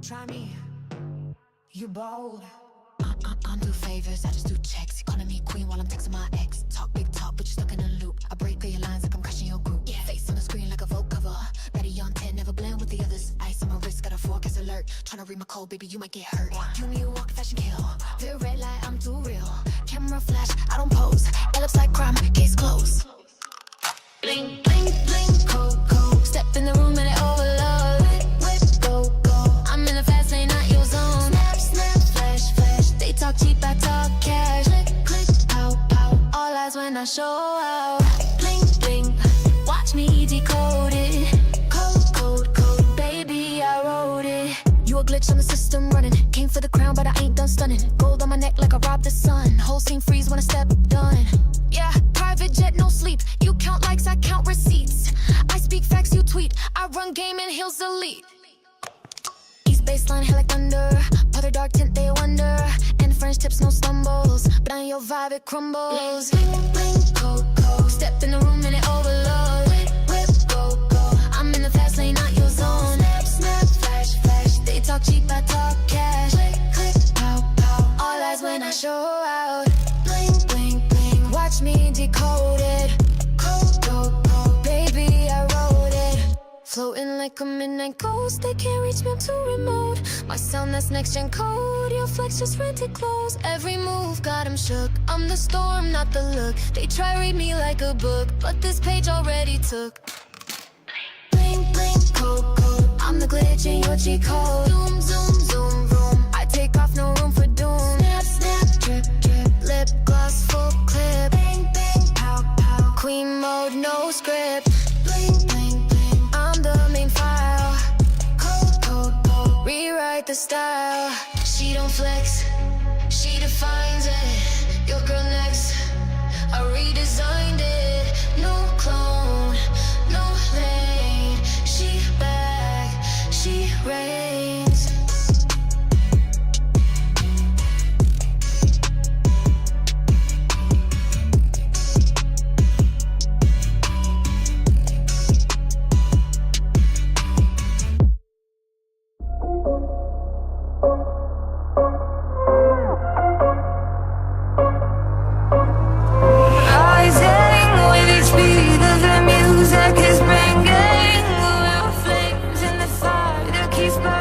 try me, you bold. I don't do favors, I just do checks. You calling me queen while I'm texting my ex. Talk big talk, but you're stuck in a loop. I break all your lines like I'm crushing your group. Yeah. Face on the screen like a Vogue cover. Betty on 10, never blend with the others. Ice on my wrist, got a forecast alert. Tryna read my code, baby, you might get hurt. You need a walk, fashion kill. Very red light, I'm too real. Camera flash, I don't pose. Ellipse like crime, case closed. Bling, bling, bling, cold, cold. Step in the room and it overload. Whip, go, go. I'm in the fast lane, not your zone. Snap, snap, flash, flash. They talk cheap, I talk cash. Click, click, pow, pow. All eyes when I show out. Bling, bling. Watch me decode it. Code, code, code. Baby, I wrote it. You a glitch on the system running. Came for the crown, but I ain't done stunning. Gold on my neck like I robbed the sun. Whole scene freeze when I step done. Yeah, private jet, no sleep. You count likes, I count receipts. I speak facts, you tweet. I run game and heels elite. East baseline, hair like thunder. Powder dark tint, they wonder. And French tips, no stumbles. But on your vibe, it crumbles. Bling, bling, cold, cold. Step in the room and it overload. Whip, whip, go, go. I'm in the fast lane, not your zone. Snap, snap, flash, flash. They talk cheap, I talk cash. Click, click, pow, pow. All eyes when I show out. Bling, bling, bling. Watch me decode it. Code, code, code. Baby, I wrote it. Floating like a midnight ghost. They can't reach me, I'm too remote. My sound, that's next gen code. Your flex, just rented clothes. Every move got 'em shook. I'm the storm, not the look. They try read me like a book, but this page already took. Bling, bling, code, code. I'm the glitch in your G code. Zoom, zoom, zoom, zoom. I take off, no room for doom. Snap, snap, drip, drip. Lip gloss, full clip. Bang, bang, pow, pow. Queen mode, no script. Bling, bling, bling. I'm the main file. Code, code, code. Rewrite the style. She don't flex, she defines it. Your girl next, I redesigned it. No clone, no lane. She back, she reigns. Rising with each beat of the music is bringing little flames in the fire that keeps burning.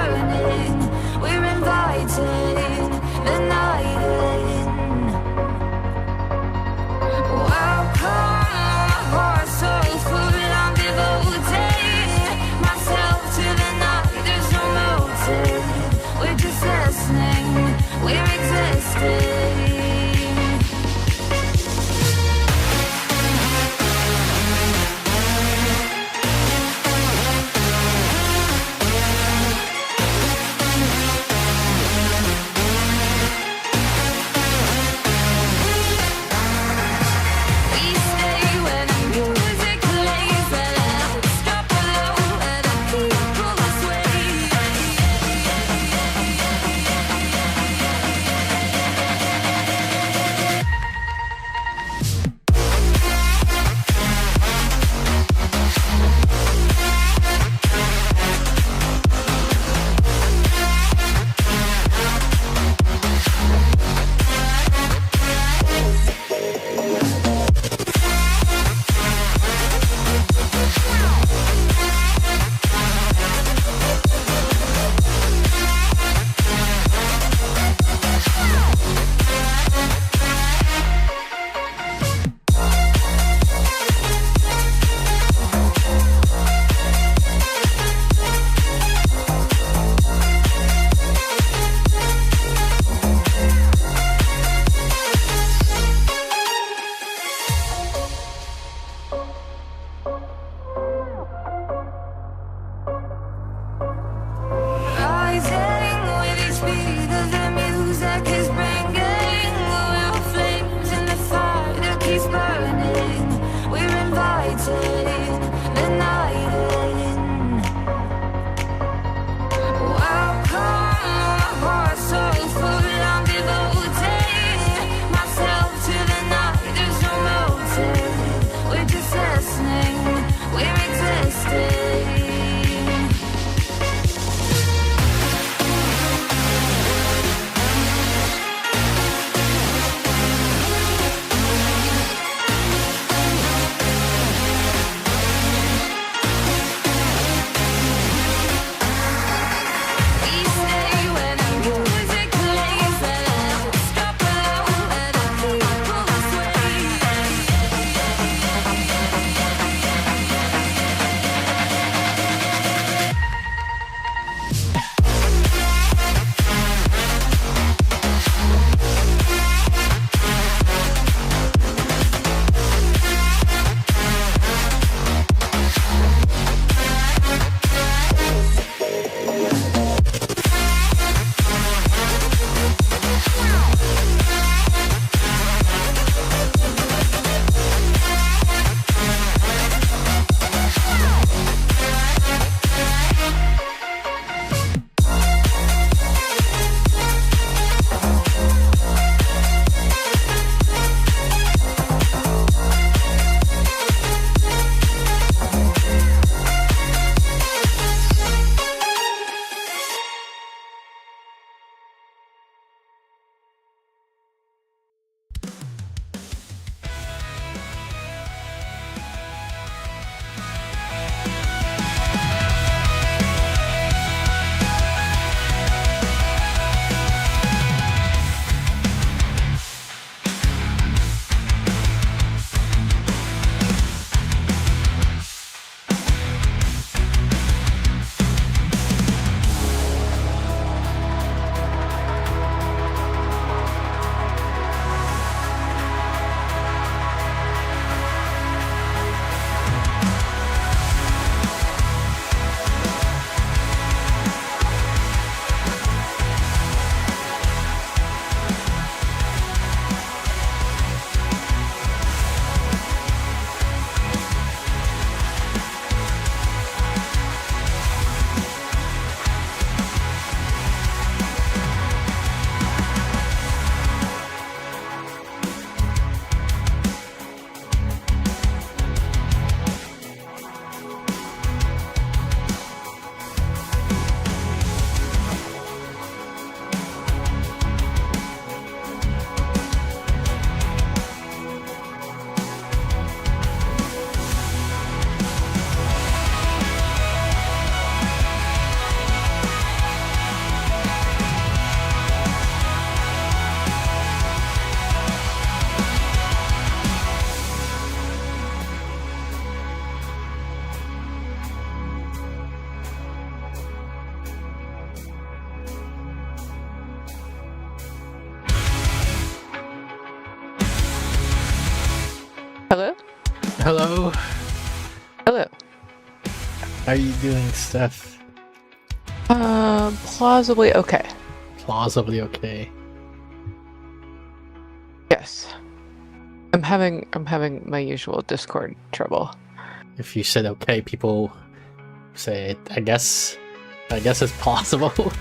Hello. Hello. How are you doing, Steph? Plausibly okay. Plausibly okay. Yes. I'm having my usual Discord trouble. If you said okay, people say I guess it's possible.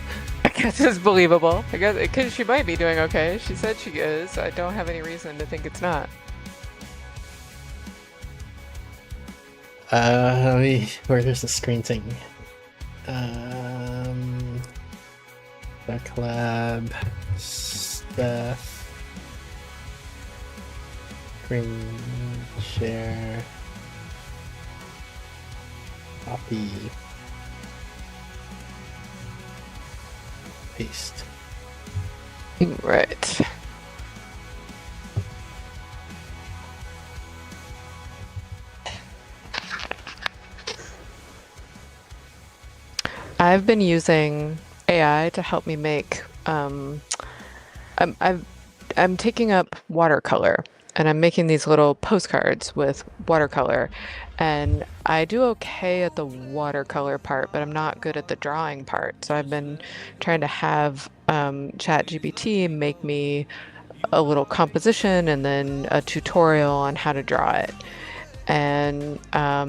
I guess it's believable. I guess because she might be doing okay. She said she is. I don't have any reason to think it's not. Where's the screen thing? The collab, Steph, screen share, copy, paste. Right. I've been using AI to help me make. I'm taking up watercolor, and I'm making these little postcards with watercolor, and I do okay at the watercolor part, but I'm not good at the drawing part. So I've been trying to have ChatGPT make me a little composition and then a tutorial on how to draw it. And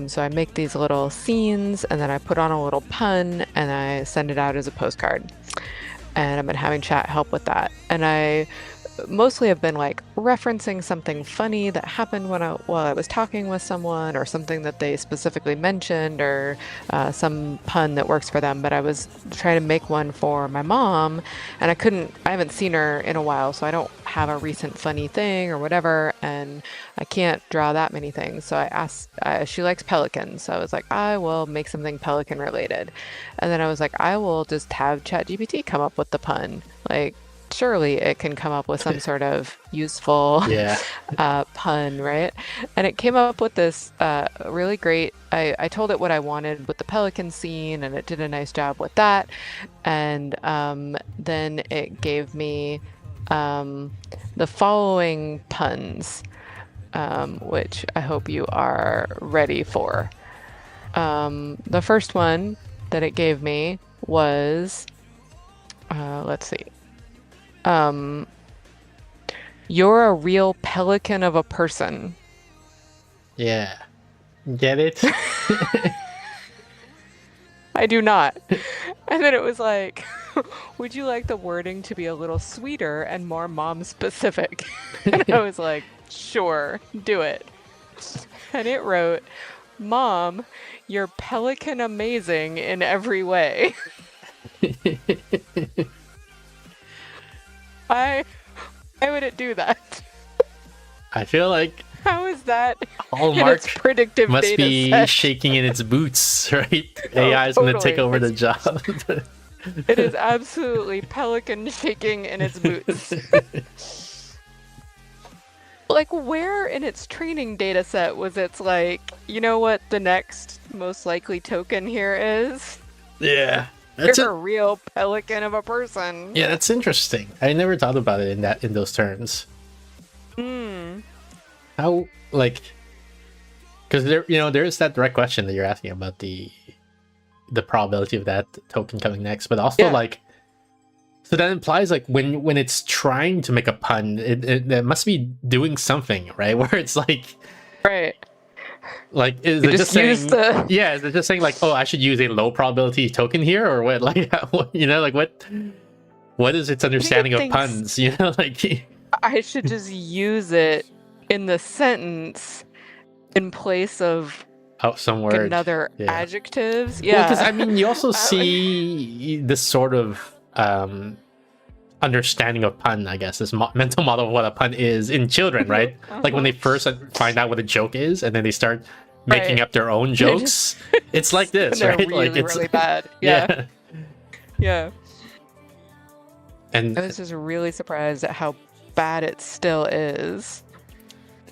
so I make these little scenes and then I put on a little pun and I send it out as a postcard. And I've been having chat help with that. And I mostly have been like referencing something funny that happened while I was talking with someone, or something that they specifically mentioned, or some pun that works for them. But I was trying to make one for my mom, and I haven't seen her in a while, so I don't have a recent funny thing or whatever, and I can't draw that many things. So I asked, she likes pelicans, so I was like, I will make something pelican related. And then I was like, I will just have ChatGPT come up with the pun. Like, surely it can come up with some sort of useful pun, right? And it came up with this really great. I told it what I wanted with the pelican scene, and it did a nice job with that. And then it gave me the following puns, which I hope you are ready for. The first one that it gave me was, let's see. You're a real pelican of a person. Yeah. Get it? I do not. And then it was like, would you like the wording to be a little sweeter and more mom specific? And I was like, sure, do it. And it wrote, Mom, you're pelican amazing in every way. Why would it do that? I feel like How is that Hallmark in its predictive must data be set? shaking in its boots, right? Oh, AI is going to take totally. over the job. It is absolutely pelican shaking in its boots. Like, where in its training data set was its like, you know what the next most likely token here is? Yeah. You're a real pelican of a person. Yeah, that's interesting. I never thought about it in those terms. How, like, because there's that direct question that you're asking about the probability of that token coming next, but also like, so that implies like when it's trying to make a pun, it must be doing something, right? Where it's like, right. Like, is it just saying? Yeah, is it just saying like, oh, I should use a low probability token here, or what? Like, like what is its understanding of puns? Like, I should just use it in the sentence in place of some word, another adjectives. Yeah, because I mean, you also see this sort of understanding of pun, I guess, this mental model of what a pun is in children, right? Like when they first find out what a joke is, and then they start making up their own jokes. It's like this, right? Really, like it's really bad. Yeah. And I was just really surprised at how bad it still is.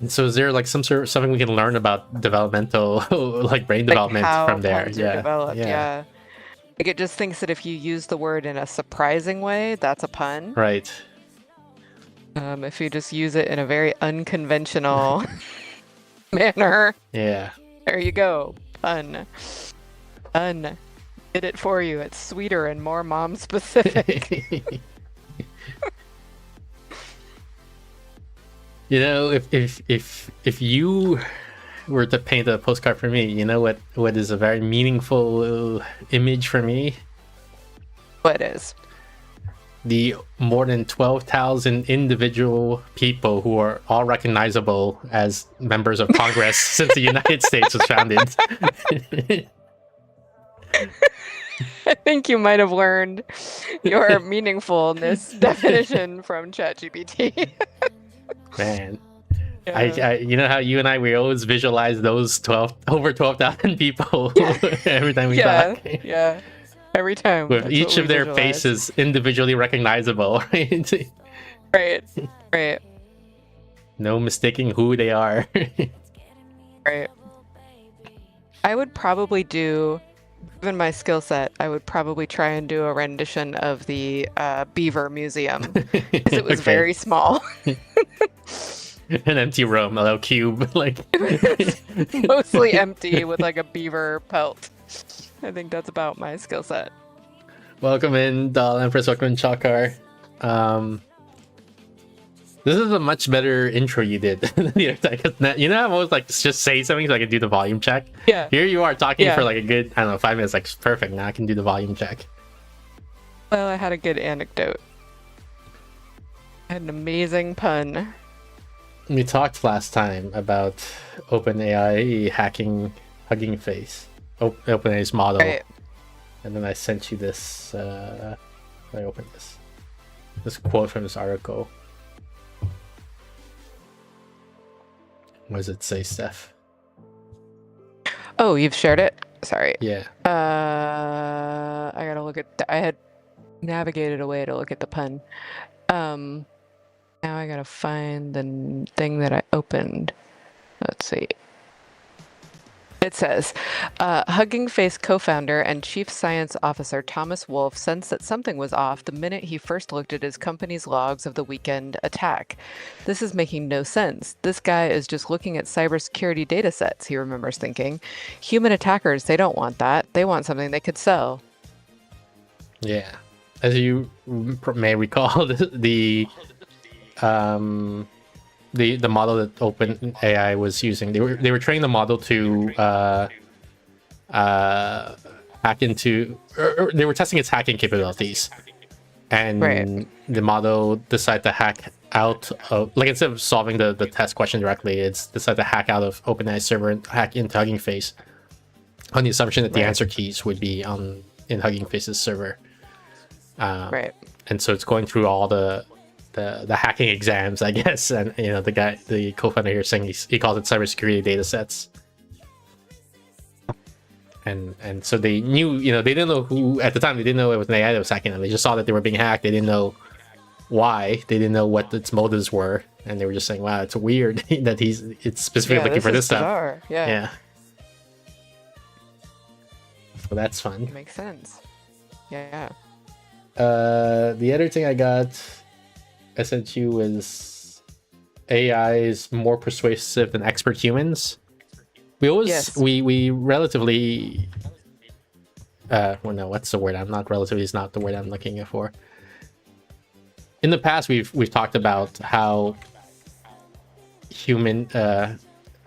And so, is there like some sort of something we can learn about developmental, like brain development from there? Yeah. Like, it just thinks that if you use the word in a surprising way, that's a pun. Right. If you just use it in a very unconventional manner. Yeah. There you go. Pun. Pun. Did it for you. It's sweeter and more mom specific. You know, if you were to paint a postcard for me, you know what is a very meaningful image for me? What is? The more than 12,000 individual people who are all recognizable as members of Congress since the United States was founded. I think you might have learned your meaningfulness definition from ChatGPT. Man. Yeah. I you know how you and I, we always visualize those over 12,000 people every time we talk. Yeah. Every time. With that's each what of we their visualize. faces individually recognizable, right? Right. Right. No mistaking who they are. Right. I would probably do, given my skill set, I would probably try and do a rendition of the Beaver Museum because it was Okay. very small. An empty room, a little cube, like Mostly empty with like a beaver pelt. I think that's about my skill set. Welcome in, Doll Empress. Welcome in, Chalkar. This is a much better intro you did than the other time. You know, I'm always like, just say something so I can do the volume check. Yeah. Here you are talking Yeah. for like a good, I don't know, 5 minutes. Like, perfect. Now I can do the volume check. Well, I had a good anecdote. I had an amazing pun. We talked last time about OpenAI hacking Hugging Face, OpenAI's model, Right. and then I sent you this. I opened this quote from this article. What does it say, Steph? Oh, you've shared it? Sorry. Yeah. I gotta look at. I had navigated a way to look at the pun. Now I gotta find the thing that I opened. Let's see. It says, Hugging Face co-founder and chief science officer Thomas Wolfe sensed that something was off the minute he first looked at his company's logs of the weekend attack. This is making no sense. This guy is just looking at cybersecurity data sets, he remembers thinking. Human attackers, they don't want that. They want something they could sell. Yeah. As you may recall, the model that OpenAI was using, they were training the model to hack into, or they were testing its hacking capabilities, and Right. the model decided to hack out of, like, instead of solving the test question directly, it's decided to hack out of OpenAI server and hack into Hugging Face on the assumption that the Right. answer keys would be in Hugging Face's server. Right. And so it's going through all the hacking exams, I guess. And you know, the co-founder here saying he calls it cybersecurity data sets. And so they knew, you know, they didn't know who at the time. They didn't know it was an AI that was hacking them. They just saw that they were being hacked. They didn't know why. They didn't know what its motives were, and they were just saying, "Wow, it's weird that it's specifically looking for this stuff." Bizarre. Yeah. Yeah. So that's fun. Makes sense. Yeah. The other thing I sent you was AI is more persuasive than expert humans. We always Yes. we relatively well, no, what's the word? I'm not relatively is not the word I'm looking for. In the past, we've talked about how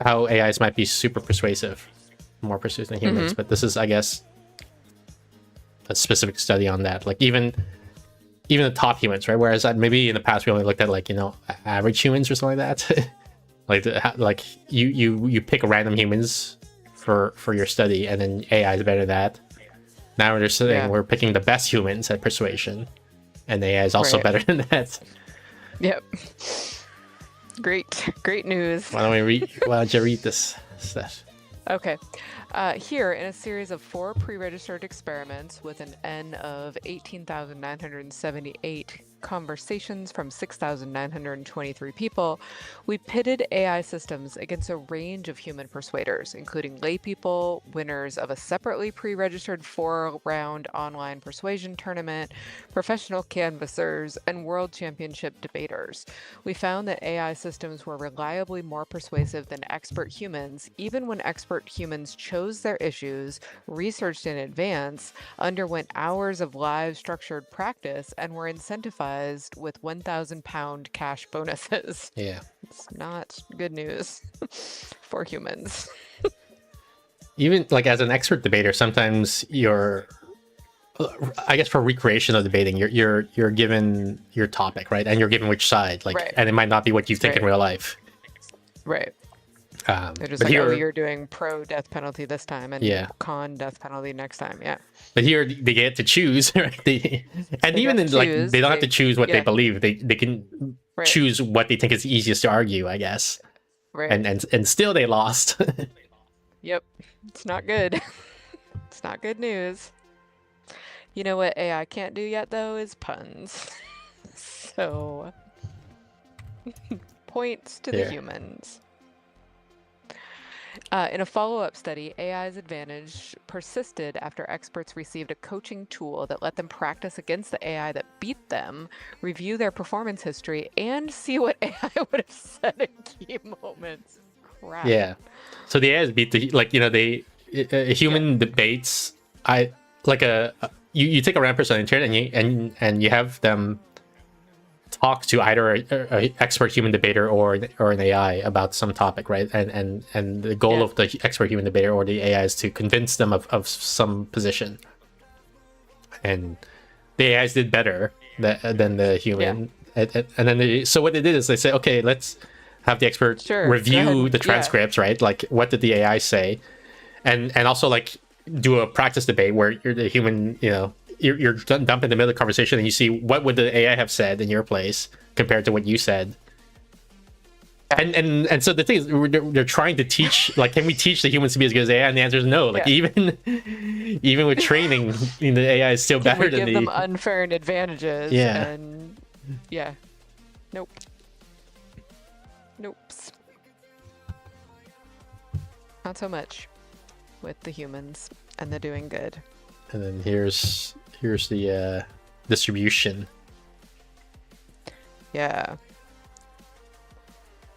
how AIs might be super persuasive, more persuasive than humans, but this is, I guess, a specific study on that. Like even the top humans, right? Whereas maybe in the past we only looked at, like, you know, average humans or something like that. like you pick random humans for your study, and then AI is better than that. Now we're just saying Yeah. we're picking the best humans at persuasion, and AI is also Right. better than that. Yep. Great news. Why don't you read this, Steph? Okay. Here, in a series of 4 pre-registered experiments with an N of 18,978 conversations from 6,923 people, we pitted AI systems against a range of human persuaders, including laypeople, winners of a separately pre-registered 4-round online persuasion tournament, professional canvassers, and world championship debaters. We found that AI systems were reliably more persuasive than expert humans, even when expert humans chose their issues, researched in advance, underwent hours of live structured practice, and were incentivized with £1,000 cash bonuses. Yeah. It's not good news for humans. Even like as an expert debater, sometimes you're, I guess for recreation of debating, you're given your topic, right? And you're given which side, like, Right. and it might not be what you think in real life. Right. They're just but like, here, oh, you're doing pro death penalty this time and con death penalty next time. Yeah. But here they get to choose, right? They even in, like, they don't have to choose what they believe. They can choose what they think is easiest to argue, I guess. Right. And still they lost. Yep. It's not good. It's not good news. You know what AI can't do yet, though, is puns. So, points to the humans. In a follow-up study, AI's advantage persisted after experts received a coaching tool that let them practice against the AI that beat them, review their performance history, and see what AI would have said in key moments. Crap. Yeah. So the AIs beat the, like, you know, a human debates. You take a random person on the internet and you have them talk to either a expert human debater or an AI about some topic, right? And the goal of the expert human debater or the AI is to convince them of some position. And the AIs did better than the human. And then so what they did is they said, okay, let's have the expert review the transcripts, right? Like, what did the AI say? And also, like, do a practice debate where you're the human, you know, you're dumped in the middle of the conversation and you see what would the AI have said in your place compared to what you said. And so the thing is, they're trying to teach, like, can we teach the humans to be as good as AI? And the answer is no. Like, even with training, the AI is still better than give them unfair advantages. Yeah. And nope. Not so much with the humans, and they're doing good. And then here's the distribution. Yeah.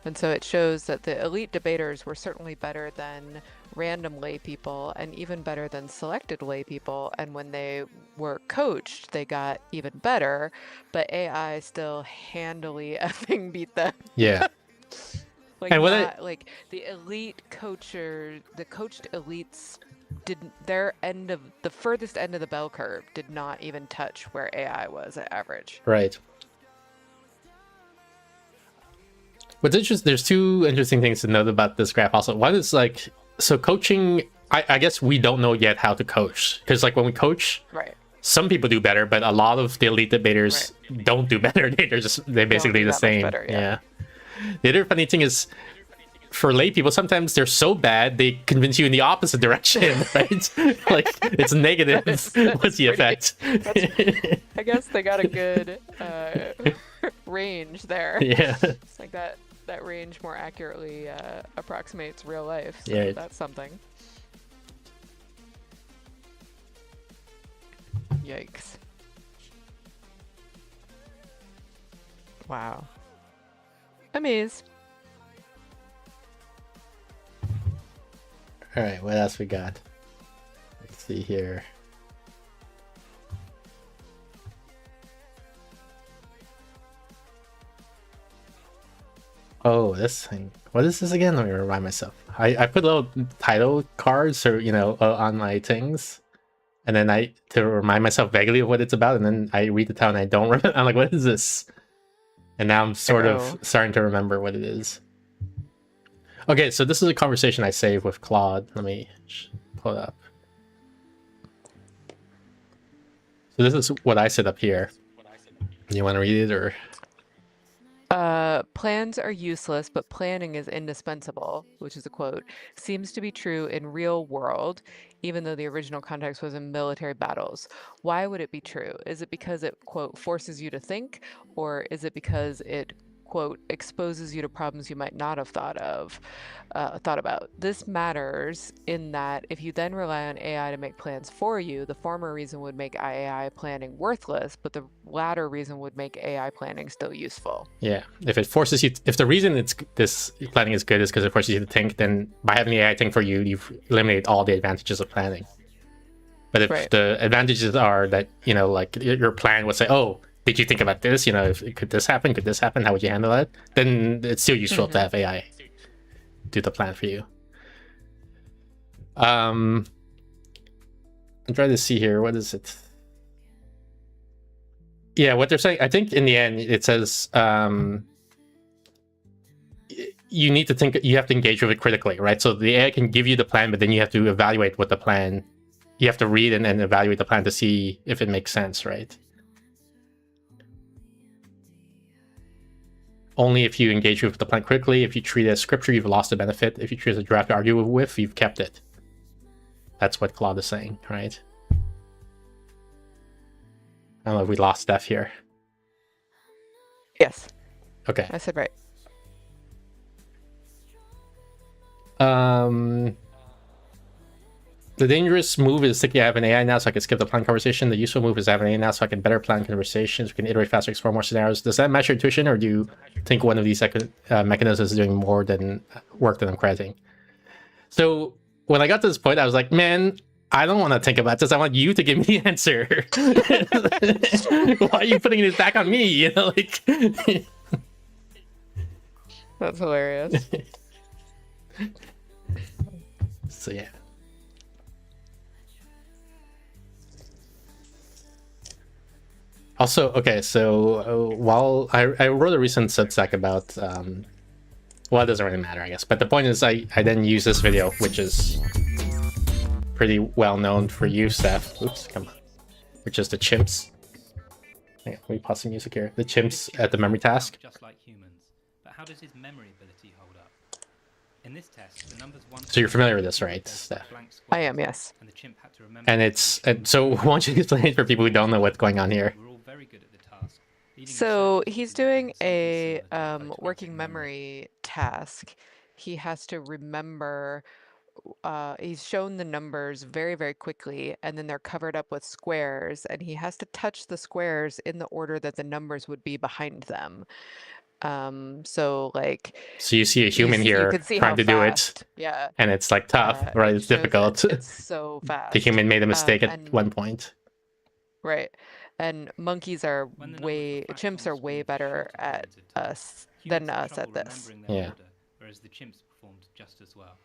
And so it shows that the elite debaters were certainly better than random lay people and even better than selected lay people. And when they were coached, they got even better, but AI still handily effing beat them. Yeah. Like, and like the coached elites didn't, their end of the furthest end of the bell curve did not even touch where AI was at average. Right. What's interesting, there's two interesting things to note about this graph also. One is, like, so coaching, I guess we don't know yet how to coach, because, like, when we coach, some people do better, but a lot of the elite debaters don't do better. They're basically the same. Better, the other funny thing is, for lay people, sometimes they're so bad they convince you in the opposite direction, right? Like, it's negative. What's the effect? I guess they got a good range there. Yeah. It's like that range more accurately approximates real life. So that's something. Yikes. Wow. Amaze. All right, what else we got? Let's see here. Oh, this thing. What is this again? Let me remind myself. I put little title cards, so, you know, on my things, and then to remind myself vaguely of what it's about, and then I read the title and I don't remember. I'm like, what is this? And now I'm sort of starting to remember what it is. Okay, so this is a conversation I saved with Claude. Let me pull it up. So this is what I set up here. Do you want to read it, or? plans are useless, but planning is indispensable, which is a quote, seems to be true in real world, even though the original context was in military battles. Why would it be true? Is it because it, quote, forces you to think, or is it because it, quote, exposes you to problems you might not have thought about? This matters in that if you then rely on AI to make plans for you, the former reason would make AI planning worthless, but the latter reason would make AI planning still useful. Yeah, if it forces you, if the reason this planning is good is because it forces you to think, then by having the AI think for you, you've eliminated all the advantages of planning. But if the advantages are that, you know, like your plan would say, oh, did you think about this? You know, if could this happen? Could this happen? How would you handle it? Then it's still useful to have AI do the plan for you. I'm trying to see here. What is it? Yeah, what they're saying, I think in the end, it says you need to think, you have to engage with it critically, right? So the AI can give you the plan, but then you have to evaluate what the plan, you have to read and evaluate the plan to see if it makes sense, right? Only if you engage with the plan quickly. If you treat it as scripture, you've lost the benefit. If you treat it as a draft to argue with, you've kept it. That's what Claude is saying, right? I don't know if we lost Steph here. Yes. Okay. I said right. The dangerous move is thinking I have an AI now so I can skip the plan conversation. The useful move is I have an AI now so I can better plan conversations. We can iterate faster, explore more scenarios. Does that match your intuition, or do you think one of these mechanisms is doing more than work than I'm crediting? So when I got to this point, I was like, man, I don't want to think about this. I want you to give me the answer. Why are you putting this back on me? You know, like. That's hilarious. So yeah. Also, okay, so while I wrote a recent Substack about, well, it doesn't really matter, I guess. But the point is, I then use this video, which is pretty well known for you, Steph. Oops, come on. Which is the chimps. Hang on, let me pause the music here. The chimps at the memory task. Just like humans, but how does his memory ability hold up? In this test, the numbers 1. So you're familiar with this, right, Steph? I am, yes. And the chimp had to remember. And so why don't you explain it for people who don't know what's going on here? We're all very good at the task. So he's doing a working memory task. He has to remember, he's shown the numbers very, very quickly, and then they're covered up with squares, and he has to touch the squares in the order that the numbers would be behind them. So you see a human here trying to do it. Yeah. And it's like tough, right? It's difficult. It's so fast. The human made a mistake at one point. Right. And chimps are way better at us than us at this. Yeah. Whereas the chimps performed just as well.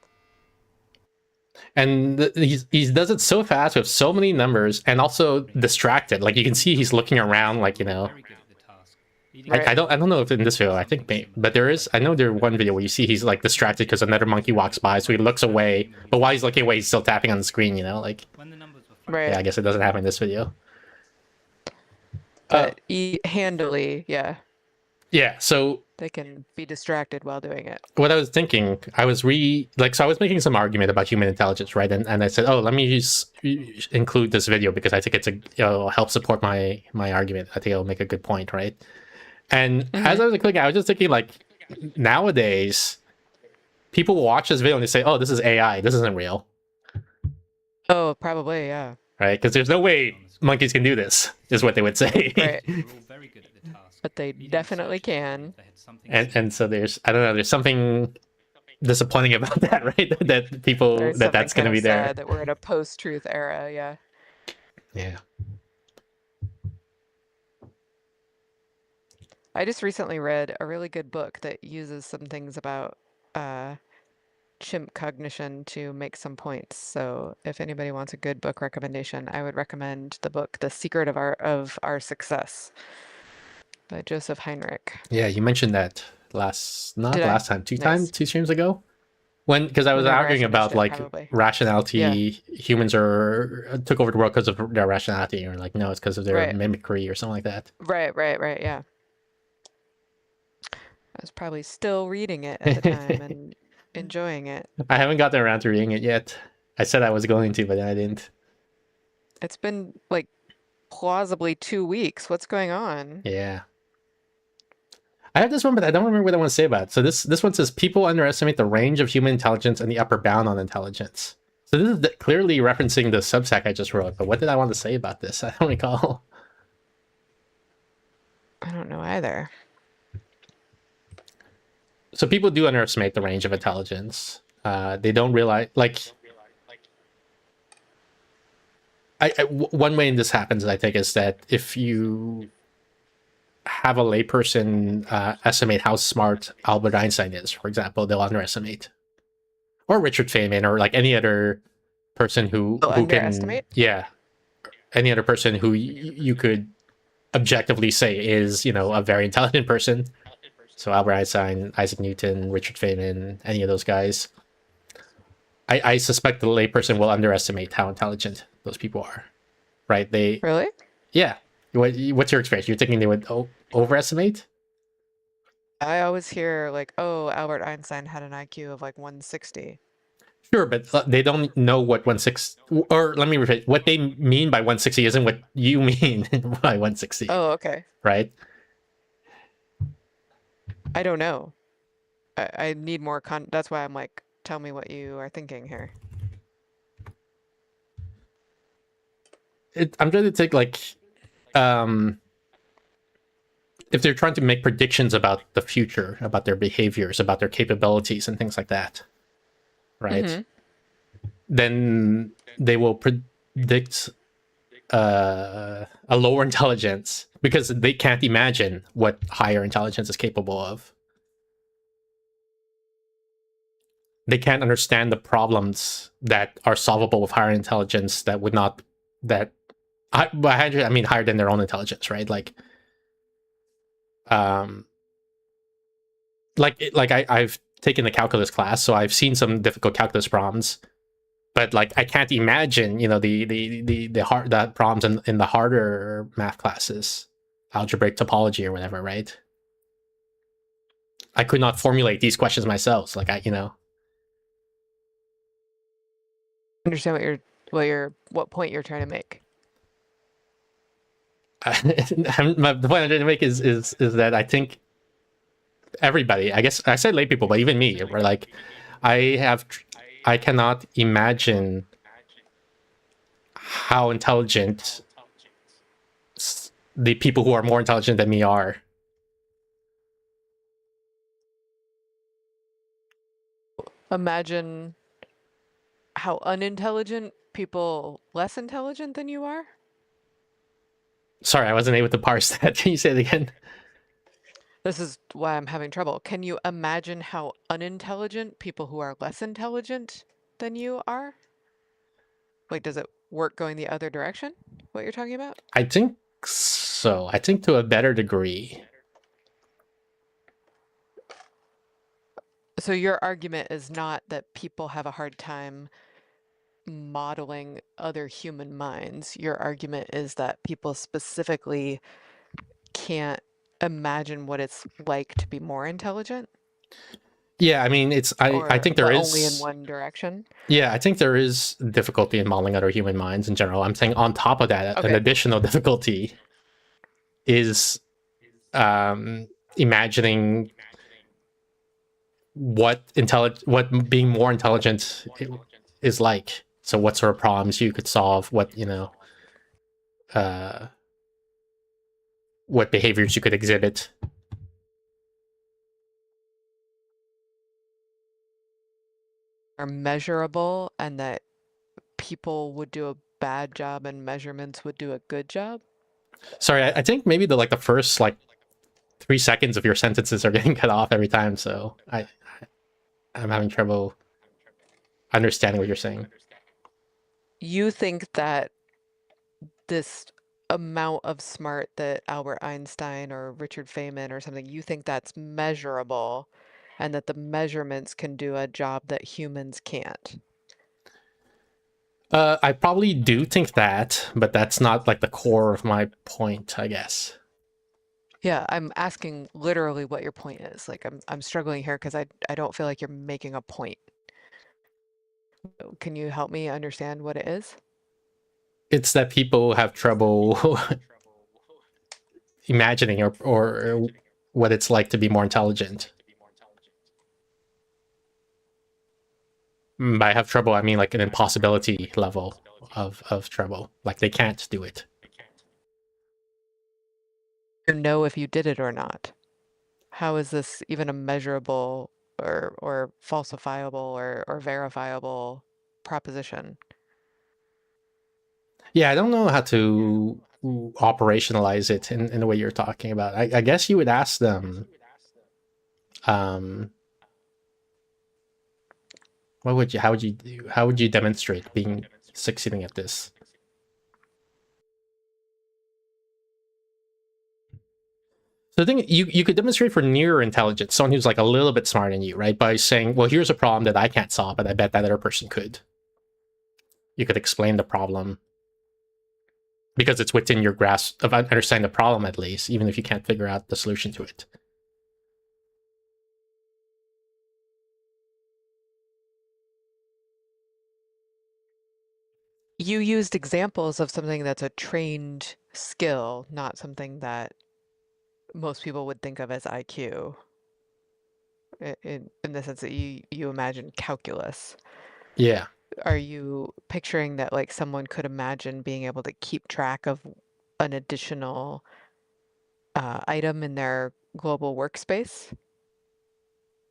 And he does it so fast with so many numbers and also distracted. Like you can see he's looking around, like, you know. I don't know if in this video, I think maybe, but I know there's one video where you see he's like distracted because another monkey walks by, so he looks away. But while he's looking away, he's still tapping on the screen, you know, like. Right. Yeah, I guess it doesn't happen in this video. But handily, yeah. Yeah, so they can be distracted while doing it. What I was thinking, I was making some argument about human intelligence, right? And I said, oh, let me just include this video because I think it'll help support my argument. I think it'll make a good point, right? And as I was clicking, I was just thinking, like, nowadays, people will watch this video and they say, oh, this is AI. This isn't real. Oh, probably, yeah. Right? Because there's no way monkeys can do this, is what they would say. Right. But they definitely can. And so there's something disappointing about that, right? That people, that's going to be there. That we're in a post-truth era, yeah. Yeah. I just recently read a really good book that uses some things about chimp cognition to make some points. So if anybody wants a good book recommendation, I would recommend the book The Secret of Our Success by Joseph Heinrich. Yeah, you mentioned that two streams ago. Because I was arguing about rationality. Yeah. Humans took over the world because of their rationality, or like, no, it's because of their mimicry or something like that. Right, yeah. I was probably still reading it at the time and enjoying it. I haven't gotten around to reading it yet. I said I was going to, but I didn't. It's been like plausibly 2 weeks. What's going on? Yeah. I have this one, but I don't remember what I want to say about it. So this one says people underestimate the range of human intelligence and the upper bound on intelligence. So this is clearly referencing the Substack I just wrote, but what did I want to say about this? I don't recall. I don't know either. So people do underestimate the range of intelligence. They don't realize, like, one way this happens, I think, is that if you have a layperson estimate how smart Albert Einstein is, for example, they'll underestimate, or Richard Feynman, or like any other person who underestimate? any other person who you could objectively say is, you know, a very intelligent person. So Albert Einstein, Isaac Newton, Richard Feynman, any of those guys. I suspect the layperson will underestimate how intelligent those people are, right? They Really? Yeah. What's your experience? You're thinking they would overestimate? I always hear like, oh, Albert Einstein had an IQ of like 160. Sure, but they don't know what 160, or let me repeat, what they mean by 160 isn't what you mean by 160, Oh, okay. right? I don't know. I need more that's why I'm like, tell me what you are thinking here. I'm trying to take like, if they're trying to make predictions about the future, about their behaviors, about their capabilities and things like that, right? Then they will predict a lower intelligence because they can't imagine what higher intelligence is capable of. They can't understand the problems that are solvable with higher intelligence that would not, that I mean higher than their own intelligence, right? Like I've taken the calculus class, so I've seen some difficult calculus problems, but like I can't imagine, you know, the hard that problems in the harder math classes, algebraic topology or whatever, right? I could not formulate these questions myself. So like Understand what point you're trying to make. the point I'm trying to make is that I think everybody, I guess I said lay people, but even me, we're like, I cannot imagine how intelligent the people who are more intelligent than me are. Imagine how unintelligent people less intelligent than you are? Sorry, I wasn't able to parse that. Can you say it again? This is why I'm having trouble. Can you imagine how unintelligent people who are less intelligent than you are? Like, does it work going the other direction? What you're talking about? I think so. I think to a better degree. So your argument is not that people have a hard time modeling other human minds. Your argument is that people specifically can't imagine what it's like to be more intelligent, Yeah, I mean, I think there but is only in one direction. Yeah, I think there is difficulty in modeling other human minds in general. I'm saying on top of that, an Okay. additional difficulty is imagining what being more intelligent is like. So what sort of problems you could solve, what behaviors you could exhibit. Are measurable and that people would do a bad job and measurements would do a good job? Sorry, I think maybe the first 3 seconds of your sentences are getting cut off every time, so I'm having trouble understanding what you're saying. You think that this amount of smart that Albert Einstein or Richard Feynman or something, you think that's measurable and that the measurements can do a job that humans can't? I probably do think that, but that's not the core of my point, I guess. Yeah, I'm asking literally what your point is. Like I'm struggling here because I don't feel like you're making a point. Can you help me understand what it is? It's that people have trouble imagining or what it's like to be more intelligent. By have trouble, I mean like an impossibility level of trouble. Like they can't do it. You know if you did it or not. How is this even a measurable or falsifiable or verifiable proposition? Yeah, I don't know how to operationalize it in the way you're talking about. I guess you would ask them, um, what would you, how would you demonstrate being succeeding at this? So the thing you could demonstrate for near intelligence, someone who's like a little bit smarter than you, right? By saying, well, here's a problem that I can't solve, but I bet that other person could. You could explain the problem because it's within your grasp of understanding the problem, at least, even if you can't figure out the solution to it. You used examples of something that's a trained skill, not something that most people would think of as IQ. In the sense that you imagine calculus. Yeah. Are you picturing that like someone could imagine being able to keep track of an additional item in their global workspace?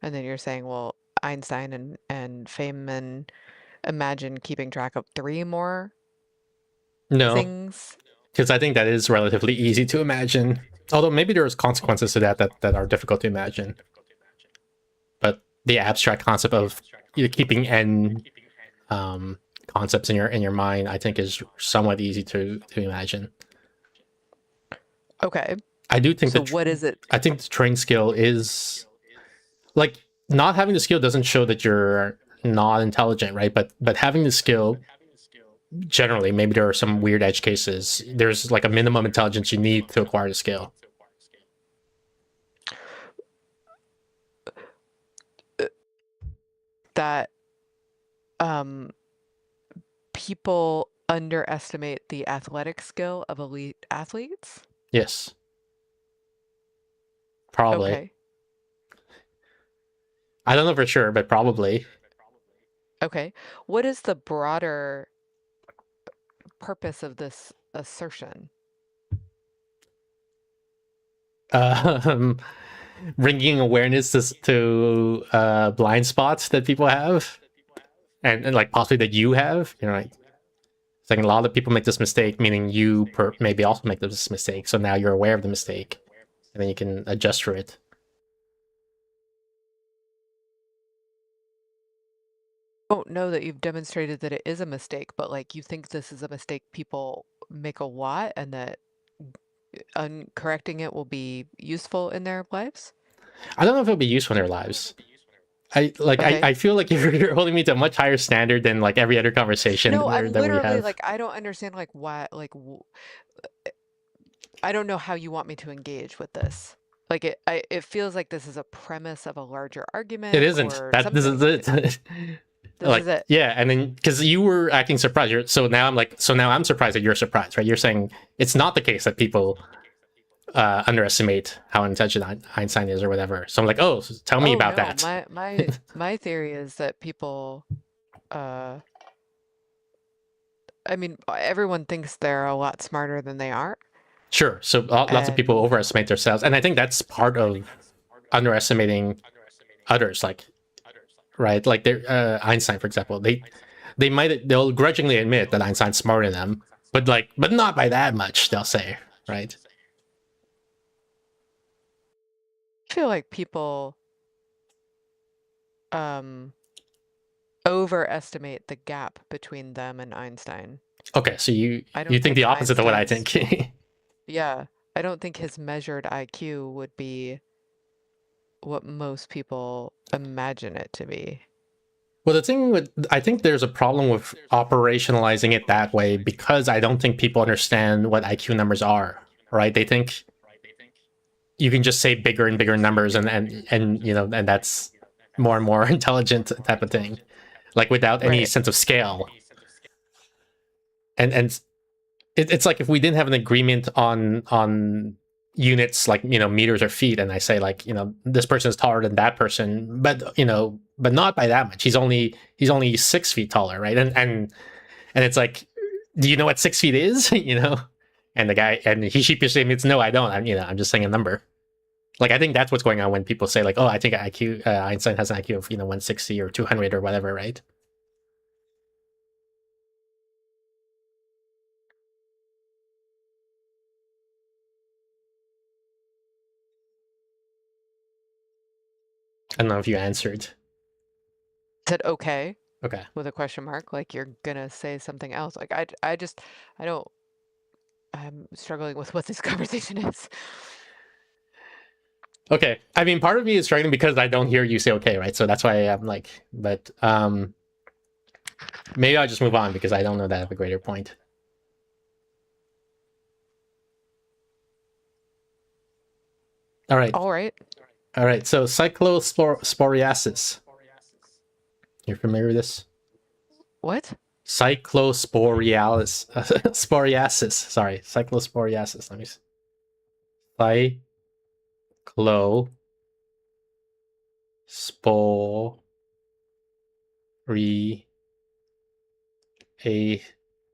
And then you're saying, well, Einstein and Feynman imagine keeping track of 3 more No, things. because I think that is relatively easy to imagine. Although maybe there's consequences to that are difficult to imagine. But the abstract concept of keeping n concepts in your mind, I think, is somewhat easy to imagine. Okay. I do think So that what is it? I think the trained skill is like not having the skill doesn't show that you're not intelligent, right? But having the skill, generally, maybe there are some weird edge cases. There's like a minimum intelligence you need to acquire the skill. That people underestimate the athletic skill of elite athletes? Yes, probably. Okay. I don't know for sure, but probably. Okay. What is the broader purpose of this assertion? Um, bringing awareness to blind spots that people have, and like possibly that you have. You know, like saying a lot of people make this mistake, meaning you maybe also make this mistake. So now you're aware of the mistake, and then you can adjust for it. I don't know that you've demonstrated that it is a mistake, but like you think this is a mistake people make a lot and that correcting it will be useful in their lives? I don't know if it'll be useful in their lives. Okay. I feel like you're holding me to a much higher standard than like every other conversation No, I'm that we literally have. like I don't understand like why like I don't know how you want me to engage with this. Like it feels like this is a premise of a larger It argument isn't. or That this is something. it. This Like is it. yeah, and then because you were acting surprised, so now I'm like, so now I'm surprised that you're surprised, right? You're saying it's not the case that people underestimate how intelligent Einstein is or whatever. So I'm like, oh, tell me Oh about no, that. my theory is that people uh I mean everyone thinks they're a lot smarter than they are. Sure. So lots of people And overestimate themselves, and I think that's part of underestimating others. Like right, like Einstein, for example, they'll grudgingly admit that Einstein's smarter than them, but not by that much. They'll say, right? I feel like people um overestimate the gap between them and Einstein. Okay, so I you don't think the think opposite of what I Einstein's think. yeah, I don't think his measured IQ would be what most people imagine it to be. Well, the thing with I think there's a problem with operationalizing it that way because I don't think people understand what IQ numbers are, right? They think you can just say bigger and bigger numbers, and you know, and that's more and more intelligent type of thing, like without any Right. sense of scale. And it's like if we didn't have an agreement on units, like, you know, meters or feet, and I say, like, you know, this person is taller than that person, but, you know, but not by that much. He's only 6 feet taller, right? And it's like, do you know what 6 feet is? You know, and the guy, and he sheepishly admits, no, I don't. I'm just saying a number. Like, I think that's what's going on when people say, like, oh, I think Einstein has an IQ of, you know, 160 or 200 or whatever, right? I don't know if you answered. Said okay Okay. with a question mark, like you're gonna say something else. Like I don't. I'm struggling with what this conversation is. Okay. I mean, part of me is struggling because I don't hear you say okay, right? So that's why I'm like, but maybe I'll just move on because I don't know that I have a greater point. All right. All right. All right. So cyclosporiasis. You're familiar with this? What? Cyclosporiasis. Sporiasis. Sorry. Cyclosporiasis. Let me see.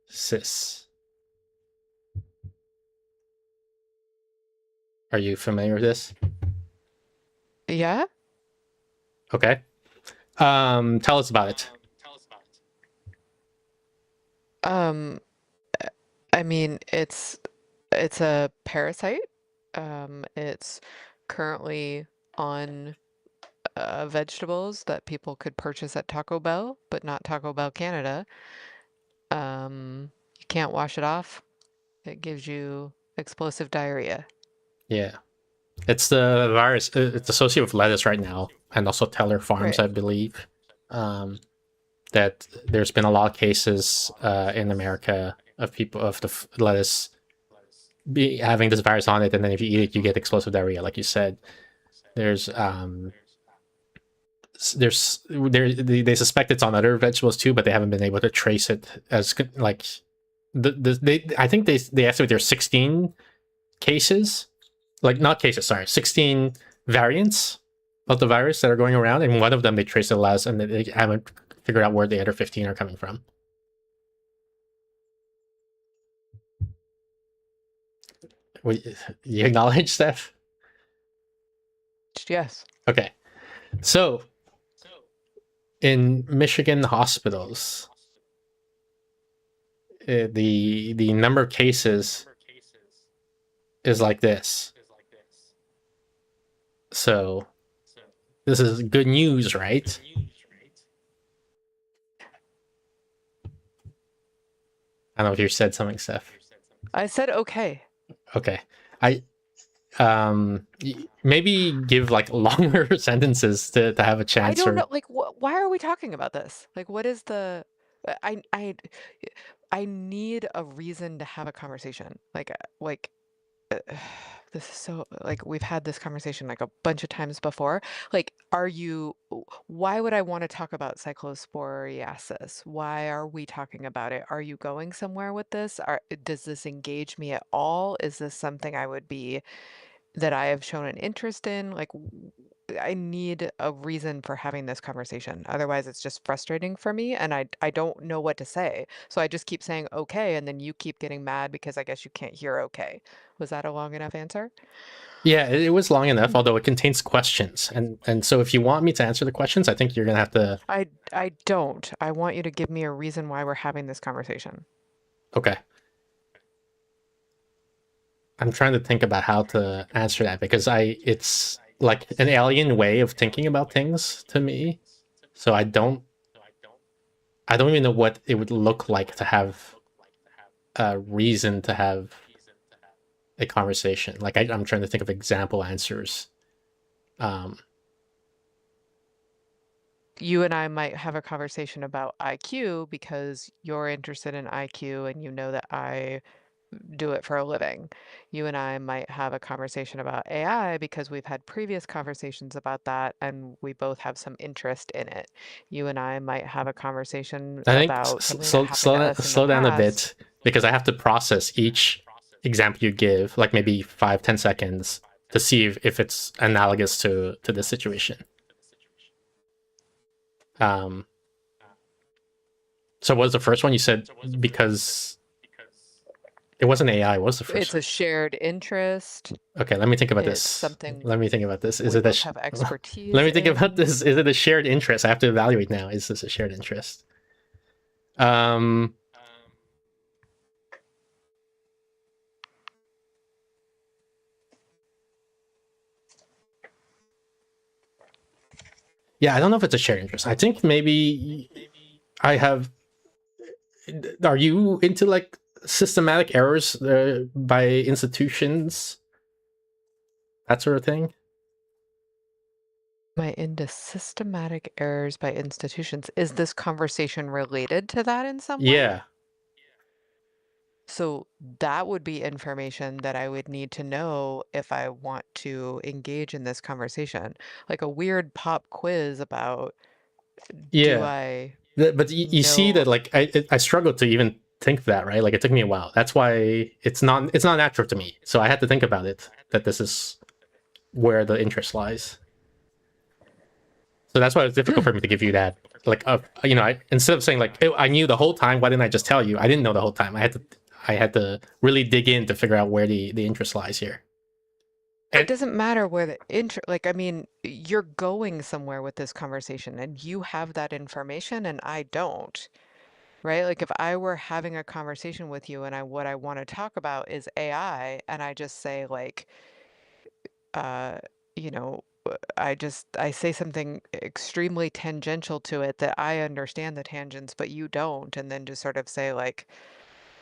Cyclosporiasis. Are you familiar with this? Yeah. Okay. Tell us about it. Um, I mean, it's a parasite. It's currently on vegetables that people could purchase at Taco Bell, but not Taco Bell Canada. You can't wash it off. It gives you explosive diarrhea. Yeah. It's the virus. It's associated with lettuce right now, and also Teller Farms, Right. I believe. That there's been a lot of cases in America of people of the lettuce having this virus on it, and then if you eat it, you get explosive diarrhea, like you said. There's they suspect it's on other vegetables too, but they haven't been able to trace it as like they I think they estimate there's 16 cases, like not cases, sorry, 16 variants of the virus that are going around, and one of them they traced it last, and they haven't figured out where the other 15 are coming from. You acknowledge, Steph? Yes. Okay. So in Michigan hospitals, the number of cases is like this. So this is good news, right? I don't know if you said something, Steph. I said okay. Okay. I maybe give like longer sentences to have a I chance, don't or know. Like, why are we talking about this? Like, what is the? I need a reason to have a conversation. Like uh, this is so like we've had this conversation like a bunch of times before. Like, why would I want to talk about cyclosporiasis? Why are we talking about it? Are you going somewhere with this? Does this engage me at all? Is this something I would be that I have shown an interest in? Like, I need a reason for having this conversation. Otherwise, it's just frustrating for me, and I don't know what to say. So I just keep saying okay, and then you keep getting mad because I guess you can't hear okay. Was that a long enough answer? yeah, it was long enough, although it contains questions, and so if you want me to answer the questions, I think you're gonna have to. I don't. I want you to give me a reason why we're having this conversation. Okay. I'm trying to think about how to answer that because it's like an alien way of thinking about things to me. So I don't even know what it would look like to have a reason to have a conversation. Like I'm trying to think of example answers. Um, You and I might have a conversation about IQ because you're interested in IQ and you know that I do it for a living. You and I might have a conversation about AI because we've had previous conversations about that and we both have some interest in it. You and I might have a conversation I think about something that happened to us in the slow down a past. bit because I have to process each example you give, like maybe 5-10 seconds, to see if it's analogous to this situation. Um, so what was the first one you said? Because it wasn't AI. What was the first It's one? a shared interest. Okay, let me think about It's this. something Let me think about this. Is we it a both have let expertise me think about in. this. Is it a shared interest? I have to evaluate now. Is this a shared interest? Um, yeah, I don't know if it's a shared interest. I think maybe I have. Are you into like systematic errors by institutions, that sort of thing? Am I into systematic errors by institutions? Is this conversation related to that in some way? Yeah, So that would be information that I would need to know if I want to engage in this conversation. Like a weird pop quiz about do yeah. I But you see know that like I struggled to even think of that, right? Like it took me a while. That's why it's not natural to me. So I had to think about it. That this is where the interest lies. So that's why it's difficult for me to give you that. Like, instead of saying like I knew the whole time, why didn't I just tell you? I didn't know the whole time. I had to really dig in to figure out where the interest lies here. it And doesn't matter where the like I mean you're going somewhere with this conversation and you have that information and I don't. Right? Like if I were having a conversation with you and what I want to talk about is AI and I just say like uh you know I say something extremely tangential to it that I understand the tangents but you don't and then just sort of say like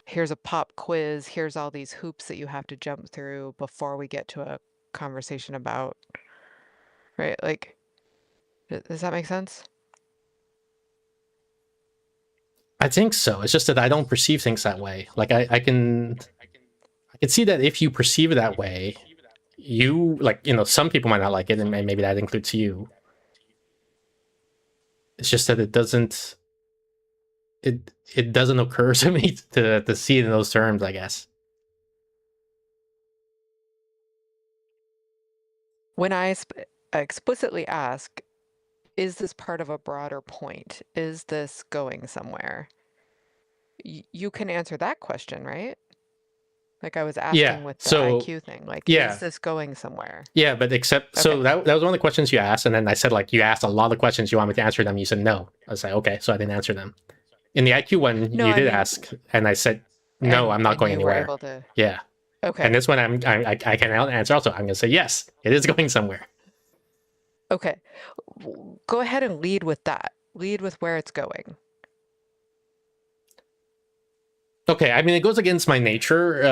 here's a pop quiz, here's all these hoops that you have to jump through before we get to a conversation about, right? Like does that make sense? I think so. It's just that I don't perceive things that way. Like I can see that if you perceive it that way, you like some people might not like it, and maybe that includes you. It's just that it doesn't occur to me to see it in those terms, I guess. When I explicitly ask, is this part of a broader point? Is this going somewhere? You can answer that question, right? Like I was Yeah. asking with the So IQ thing, like, is yeah, this going somewhere? yeah, but except so Okay. that was one of the questions you asked, and then I said like you asked a lot of questions. You want me to answer them? You said no. I was like okay, so I didn't answer them. In the IQ one, No, you I did mean, ask, and I said no, I'm not and going you were anywhere. able to, Yeah. And okay. this one, I can answer also. I'm gonna say yes, it is going somewhere. Okay. Go ahead and lead with that. Lead with where it's going. Okay, I mean it goes against my nature,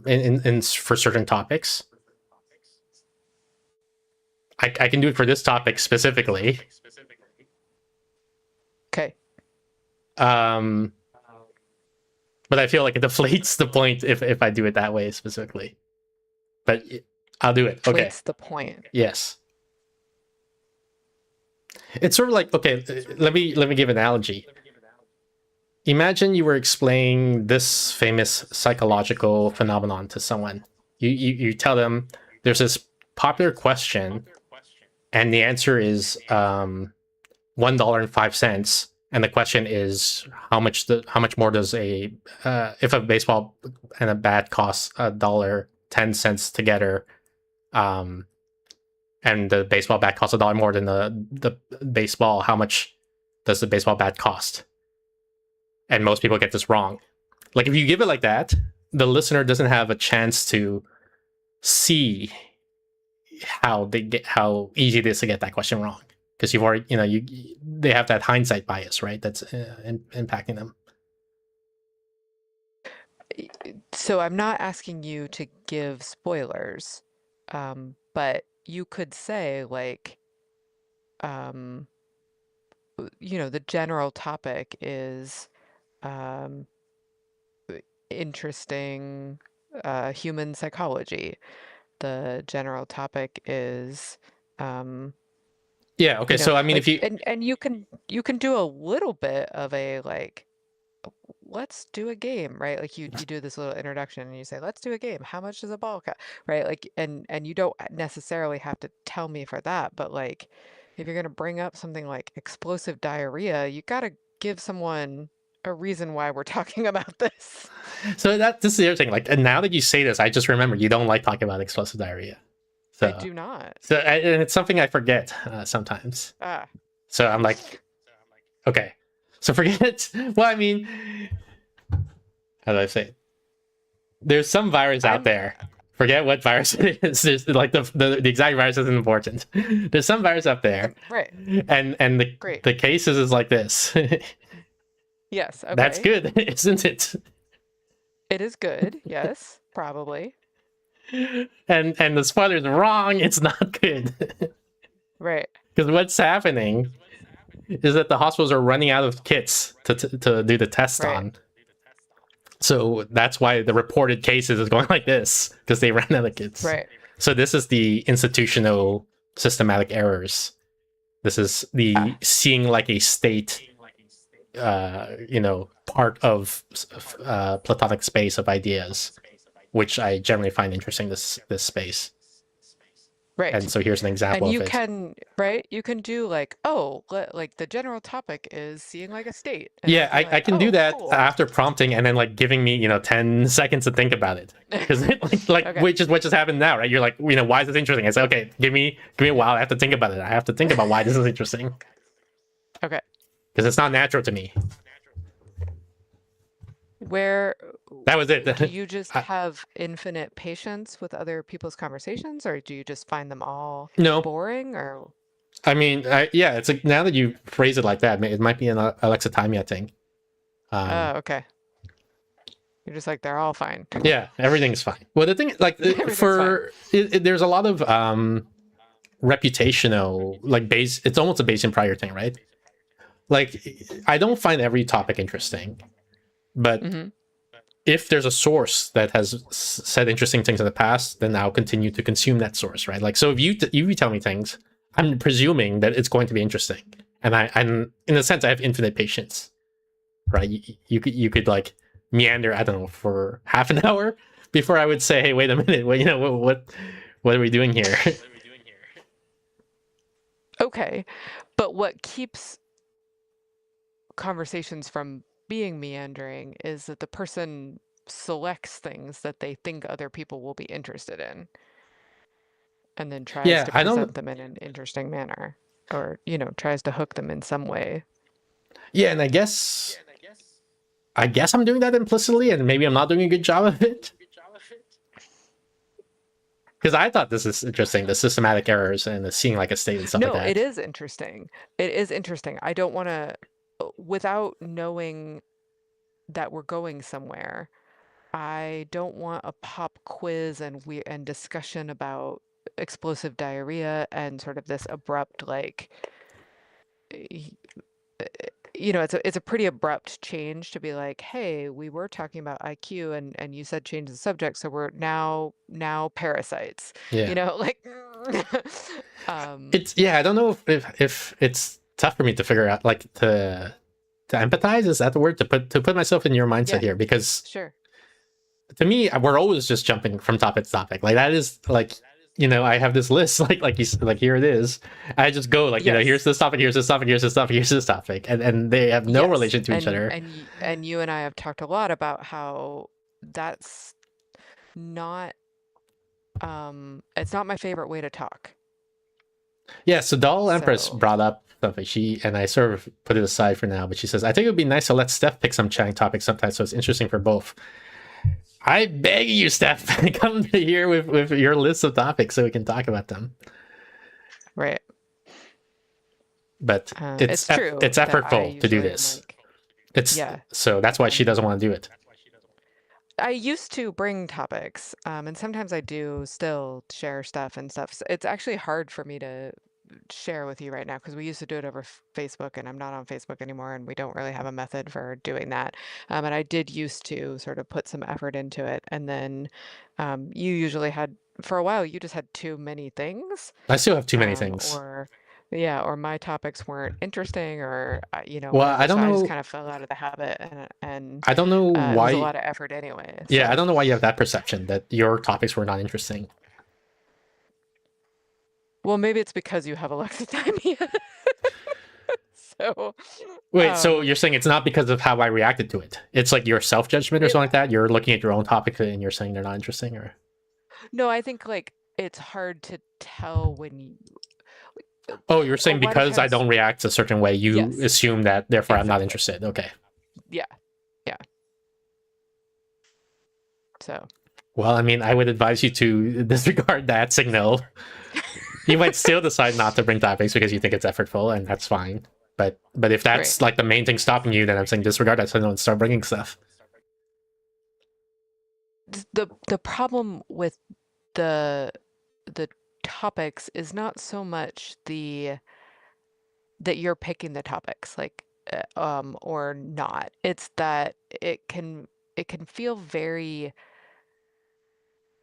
in for certain topics. I can do it for this topic specifically. Okay. Um, but I feel like it deflates the point if I do it that way specifically. But I'll do it. Okay. Deflates the point. Yes. It's sort of like okay. Let me give an analogy. Imagine you were explaining this famous psychological phenomenon to someone. You tell them there's this popular question, and the answer is $1.05, and the question is how much more does a if a baseball and a bat costs $1.10 together, um, and the baseball bat costs $1 more than the baseball, how much does the baseball bat cost? And most people get this wrong. Like if you give it like that, the listener doesn't have a chance to see how easy it is to get that question wrong because you've already they have that hindsight bias, right? That's impacting them. So I'm not asking you to give spoilers, but you could say like, um, the general topic is, um, interesting human psychology. The general topic is Yeah. Okay. So I mean, if like you and you can do a little bit of a like let's do a game, right? Like you do this little introduction and you say, let's do a game. How much does a ball cost? Right? Like and you don't necessarily have to tell me for that, but like if you're gonna bring up something like explosive diarrhea, you gotta give someone a reason why we're talking about this. so this is the other thing. Like, and now that you say this, I just remember you don't like talking about explosive diarrhea. I So do not. and it's something I forget sometimes. Ah, So I'm like, okay, so forget it. Well, I mean, how do I say it? There's some virus out I'm there. Forget what virus it is. There's like the exact virus isn't important. There's some virus up there, right. and Great. the cases is like this. Yes. Okay. That's good, isn't it? It is good. Yes. Probably. And the spoiler's wrong. It's not good Right. because what's happening is that the hospitals are running out of kits to do the test Right. on. So that's why the reported cases is going like this because they ran out of kits. Right. So this is the institutional systematic errors. This is the seeing like a state, part of platonic space of ideas, which I generally find interesting. This space, Right. and so here's an example And you of it. can, right? You can do like, oh, like the general topic is seeing like a state. And Yeah, I'd be I like, can do "Oh, that cool." after prompting and then like giving me 10 seconds to think about it because like Okay. which is what just happened now, right? You're like, why is this interesting? I say, okay, give me a while. I have to think about it. I have to think about why this is interesting Okay. because it's not natural to me. Where That was it. do you just I- have infinite patience with other people's conversations, or do you just find them all No, boring? Or I mean, yeah, it's like now that you phrase it like that, it might be an Alexa Timia thing. oh, okay. You're just like they're all fine. Yeah, everything's fine. Well, the thing, like, Everything's there's a lot of reputational, like, base. It's almost a base in prior thing, right? Like, I don't find every topic interesting, but hmm if there's a source that has said interesting things in the past, then I'll continue to consume that source, right? Like, so if you tell me things, I'm presuming that it's going to be interesting, and I'm in a sense I have infinite patience, right? You could like meander, I don't know, for half an hour before I would say, hey, wait a minute, what are we doing here? Okay. But what keeps conversations from being meandering is that the person selects things that they think other people will be interested in and then tries Yeah, to I don't. present them in an interesting manner or, tries to hook them in some way. Yeah, and I guess I'm doing that implicitly, and maybe I'm not doing a good job of it. Because I thought this is interesting, the systematic errors and the seeing like a state and stuff No, like that. it is interesting. It is interesting. I don't want to, without knowing that we're going somewhere, I don't want a pop quiz and discussion about explosive diarrhea and sort of this abrupt like y- it's a pretty abrupt change to be like, hey, we were talking about IQ and you said change the subject, so we're now parasites. Yeah. Like I don't know if it's tough for me to figure out, like, to empathize, is that the word? To put myself in your mindset Yeah. here, because sure. to me, we're always just jumping from topic to topic. Like, that is like, I have this list, like here it is. I just go like, Yes. here's this topic, here's this topic, here's this topic, here's this topic, and they have no Yes, relation to each other. And you and I have talked a lot about how that's not it's not my favorite way to talk. Yeah, so Doll Empress So- brought up something, and I sort of put it aside for now, but she says, I think it would be nice to let Steph pick some chatting topics sometimes so it's interesting for both. I beg you, Steph, come here with your list of topics so we can talk about them. Right. But It's true it's that I effortful to do usually am this. like- It's Yeah. So that's why she doesn't want to do it. I used to bring topics, and sometimes I do still share stuff and stuff. So it's actually hard for me to share with you right now because we used to do it over Facebook, and I'm not on Facebook anymore, and we don't really have a method for doing that. And I did used to sort of put some effort into it, and then you usually had for a while you just had too many things, I still have too many things. or yeah, or my topics weren't interesting, or Well, I whatever. don't So I just know. kind of fell out of the habit, and I don't know it was a why. lot of effort anyway. Yeah, I So don't know why you have that perception that your topics were not interesting. well, maybe it's because you have alexithymia. So Wait, so um, you're saying it's not because of how I reacted to it? It's like your self judgment or it, something like that. You're looking at your own topic and you're saying they're not interesting, or no, I think like it's hard to tell when you oh, you're a saying because I watercast. don't react a certain way, you Yes, assume that therefore I'm not exactly. interested. Okay. Yeah, yeah. So Well, I mean, I would advise you to disregard that signal. You might still decide not to bring topics because you think it's effortful, and that's fine. But if right. that's like the main thing stopping you, then I'm saying disregard that signal and start bringing stuff. The problem with the the topics is not so much the that you're picking the topics like or not. It's that it can feel very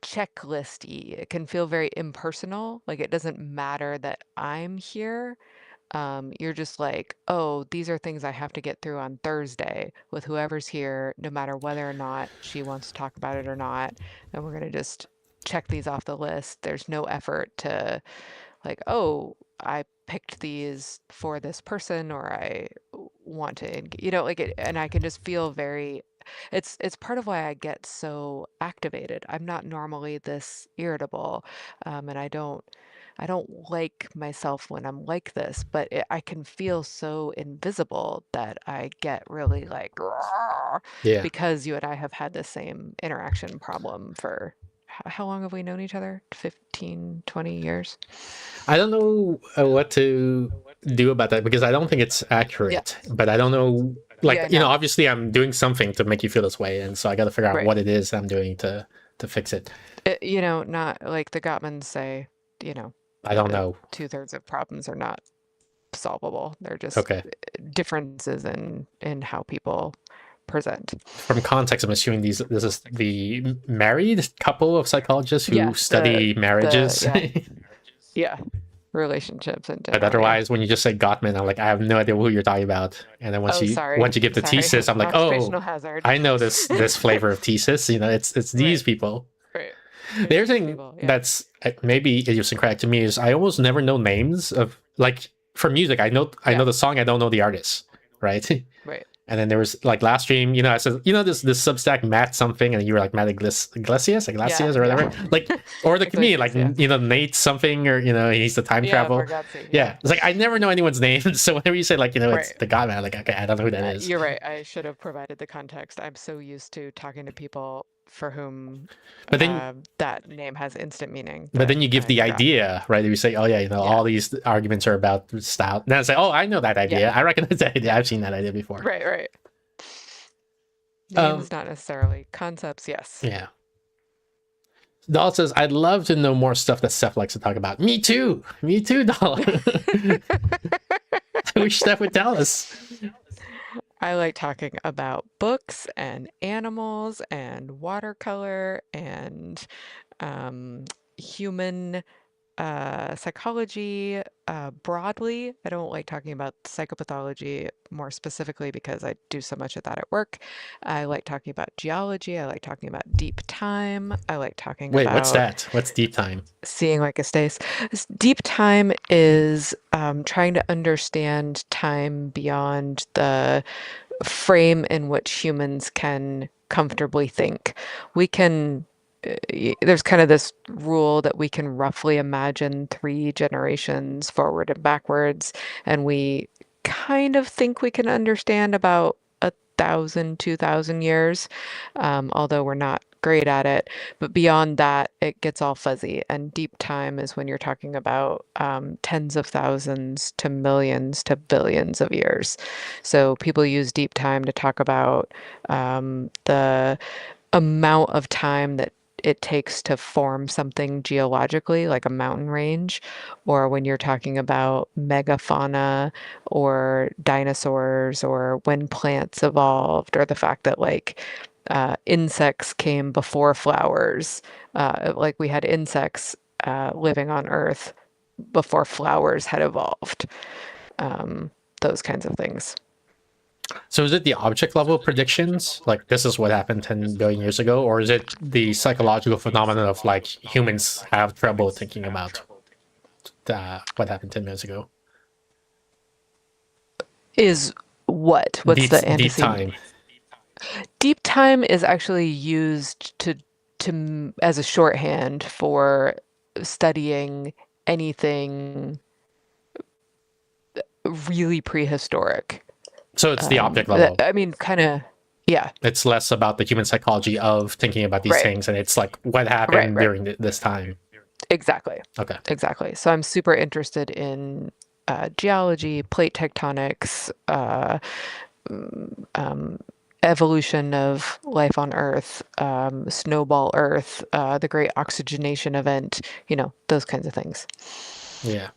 checklisty. It can feel very impersonal. Like it doesn't matter that I'm here. You're just like, oh, these are things I have to get through on Thursday with whoever's here, no matter whether or not she wants to talk about it or not. And we're gonna just check these off the list. There's no effort to like, oh, I picked these for this person, or I want to, like it, and I can just feel very. It's part of why I get so activated. I'm not normally this irritable, and I don't like myself when I'm like this, but I can feel so invisible that I get really like, "Rawr," Yeah. because you and I have had the same interaction problem for how long have we known each other? 15, 20 years? I don't know what to do about that because I don't think it's Yeah. accurate. But I don't know, like Yeah, no. obviously I'm doing something to make you feel this way, and so I got to figure out Right. what it is I'm doing to fix it. Not like the Gottmans say, you know, I don't know. two-thirds of problems are not solvable. They're just Okay. differences in how people present. From context, I'm assuming this is the married couple of psychologists who Yeah, study marriages. yeah, yeah, relationships in But general. Yeah. otherwise, when you just say Gottman, I'm like, I have no idea who you're talking about. And then once Oh, you sorry. give the Sorry. thesis, I'm like, oh, Occupational hazard. I know this flavor of thesis. It's these Right. people. Right. The other These thing people. Yeah. that's maybe idiosyncratic to me is I almost never know names of like for music. I know Yeah. the song, I don't know the artist, right? Right. And then there was like last stream, I said, this Substack Matt something, and you were like Matt Iglesias, Yeah. or whatever, Yeah. like, or the comedian, like Iglesias, yeah. Nate something, or he's the time Yeah, travel. Bargatze. Yeah, it's like I never know anyone's name, so whenever you say like it's Right. the guy, man, I'm like, okay, I don't know who that is. You're right. I should have provided the context. I'm so used to talking to people for whom But then that name has instant meaning. but then you give I the forgot. idea, right? You say, oh yeah, Yeah. all these arguments are about style. Then I say, oh, I know that idea. Yeah. I recognize that idea. I've seen that idea before. Right, right. Um, Names, not necessarily. Concepts, yes. Yeah. Doll says, I'd love to know more stuff that Steph likes to talk about. Me too, Doll. I wish Steph would tell us. I like talking about books and animals and watercolor and human psychology broadly. I don't like talking about psychopathology more specifically because I do so much of that at work. I like talking about geology. I like talking about deep time. I like talking Wait, about what's that? What's deep time? seeing like a stace. Deep time is trying to understand time beyond the frame in which humans can comfortably think. We can there's kind of this rule that we can roughly imagine 3 generations forward and backwards, and we kind of think we can understand about 1,000, 2,000 years, although we're not great at it. But beyond that, it gets all fuzzy. And deep time is when you're talking about tens of thousands to millions to billions of years. So people use deep time to talk about the amount of time that it takes to form something geologically, like a mountain range, or when you're talking about megafauna or dinosaurs, or when plants evolved, or the fact that like insects came before flowers. Like we had insects living on Earth before flowers had evolved. Those kinds of things. So is it the object level predictions, like this is what happened 10 billion years ago, or is it the psychological phenomenon of like humans have trouble thinking about what happened 10 minutes ago? Is what? What's Deep, the deep antecedent? time. Deep time is actually used to as a shorthand for studying anything really prehistoric. So it's the object level. I mean, kind of, yeah, It's less about the human psychology of thinking about these Right. things, and it's like what happened Right. during this time. exactly, Okay. exactly. So I'm super interested in geology, plate tectonics, evolution of life on Earth, snowball Earth, the great oxygenation event, those kinds of things. Yeah.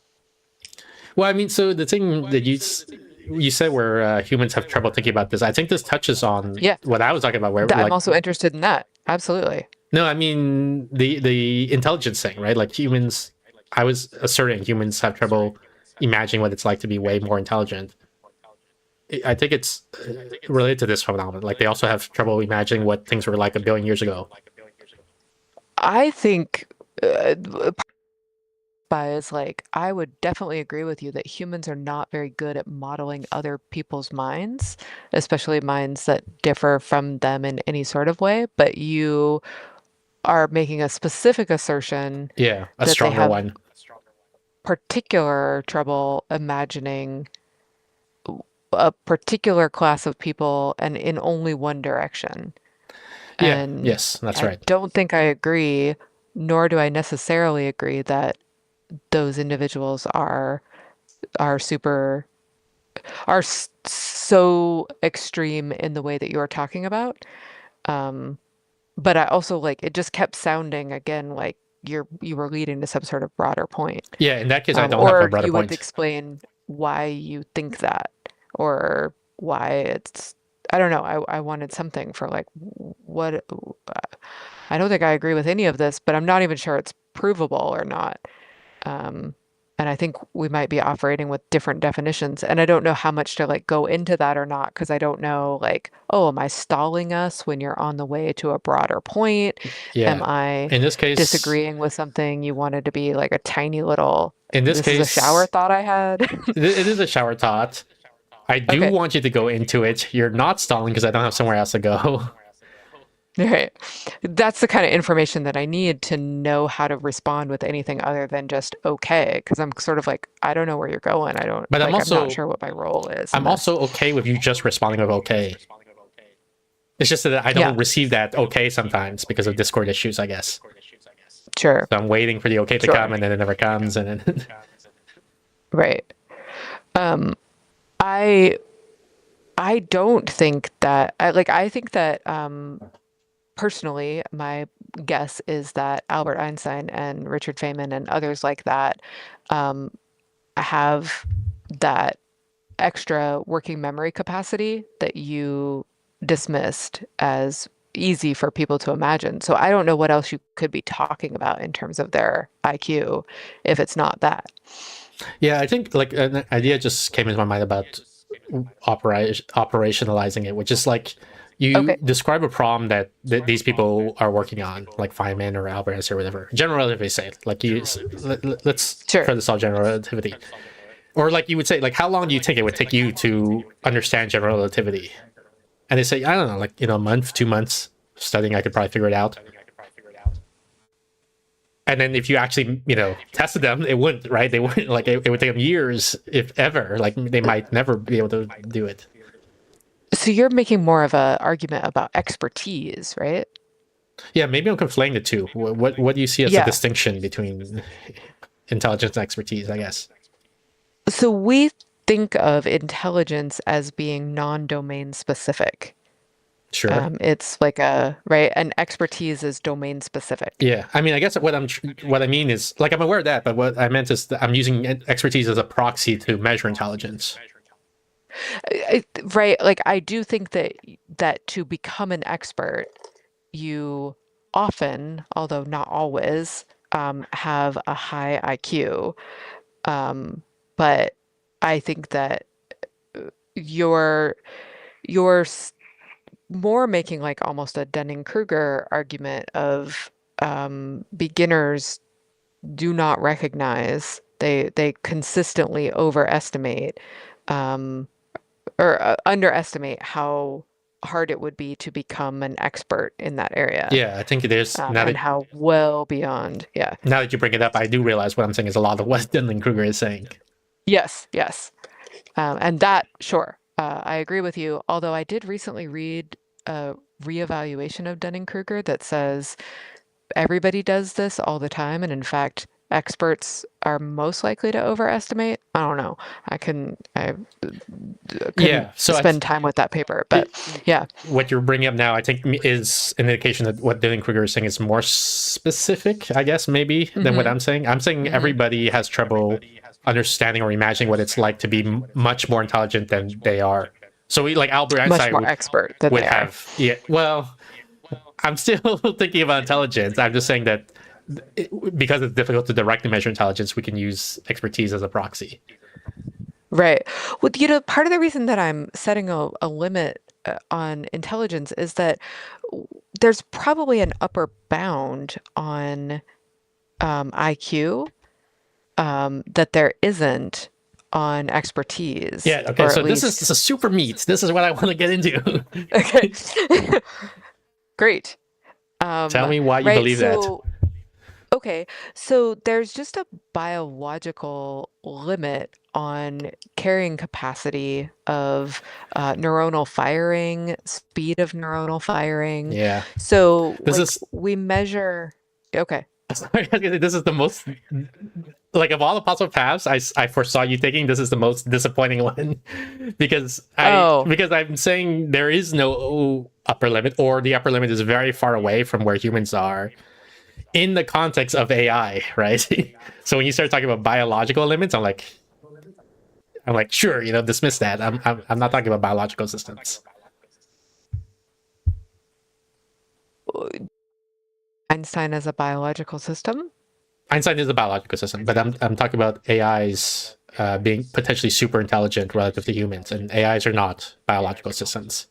Well, I mean, so the thing that you said where humans have trouble thinking about this, I think this touches on Yeah. what I was talking about. Where I'm like, also interested in that. Absolutely. no, I mean the intelligence thing, right? Like humans, I was asserting humans have trouble imagining what it's like to be way more intelligent. I think it's related to this phenomenon. Like they also have trouble imagining what things were like a billion years ago. I think is like, I would definitely agree with you that humans are not very good at modeling other people's minds, especially minds that differ from them in any sort of way. But you are making a specific assertion Yeah, a that they stronger have one. particular trouble imagining a particular class of people and in only one direction. Yeah, And yes, that's I right. don't think I agree, nor do I necessarily agree that those individuals are super so extreme in the way that you're talking about. But I also like it just kept sounding again like you were leading to some sort of broader point. Yeah, in that case, I don't have a Or broader you would point. explain why you think that, or why it's, I don't know. I wanted something for like what, I don't think I agree with any of this, but I'm not even sure it's provable or not. And I think we might be operating with different definitions. And I don't know how much to like go into that or not, because I don't know like, oh, am I stalling us when you're on the way to a broader point? Yeah. Am I In this case, disagreeing with something you wanted to be like a tiny little, in this this is a case, shower thought I had? it is a shower thought. I do Okay. want you to go into it. You're not stalling because I don't have somewhere else to go. Right. That's the kind of information that I need to know how to respond with anything other than just okay. Because I'm sort of like, I don't know where you're going. I don't, But like, I'm I'm also not sure what my role is. in I'm this. also okay with you just responding with okay. It's just that I don't Yeah. receive that okay sometimes because of Discord issues, I guess. Sure. So I'm waiting for the okay to Sure. come, and then it never comes, and then Right. I don't think that I think that personally my guess is that Albert Einstein and Richard Feynman and others like that have that extra working memory capacity that you dismissed as easy for people to imagine. So I don't know what else you could be talking about in terms of their IQ if it's not that. yeah, I think like an idea just came into my mind about operationalizing it, which is like you Okay. describe a problem that these people are working on, like Feynman or Albert Einstein or whatever. General relativity, say, like let's Sure. try to solve general relativity, or like you would say, like how long do you think it would take you to understand general relativity? And they say, I don't know, like a month, 2 months studying, I could probably figure it out. And then if you actually, tested them, it wouldn't, right? They wouldn't, like, it would take them years, if ever. Like, they might never be able to do it. So you're making more of a argument about expertise, right? Yeah, maybe I'm conflating the two. What do you see as the Yeah. distinction between intelligence and expertise, I guess? So we think of intelligence as being non-domain specific. Sure. It's like an expertise is domain specific. Yeah, I mean, I guess what I mean is like I'm aware of that, but what I meant is that I'm using expertise as a proxy to measure intelligence. Right. Like I do think that to become an expert, you often, although not always, have a high IQ. But I think that you're you're more making like almost a Dunning-Kruger argument of beginners do not recognize, they consistently overestimate um, or underestimate how hard it would be to become an expert in that area, Yeah, I think it is and how well beyond. Yeah. now that you bring it up, I do realize what I'm saying is a lot of what Dunning-Kruger is saying. Yes, yes. And that, sure, I agree with you. Although I did recently read a reevaluation of Dunning-Kruger that says everybody does this all the time, and in fact, experts are most likely to overestimate. I don't know. I couldn't So spend time with that paper, but yeah. What you're bringing up now, I think, is an indication that what Dunning-Kruger is saying is more specific, I guess, maybe, than what I'm saying. I'm saying everybody has trouble understanding or imagining what it's like to be much more intelligent than they are. So we, like Albert Einstein, Much more expert than would they are. have. Yeah, well, I'm still thinking about intelligence. I'm just saying that because it's difficult to directly measure intelligence, we can use expertise as a proxy. Right. Well, part of the reason that I'm setting a limit on intelligence is that there's probably an upper bound on IQ that there isn't on expertise. Yeah. Okay. Or So at this least... is super meat. This is what I want to get into. Okay. Great. Tell me why you believe that. Okay, so there's just a biological limit on carrying capacity of neuronal firing, speed of neuronal firing. Yeah. So This like is we measure. Okay. sorry, this is the most, like, of all the possible paths I foresaw you taking, this is the most disappointing one because I'm saying there is no upper limit, or the upper limit is very far away from where humans are in the context of AI, right? So when you start talking about biological limits, I'm like, sure, dismiss that. I'm not talking about biological systems. Einstein as a biological system? Einstein is a biological system, but I'm talking about AIs being potentially super intelligent relative to humans, and AIs are not biological systems.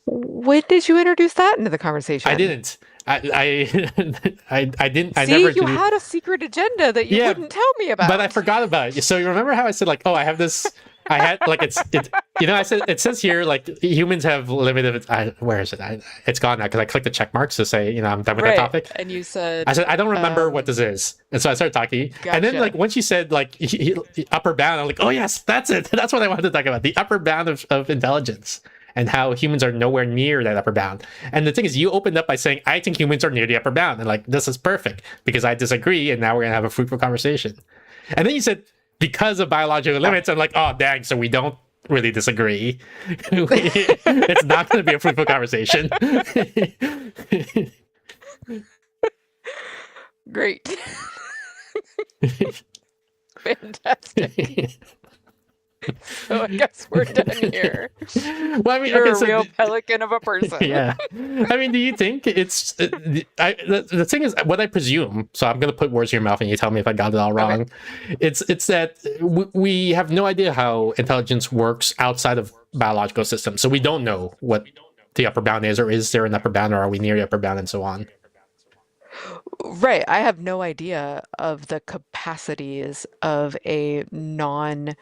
When did you introduce that into the conversation? I didn't. I didn't. See, I never. You had a secret agenda that you wouldn't tell me about. But I forgot about it. So you remember how I said, like, oh, I have this. I had like it's I said it says here like humans have limited. Where is it? It's gone now because I clicked the check marks to say I'm done with that topic. And you said, I said I don't remember what this is, and so I started talking. Gotcha. And then like once you said like upper bound, I'm like, oh yes, that's it. That's what I wanted to talk about, the upper bound of intelligence. And how humans are nowhere near that upper bound. And the thing is, you opened up by saying, I think humans are near the upper bound. And like, this is perfect because I disagree. And now we're going to have a fruitful conversation. And then you said, because of biological limits, I'm like, oh, dang. So we don't really disagree. It's not going to be a fruitful conversation. Great. Fantastic. So I guess we're done here. Well, I mean, You're okay, a real pelican of a person. Yeah. I mean, do you think it's... the thing is, what I presume, so I'm going to put words in your mouth and you tell me if I got it all wrong. Okay. It's that we have no idea how intelligence works outside of biological systems. So we don't know what the upper bound is, or is there an upper bound, or are we near the upper bound, and so on. Right. I have no idea of the capacities of a non-human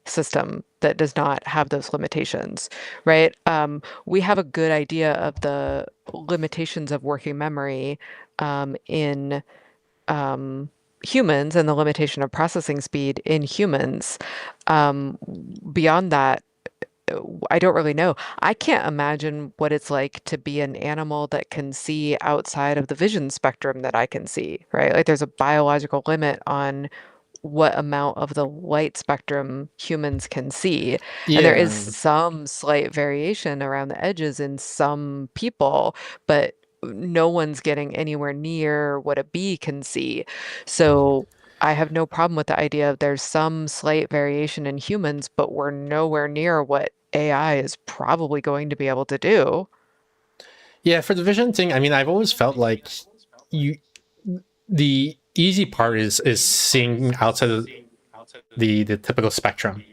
system that does not have those limitations, right? We have a good idea of the limitations of working memory in humans, and the limitation of processing speed in humans. Beyond that, I don't really know. I can't imagine what it's like to be an animal that can see outside of the vision spectrum that I can see, right? Like there's a biological limit on what amount of the light spectrum humans can see. And there is Yeah. some slight variation around the edges in some people, but no one's getting anywhere near what a bee can see. So I have no problem with the idea of there's some slight variation in humans, but we're nowhere near what AI is probably going to be able to do. Yeah, for the vision thing, I mean, I've always felt like you the easy part is seeing outside of the typical spectrum.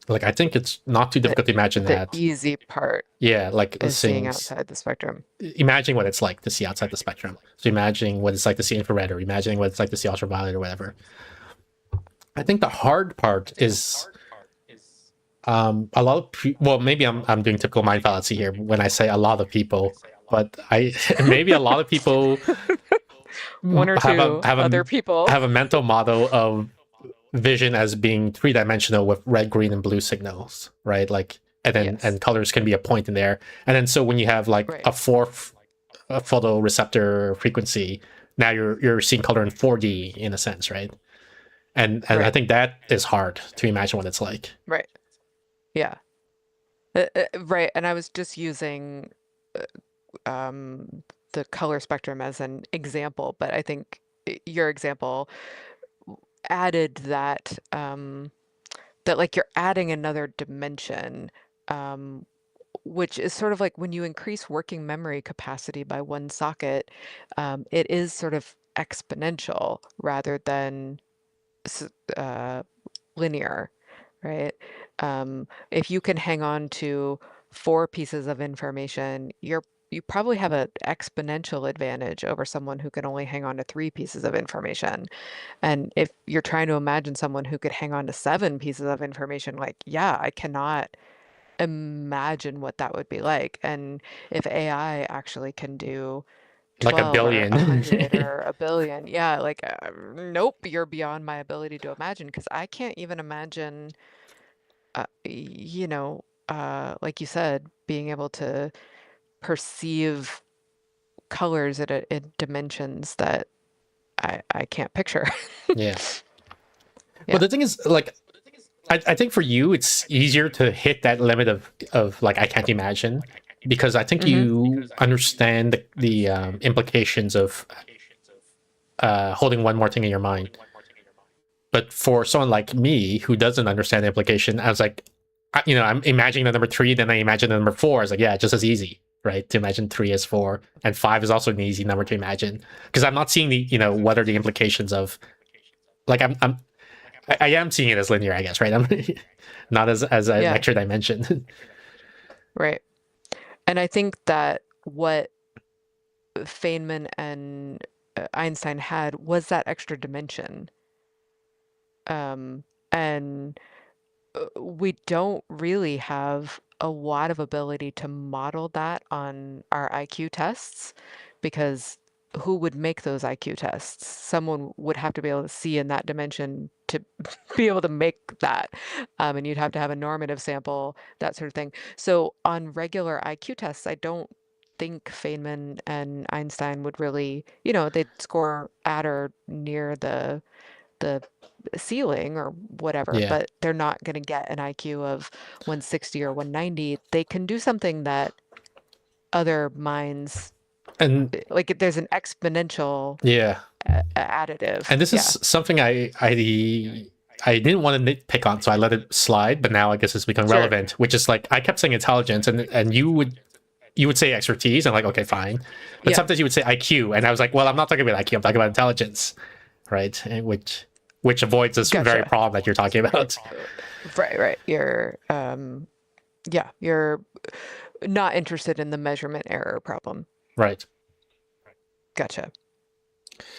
Like I think it's not too The difficult to imagine the that. easy part Yeah, like is seeing seeing outside the spectrum. imagining what it's like to see outside the spectrum. So imagining what it's like to see infrared, or imagining what it's like to see ultraviolet, or whatever. I think the hard part is a lot of well, maybe I'm doing typical mind fallacy here when I say a lot of people, but I maybe a lot of people One or have two other people. a mental model of vision as being three-dimensional with red, green, and blue signals, right? Like, and then Yes. and colors can be a point in there, and then so when you have like Right. a fourth photoreceptor frequency, now you're seeing color in 4D in a sense, right? And I Right. think that is hard to imagine what it's like. Right. Yeah. Right. And I was just using um, the color spectrum as an example, but I think your example added that that like you're adding another dimension, um, which is sort of like when you increase working memory capacity by one socket, it is sort of exponential rather than uh, linear, right? If you can hang on to four pieces of information, you probably have an exponential advantage over someone who can only hang on to three pieces of information. And if you're trying to imagine someone who could hang on to seven pieces of information, like, yeah, I cannot imagine what that would be like. And if AI actually can do Like a 12 or billion. 100 or a billion, yeah, like, nope, you're beyond my ability to imagine because I can't even imagine, like you said, being able to perceive colors at dimensions that I can't picture. Yeah. But Yeah. the thing is, like, I think for you, it's easier to hit that limit of like I can't imagine, because I think Hmm. you understand the implications of holding one more thing in your mind. But for someone like me who doesn't understand the implication, I was like, I'm imagining the number three, then I imagine the number four. I was like, yeah, just as easy, right? To imagine three as four, and five is also an easy number to imagine, because I'm not seeing the, what are the implications of, like, I am seeing it as linear, I guess, right? I'm not as a Yeah, vector dimension. right. And I think that what Feynman and Einstein had was that extra dimension. And we don't really have a lot of ability to model that on our IQ tests because who would make those IQ tests? Someone would have to be able to see in that dimension to be able to make that. And you'd have to have a normative sample, that sort of thing. So on regular IQ tests, I don't think Feynman and Einstein would really, they'd score at or near the ceiling or whatever, Yeah, but they're not going to get an IQ of 160 or 190. They can do something that other minds, and like there's an exponential yeah, additive. and this is Yeah. something I didn't want to nitpick on, so I let it slide. But now I guess it's become Sure. relevant, which is like I kept saying intelligence, and you would say expertise, and like okay, fine, but Yeah. sometimes you would say IQ, and I was like, well, I'm not talking about IQ, I'm talking about intelligence, right? And which avoids this very Gotcha. problem that you're talking about. Right, right. You're not interested in the measurement error problem. Right. Gotcha.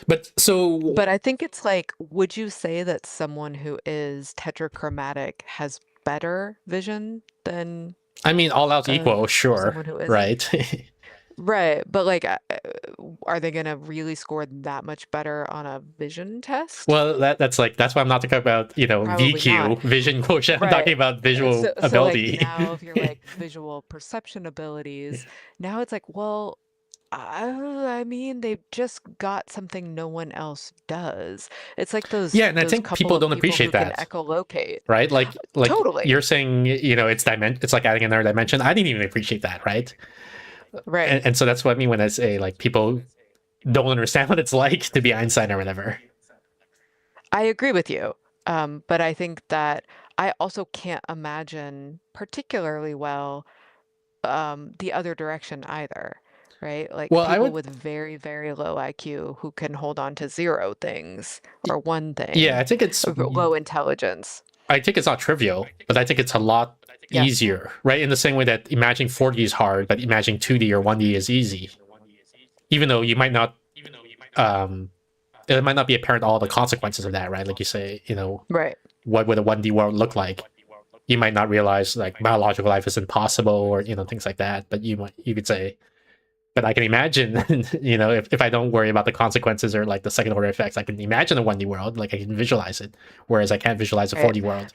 But so, But I think it's like, would you say that someone who is tetrachromatic has better vision than I mean, all else uh, equal, sure, someone who isn't? right? Right, but like, are they gonna really score that much better on a vision test? Well, that's why I'm not talking about Probably VQ, not. vision quotient. I'm Right. talking about visual So like ability. now if you're like visual perception abilities, now it's like, well, I mean, they've just got something no one else does. It's like Yeah, and I those think couple people of don't people appreciate who can that, echolocate. right? Like Totally. you're saying, it's like adding another dimension. I didn't even appreciate that, right? Right. And so that's what I mean when I say like people don't understand what it's like to be Einstein or whatever. I agree with you. But I think that I also can't imagine particularly well the other direction either, right? Like Well, I people would, with very, very low IQ who can hold on to zero things or one yeah, thing, low intelligence. I think it's not trivial, but I think it's a lot Yeah, easier, right? In the same way that imagining 4D is hard, but imagining 2D or 1D is easy, even though you might not, um, it might not be apparent all the consequences of that, right? Like you say, right. what would a 1D world look like? You might not realize like biological life is impossible or things like that, but you could say, but I can imagine, if I don't worry about the consequences or like the second order effects, I can imagine a 1D world, like I can visualize it, whereas I can't visualize a Right. 4D world.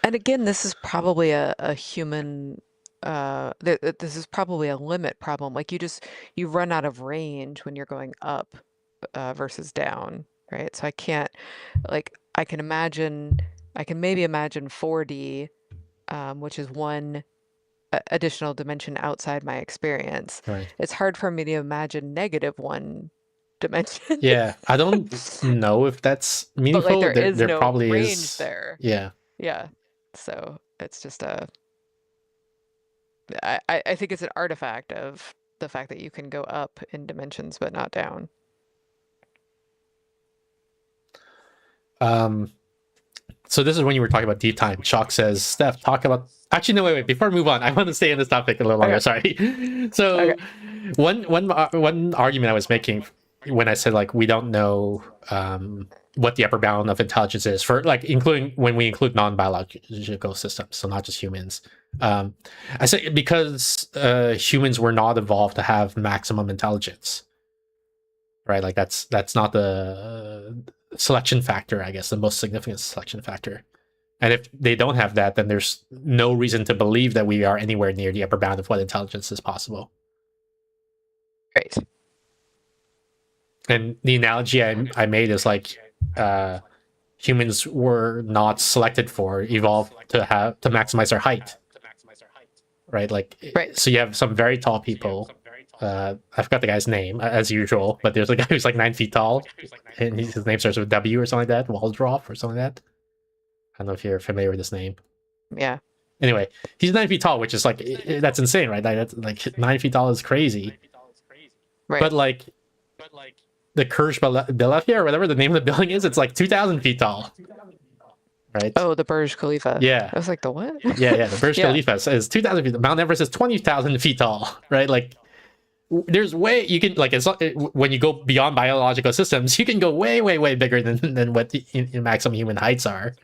And again, this is probably a human, this is probably a limit problem. Like you run out of range when you're going up versus down, right? So I can't, like, I can maybe imagine 4D, which is one additional dimension outside my experience. Right. It's hard for me to imagine negative one dimension, Yeah, I don't know if that's but like meaningful. there There, is there no probably range is. there. Yeah. Yeah. So it's just I think it's an artifact of the fact that you can go up in dimensions but not down. Um. So this is when you were talking about deep time. Chalk says, Steph, talk about. Actually, no, wait. Before I move on, I want to stay in this topic a little longer. Okay. Sorry. Okay. So, one argument I was making when I said like we don't know what the upper bound of intelligence is for like including when we include non-biological systems, so not just humans. I say because humans were not evolved to have maximum intelligence, right? Like that's not the selection factor, I guess, the most significant selection factor. And if they don't have that, then there's no reason to believe that we are anywhere near the upper bound of what intelligence is possible. Great. And the analogy I made is like humans were not selected for, evolved to maximize their height, right? Like, Right. so you have some very tall people. I forgot the guy's name as usual, but there's a guy who's like 9 feet tall, and his name starts with W or something like that, Waldorf or something like that. I don't know if you're familiar with this name. Yeah. Anyway, he's 9 feet tall, which is like that's insane, right? That's like 9 feet tall is crazy. Right. But like the Kirsch Belafia or whatever the name of the building is, it's like 2,000 feet tall, right? Oh, the Burj Khalifa. Yeah. I was like, the what? Yeah. The Burj Yeah. Khalifa is 2,000 feet. Mount Everest is 20,000 feet tall, right? Like there's way you can like when you go beyond biological systems, you can go way bigger than what the maximum human heights are.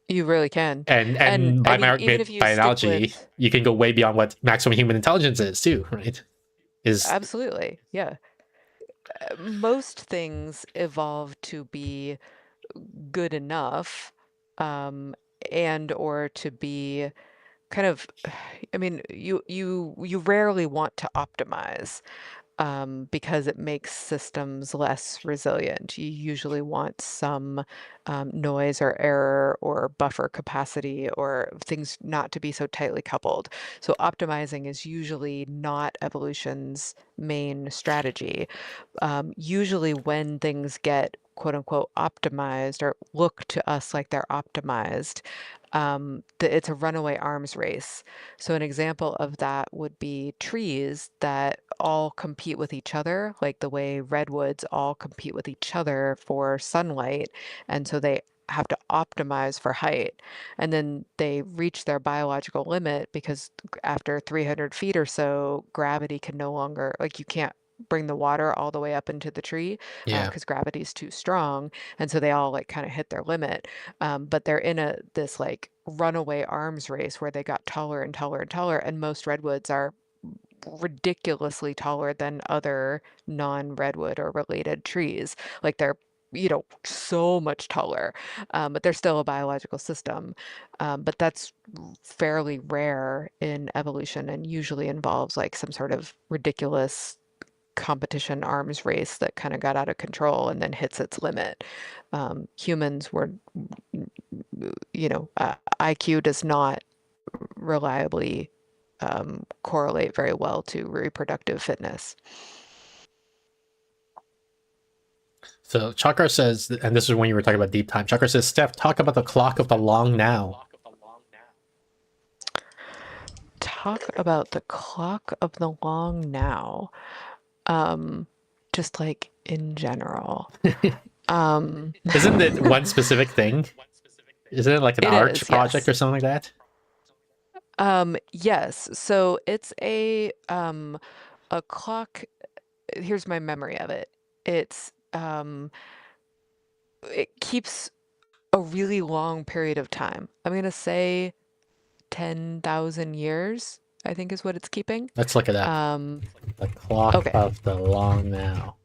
You really can. And by I mean, even if you by stick analogy, with you can go way beyond what maximum human intelligence is too, right? Is absolutely, yeah. Most things evolve to be good enough, and or to be kind of, I mean, you rarely want to optimize, because it makes systems less resilient. You usually want some noise or error or buffer capacity or things not to be so tightly coupled. So optimizing is usually not evolution's main strategy. Usually when things get quote unquote optimized or look to us like they're optimized, it's a runaway arms race. So an example of that would be trees that all compete with each other, like the way redwoods all compete with each other for sunlight, and so they have to optimize for height. And then they reach their biological limit because after 300 feet or so, gravity can no longer, like you can't bring the water all the way up into the tree yeah, because gravity is too strong. And so they all like kind of hit their limit. But they're in this like runaway arms race where they got taller and taller and taller, and most redwoods are ridiculously taller than other non-redwood or related trees. Like they're so much taller, but they're still a biological system. But that's fairly rare in evolution and usually involves like some sort of ridiculous competition arms race that kind of got out of control and then hits its limit. Humans were, IQ does not reliably correlate very well to reproductive fitness. So Chakra says, and this is when you were talking about deep time. Chakra says, Steph, talk about the clock of the long now. Talk about the clock of the long now. Just like in general. Isn't it one specific thing? Isn't it like an arch project or something like that? Yes. So it's a clock. Here's my memory of it. It's it keeps a really long period of time. I'm gonna say 10,000 years, I think is what it's keeping. Let's look at that. The clock of the long now.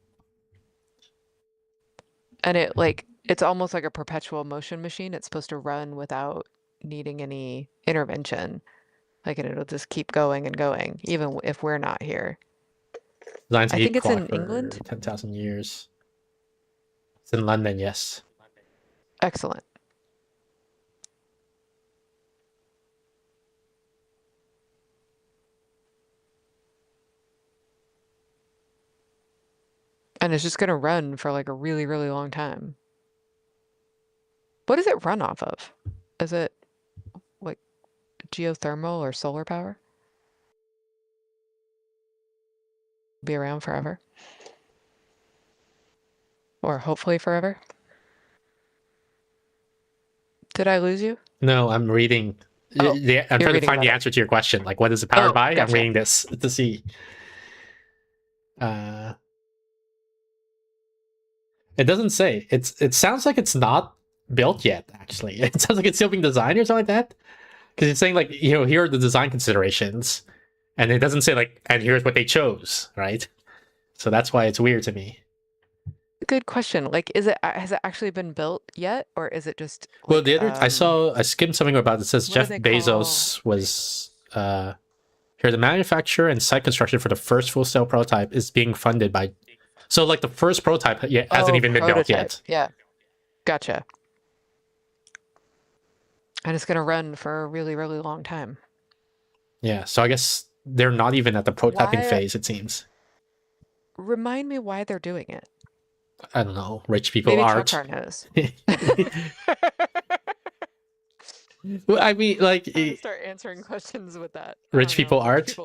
And it's almost like a perpetual motion machine. It's supposed to run without needing any intervention. Like, and it'll just keep going and going, even if we're not here. I think it's in England. 10,000 years. It's in London, yes. Excellent. And it's just going to run for like a really, really long time. What does it run off of? Is it like geothermal or solar power? Be around forever? Or hopefully forever? Did I lose you? No, I'm reading. I'm trying to find the answer to your question. Like, what is it powered by? Gotcha. I'm reading this to see. It doesn't say. It sounds like it's not built yet, actually. It sounds like it's still being designed or something like that. Because it's saying, like, here are the design considerations. And it doesn't say, like, and here's what they chose, right? So that's why it's weird to me. Good question. Like, has it actually been built yet, or is it just? Like, well, the other I skimmed something about it. It says Jeff Bezos was here. The manufacture and site construction for the first full scale prototype is being funded by. So, like, the first prototype hasn't even been built yet. Yeah, gotcha. And it's gonna run for a really, really long time. Yeah. So I guess they're not even at the prototyping phase. It seems. Remind me why they're doing it. I don't know. Rich people Maybe aren't. Chakra knows. Well, I mean, like, start answering questions with that. Rich people aren't.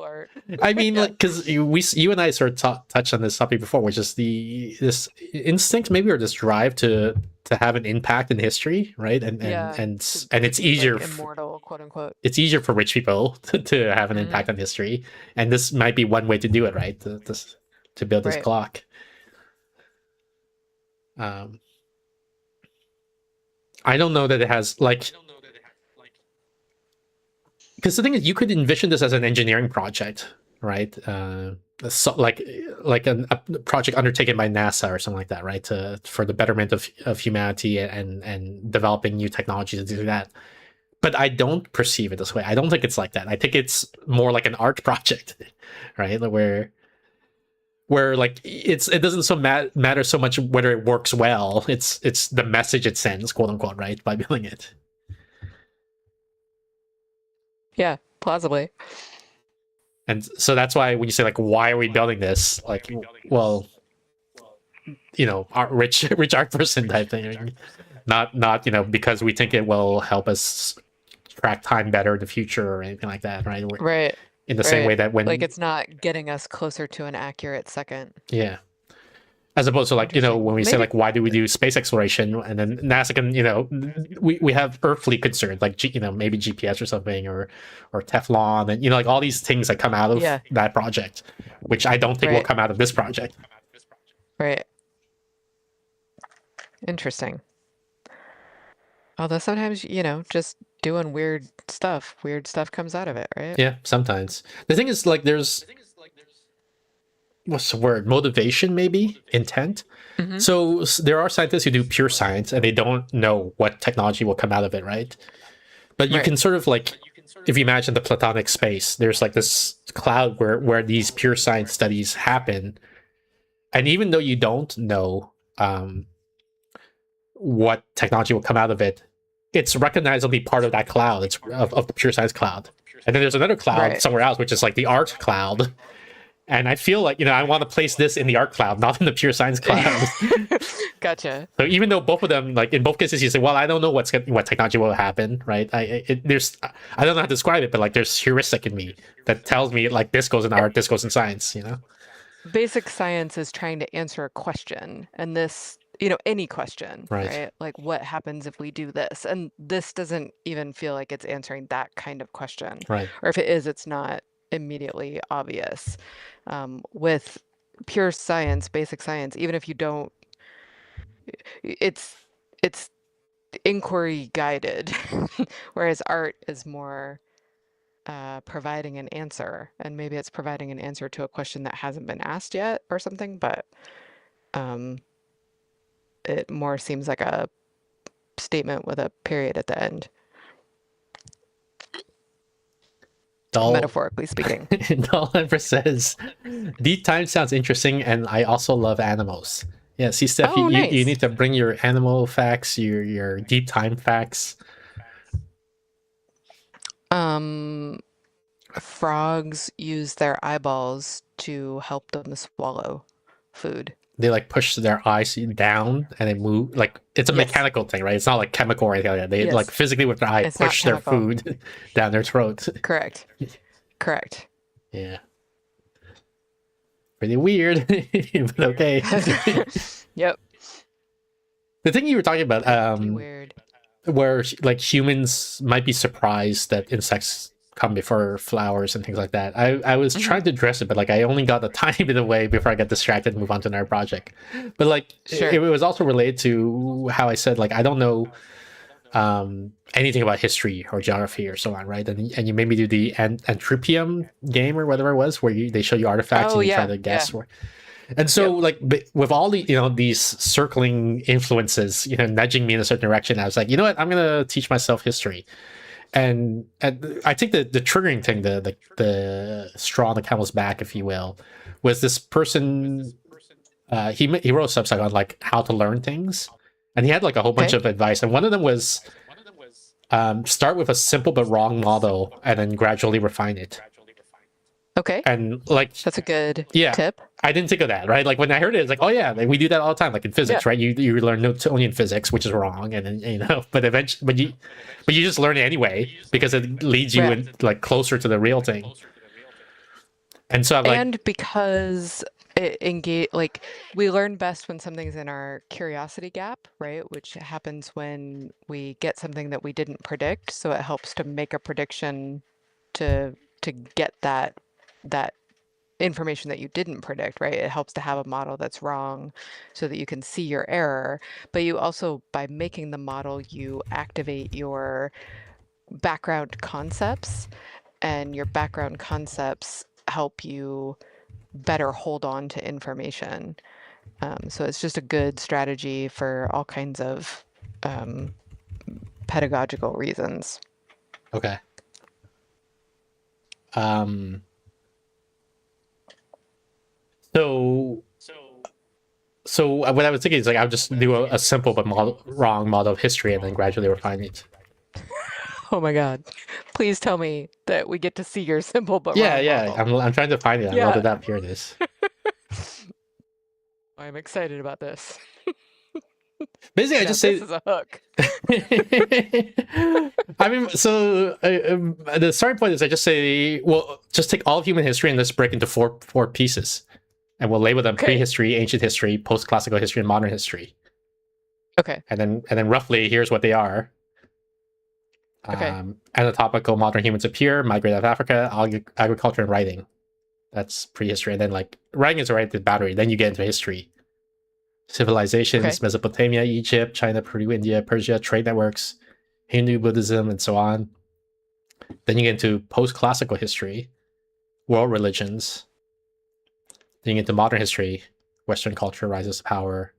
I mean, like, because you and I sort of touched on this topic before, which is this instinct, maybe, or this drive to have an impact in history, right? And it's easier, like, immortal, quote unquote. It's easier for rich people to have an impact on history, and this might be one way to do it, right? To build this clock. I don't know that it has, like, because the thing is, you could envision this as an engineering project, right? So, like a project undertaken by NASA or something like that, right? For the betterment of humanity and developing new technology to do that. But I don't perceive it this way. I don't think it's like that. I think it's more like an art project, right? Where like it doesn't matter so much whether it works well. It's the message it sends, quote unquote, right? By building it. Yeah, plausibly. And so that's why when you say, like, why are we building this? Like, well, our rich art person type thing. Not because we think it will help us track time better in the future or anything like that, right? Right. In the same way that when, like, it's not getting us closer to an accurate second. Yeah. As opposed to, like, when we say, like, why do we do space exploration, and then NASA can, we have earthly concerns, like, maybe GPS or something, or Teflon, and like all these things that come out of that project, which I don't think will come out of this project. Right. Interesting. Although sometimes, just doing weird stuff comes out of it, right? Yeah, sometimes. The thing is, like, what's the word, motivation, maybe intent. Mhm. So there are scientists who do pure science and they don't know what technology will come out of it, right? But you Right. can sort of like, if you imagine the platonic space, there's like this cloud where these pure science studies happen, and even though you don't know what technology will come out of it, it's recognizably part of that cloud. It's of the pure science cloud. And then there's another cloud Right. somewhere else, which is like the art cloud. And I feel like, I want to place this in the art cloud, not in the pure science cloud. Gotcha. So even though both of them, like in both cases, you say, well, I don't know what technology will happen, right? I don't know how to describe it, but like there's heuristic in me that tells me like this goes in art, this goes in science, Basic science is trying to answer a question, and this, any question, Right. right? Like, what happens if we do this? And this doesn't even feel like it's answering that kind of question. Right. Or if it is, it's not immediately obvious. With pure science, basic science, even if you don't, it's inquiry guided, whereas art is more providing an answer, and maybe it's providing an answer to a question that hasn't been asked yet or something, but it more seems like a statement with a period at the end, metaphorically speaking. Dull Empress says, deep time sounds interesting, and I also love animals. Yeah, see, Steph, Oh, you nice. need to bring your animal facts, your deep time facts. Frogs use their eyeballs to help them swallow food. They like push their eyes down and they move. Like it's a Yes. mechanical thing, right? It's not like chemical or anything like that. They Yes. like physically with their eye It's not push their chemical. food down their throat. Correct. Correct. Yeah. Pretty weird, but okay. Yep. The thing you were talking about, Pretty weird. where like humans might be surprised that insects come before flowers and things like that. I was trying to address it, but like I only got a tiny bit away before I got distracted and move on to another project. But like Sure. it was also related to how I said like I don't know anything about history or geography or so on, right? And you made me do the Anthropium game or whatever it was, where they show you artifacts Oh, and you try yeah, to guess yeah. where. And so, like, with all the these circling influences, nudging me in a certain direction, I was like, you know what, I'm gonna teach myself history. And I think the triggering thing, the straw on the camel's back, if you will, was this person. He wrote a Substack on like how to learn things, and he had like a whole bunch Okay. of advice. And one of them was start with a simple but wrong model, and then gradually refine it. Okay. And like That's a good Yeah. tip. I didn't think of that, right? Like when I heard it, it's like, oh yeah, like, we do that all the time, like in physics, Yeah. right? You learn Newtonian physics, which is wrong, and then but eventually, but you just learn it anyway because it leads you Right. in, like closer to the real thing. And so I'm like, And because it engage, like, we learn best when something's in our curiosity gap, right? Which happens when we get something that we didn't predict. So it helps to make a prediction to get that information that you didn't predict, right? It helps to have a model that's wrong so that you can see your error. But you also, by making the model, you activate your background concepts, and your background concepts help you better hold on to information. So it's just a good strategy for all kinds of pedagogical reasons. okay. So what I was thinking is like I would just do a simple but wrong model of history and then gradually refine it. Oh my God. Please tell me that we get to see your simple but Yeah, wrong yeah. model. I'm trying to find it. I Yeah. wrote it up. Here it is. I'm excited about this. Basically, I Now, just this say is a hook. I mean, so the starting point is I just say, well, just take all of human history and let's break into four pieces, and we'll label them Okay. prehistory, ancient history, post-classical history, and modern history. Okay. And then roughly here's what they are. Okay. Anatomical modern humans appear, migrate out of Africa, agriculture and writing. That's prehistory. And then like writing is right, the boundary. Then you get into history. Civilizations, Okay. Mesopotamia, Egypt, China, Peru, India, Persia, trade networks, Hindu, Buddhism, and so on. Then you get into post-classical history, world religions. Getting into modern history, Western culture rises to power,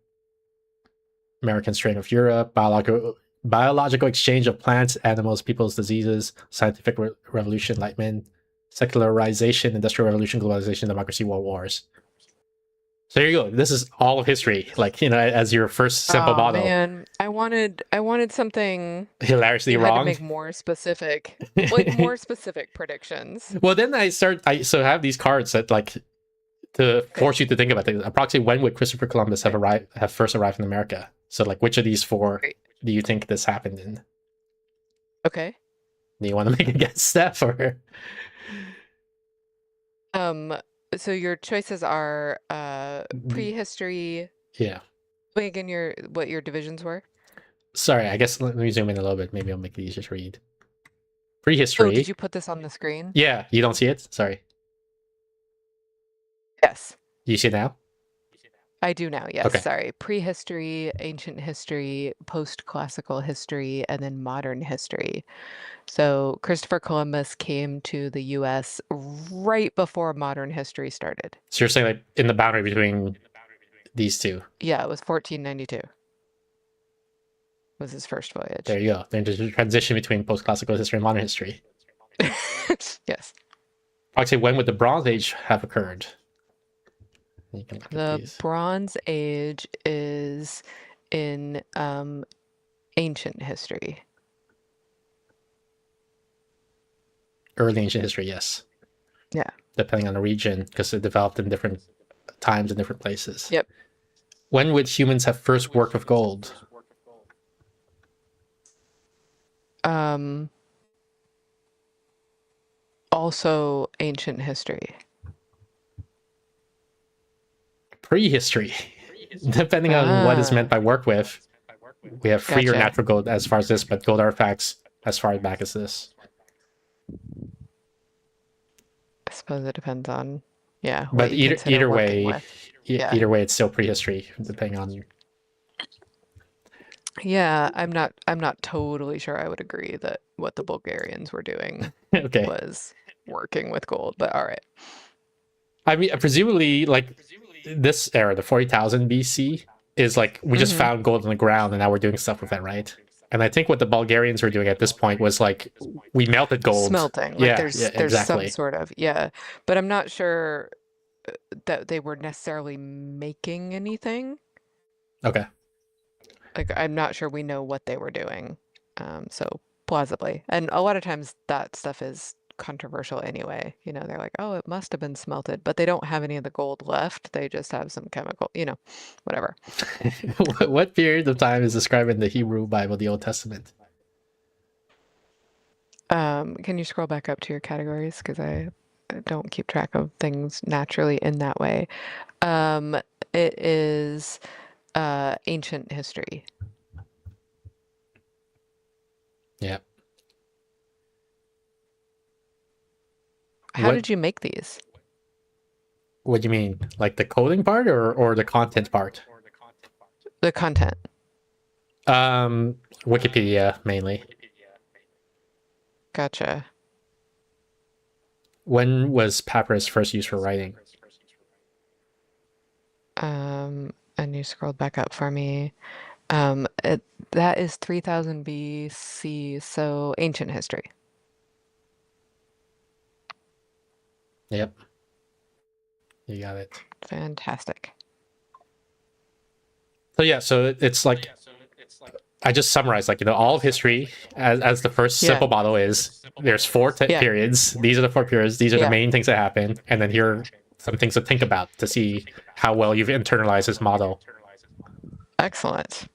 American strain of Europe, biological exchange of plants, animals, peoples, diseases, scientific revolution, Enlightenment, secularization, industrial revolution, globalization, democracy, world wars. So there you go. This is all of history, like, as your first simple Oh model. man, I wanted something Hilariously you had to wrong. make more specific, like more specific predictions. Well, then I have these cards that like to force you to think about things. Approximately when would Christopher Columbus have first arrived in America? So like, which of these four do you think this happened in? Okay. Do you want to make a guess, Steph, or? So your choices are prehistory. Yeah. Wait, again, what your divisions were? Sorry, I guess let me zoom in a little bit. Maybe I'll make it easier to read. Oh, Prehistory. did you put this on the screen? Yeah, you don't see it? Sorry. Yes. Do you see it now? I do now, yes. Okay. Sorry. Prehistory, ancient history, post-classical history, and then modern history. So Christopher Columbus came to the US right before modern history started. So you're saying like in the boundary between these two. Yeah, it was 1492. Was his first voyage. There you go. There's a transition between post-classical history and modern history. Yes. Actually, when would the Bronze Age have occurred? You can look at The these. Bronze Age is in ancient history. Early ancient history, yes. Yeah. Depending on the region, because it developed in different times in different places. Yep. When would humans have first worked with gold? Also ancient history. Prehistory. Depending on what is meant by work with, we have free or Gotcha. natural gold as far as this, but gold artifacts as far back as this. I suppose it depends on, yeah. But what you consider either working way, with. Yeah. either way, it's still prehistory, depending on. Yeah, I'm not totally sure I would agree that what the Bulgarians were doing Okay. was working with gold, but all right. I mean, presumably, like this era, the 40,000 BC, is like we just found gold on the ground, and now we're doing stuff with that, right? And I think what the Bulgarians were doing at this point was like we melted gold, Smelting. Like Yeah, there's exactly. some sort of, yeah. But I'm not sure that they were necessarily making anything. Okay. Like I'm not sure we know what they were doing. So plausibly. And a lot of times that stuff is controversial anyway. They're like, oh, it must have been smelted, but they don't have any of the gold left. They just have some chemical, whatever. What period of time is described in the Hebrew Bible, the Old Testament? Can you scroll back up to your categories? Because I don't keep track of things naturally in that way. It is ancient history. Yeah. How did you make these? What do you mean? Like the coding part or the content part? The content. Wikipedia mainly. Gotcha. When was papyrus first used for writing? And you scrolled back up for me. That is 3000 BC, so ancient history. Yep. You got it. Fantastic. So yeah, so it's like I just summarized, like, all of history as the first simple model is there's four periods. These are the 4 periods. These are the main things that happen. And then here are some things to think about to see how well you've internalized this model. Excellent.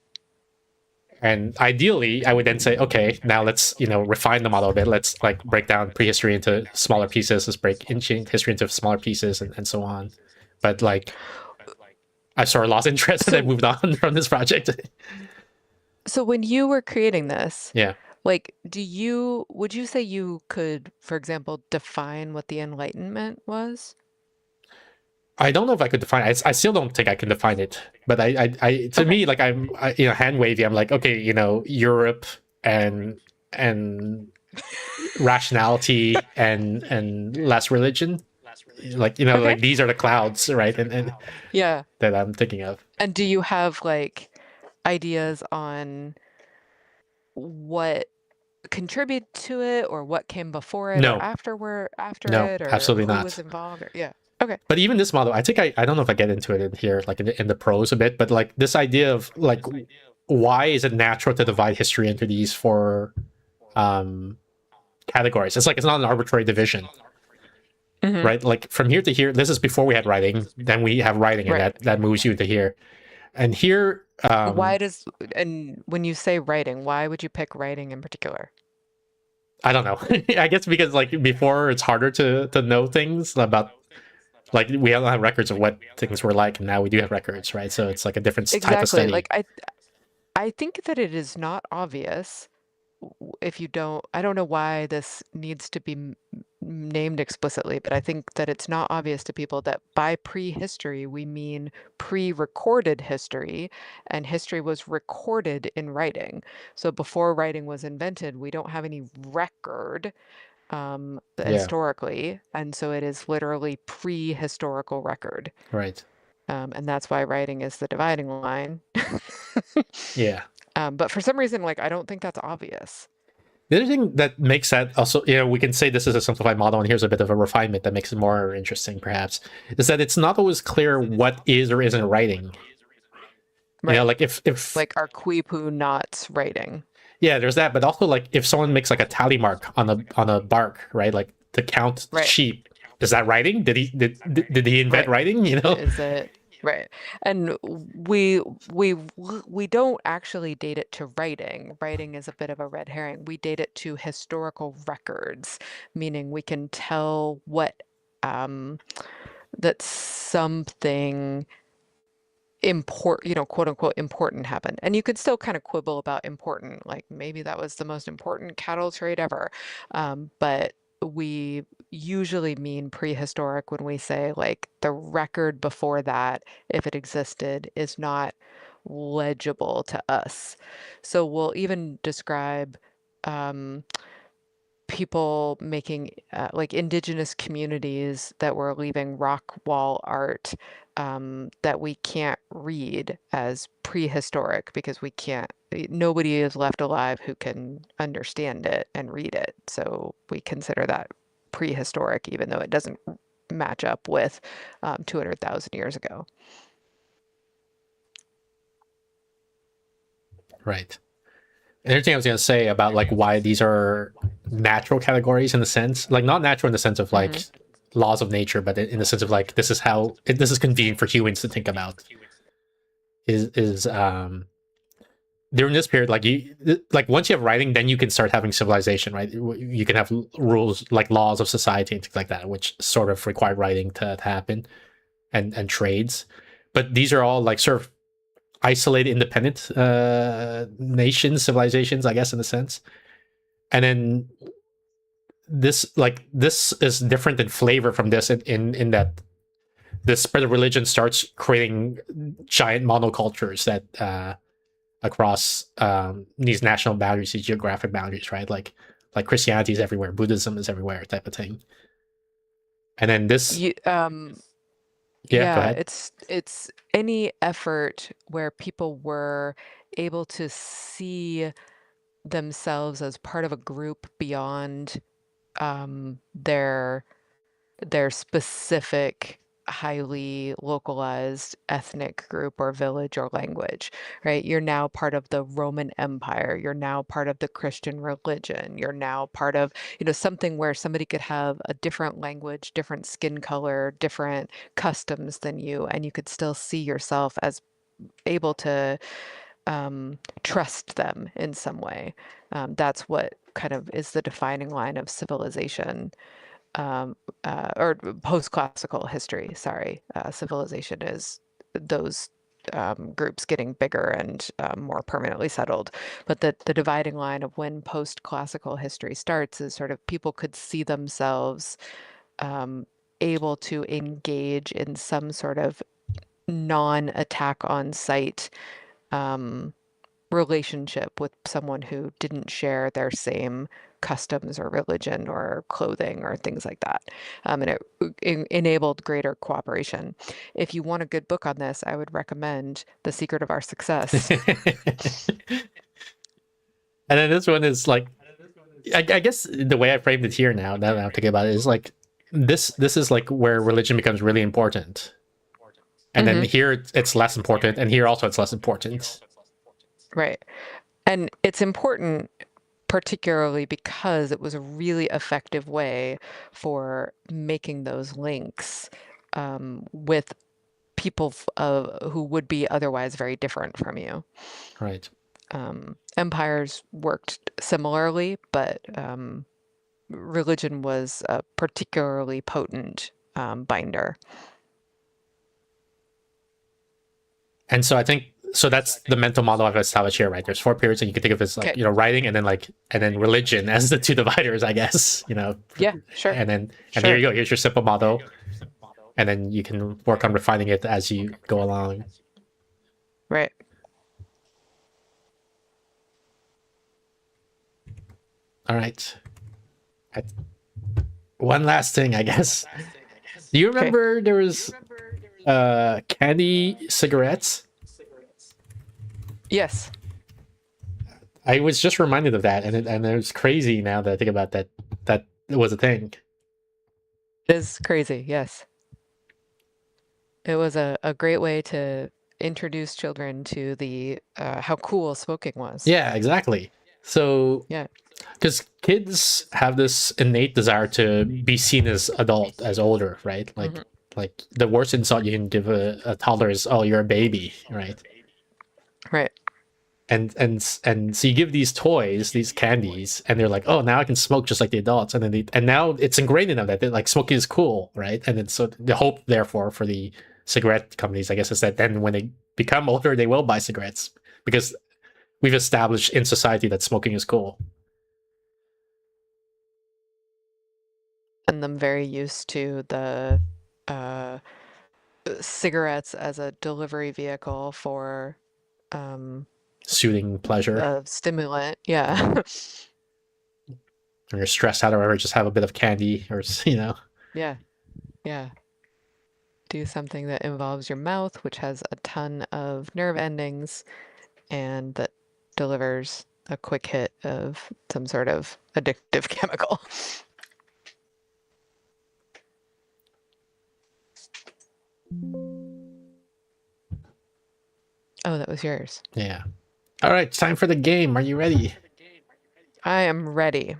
And ideally, I would then say, okay, now let's, refine the model a bit. Let's like break down prehistory into smaller pieces. Let's break ancient history into smaller pieces and so on. But like, I sort of lost interest and I moved on from this project. So when you were creating this, Yeah. like, would you say you could, for example, define what the Enlightenment was? I don't know if I could define it. I still don't think I can define it. But to me, like I'm hand wavy. I'm like, okay, Europe and rationality and less religion. like you know, Okay. like these are the clouds, right? And Yeah. that I'm thinking of. And do you have like ideas on what contribute to it or what came before it or No, after no, it or absolutely who was not. involved or yeah. Okay. But even this model, I think I don't know if I get into it in here, like in the pros a bit, but like this idea of like why is it natural to divide history into these four um categories? It's like it's not an arbitrary division, Hmm. right? Like from here to here, this is before we had writing, then we have writing, and Right. that moves you to here. And here, Why does, and when you say writing, why would you pick writing in particular? I don't know. I guess because like before it's harder to know things about, like we don't have records of what things were like, and now we do have records, right? So it's like a different type of Exactly. study. Like I think that it is not obvious if you don't, I don't know why this needs to be named explicitly, but I think that it's not obvious to people that by prehistory we mean pre-recorded history, and history was recorded in writing. So before writing was invented, we don't have any record Yeah, historically, and so it is literally prehistorical record. right. And that's why writing is the dividing line. Yeah. But for some reason, like, I don't think that's obvious. The other thing that makes that also, you know, we can say this is a simplified model, and here's a bit of a refinement that makes it more interesting, perhaps, is that it's not always clear what is or isn't writing. You know, Right. like if Like our quipu knots writing. yeah, there's that, but also like if someone makes like a tally mark on a bark, right, like to count Right. sheep, is that writing? Did he invent Right. writing? You know? Is it right? And we don't actually date it to writing. Writing is a bit of a red herring. We date it to historical records, meaning we can tell what that something quote unquote important happened. And you could still kind of quibble about important, like maybe that was the most important cattle trade ever. But we usually mean prehistoric when we say like the record before that, if it existed, is not legible to us. So we'll even describe um, people making like indigenous communities that were leaving rock wall art that we can't read as prehistoric because we can't, nobody is left alive who can understand it and read it. So we consider that prehistoric, even though it doesn't match up with 200,000 years ago. Right. Another thing I was gonna say about like why these are natural categories in the sense, like not natural in the sense of like Hmm. laws of nature, but in the sense of like this is how this is convenient for humans to think about. Is during this period, like you like once you have writing, then you can start having civilization, right? You can have rules like laws of society and things like that, which sort of require writing to happen, and trades. But these are all like sort of isolated, independent nations, civilizations, I guess, in a sense. And then this is different in flavor from this in that the spread of religion starts creating giant monocultures that across these national boundaries, these geographic boundaries, right? Like Christianity is everywhere, Buddhism is everywhere, type of thing. And then this, You, yeah, go yeah, ahead. it's any effort where people were able to see themselves as part of a group beyond their specific highly localized ethnic group or village or language, right? You're now part of the Roman Empire. You're now part of the Christian religion. You're now part of, something where somebody could have a different language, different skin color, different customs than you, and you could still see yourself as able to trust them in some way. That's what kind of is the defining line of civilization, or post-classical history. Sorry, civilization is those groups getting bigger and more permanently settled. But the dividing line of when post-classical history starts is sort of people could see themselves able to engage in some sort of non-attack on site relationship with someone who didn't share their same customs or religion or clothing or things like that. And it enabled greater cooperation. If you want a good book on this, I would recommend The Secret of Our Success. And then this one is like, I guess the way I framed it here now that I'm thinking about it is like, this is like where religion becomes really important. And then here it's less important, and here also it's less important. Right. And it's important particularly because it was a really effective way for making those links with people who would be otherwise very different from you. Right. Empires worked similarly, but religion was a particularly potent binder. And so I think that's the mental model I've established here, right? There's 4 periods, and you can think of it as like, writing, and then religion as the 2 dividers, I guess, Yeah, sure. And here you go. Here's your simple model, and then you can work on refining it as you go along. Right. All right. One last thing, I guess. Do you remember there was candy cigarettes? Yes. I was just reminded of that, and it was crazy now that I think about that it was a thing. It is crazy, yes. It was a great way to introduce children to the how cool smoking was. Yeah, exactly. So yeah, because kids have this innate desire to be seen as older, right? Like the worst insult you can give a toddler is, "Oh, you're a baby," right? Right. And so you give these toys, these candies, and they're like, "Oh, now I can smoke just like the adults," and then now it's ingrained in them that like smoking is cool, right? And then so the hope, therefore, for the cigarette companies, I guess, is that then when they become older, they will buy cigarettes because we've established in society that smoking is cool. And them very used to the cigarettes as a delivery vehicle for soothing pleasure, stimulant. Yeah. When you're stressed out or whatever, just have a bit of candy, or Yeah. Do something that involves your mouth, which has a ton of nerve endings, and that delivers a quick hit of some sort of addictive chemical. Oh, that was yours. Yeah. All right, time for the game. Are you ready? I am ready.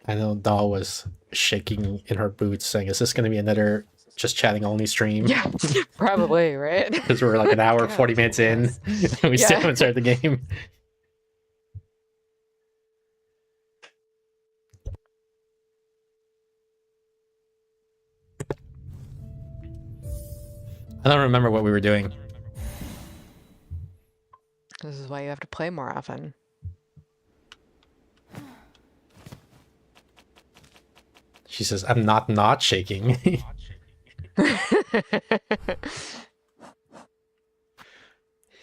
I know Doll was shaking in her boots saying, "Is this going to be another just chatting only stream?" Yeah, probably, right? Because we're like an hour, 40 minutes in, and we still haven't started the game. I don't remember what we were doing. This is why you have to play more often. She says, "I'm not shaking."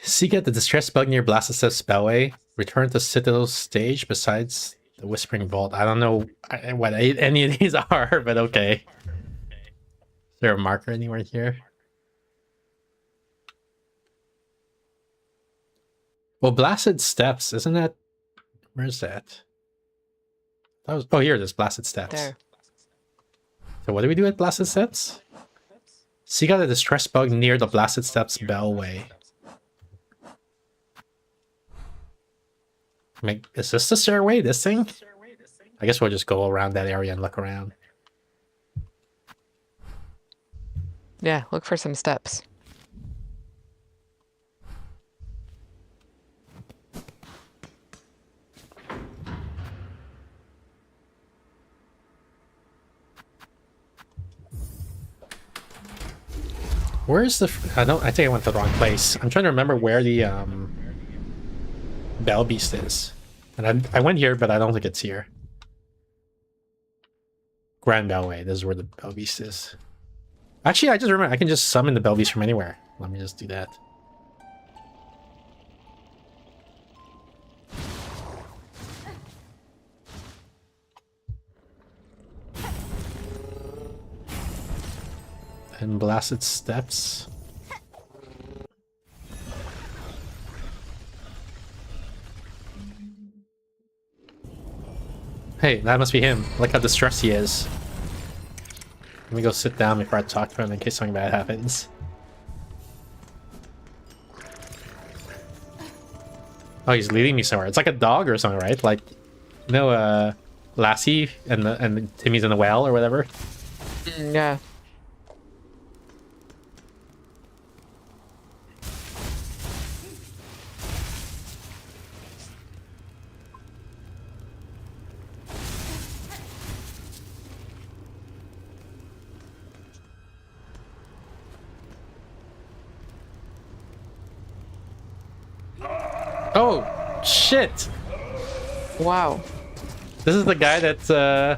Seek out the distress bug near Blasted Steph's Spellway. Return to Citadel's stage besides the Whispering Vault. I don't know what any of these are, but okay. Is there a marker anywhere here? Well, Blasted Steps, isn't that... Where's that? That was... Oh, here it is, Blasted Steps. There. So what do we do at Blasted Steps? Seek out a distress bug near the Blasted Steps Bellway. Is this the stairway? This thing? I guess we'll just go around that area and look around. Yeah, look for some steps. Where's the... I think I went to the wrong place. I'm trying to remember where the Bell Beast is. And I went here, but I don't think it's here. Grand Bellway. This is where the Bell Beast is. Actually, I just remember I can just summon the Bell Beast from anywhere. Let me just do that. And blasted steps. Hey, that must be him. Look how distressed he is. Let me go sit down before I talk to him in case something bad happens. Oh, he's leading me somewhere. It's like a dog or something, right? Like, you know, Lassie and Timmy's in the well or whatever. Yeah. Oh, shit! Wow. This is the guy that's, I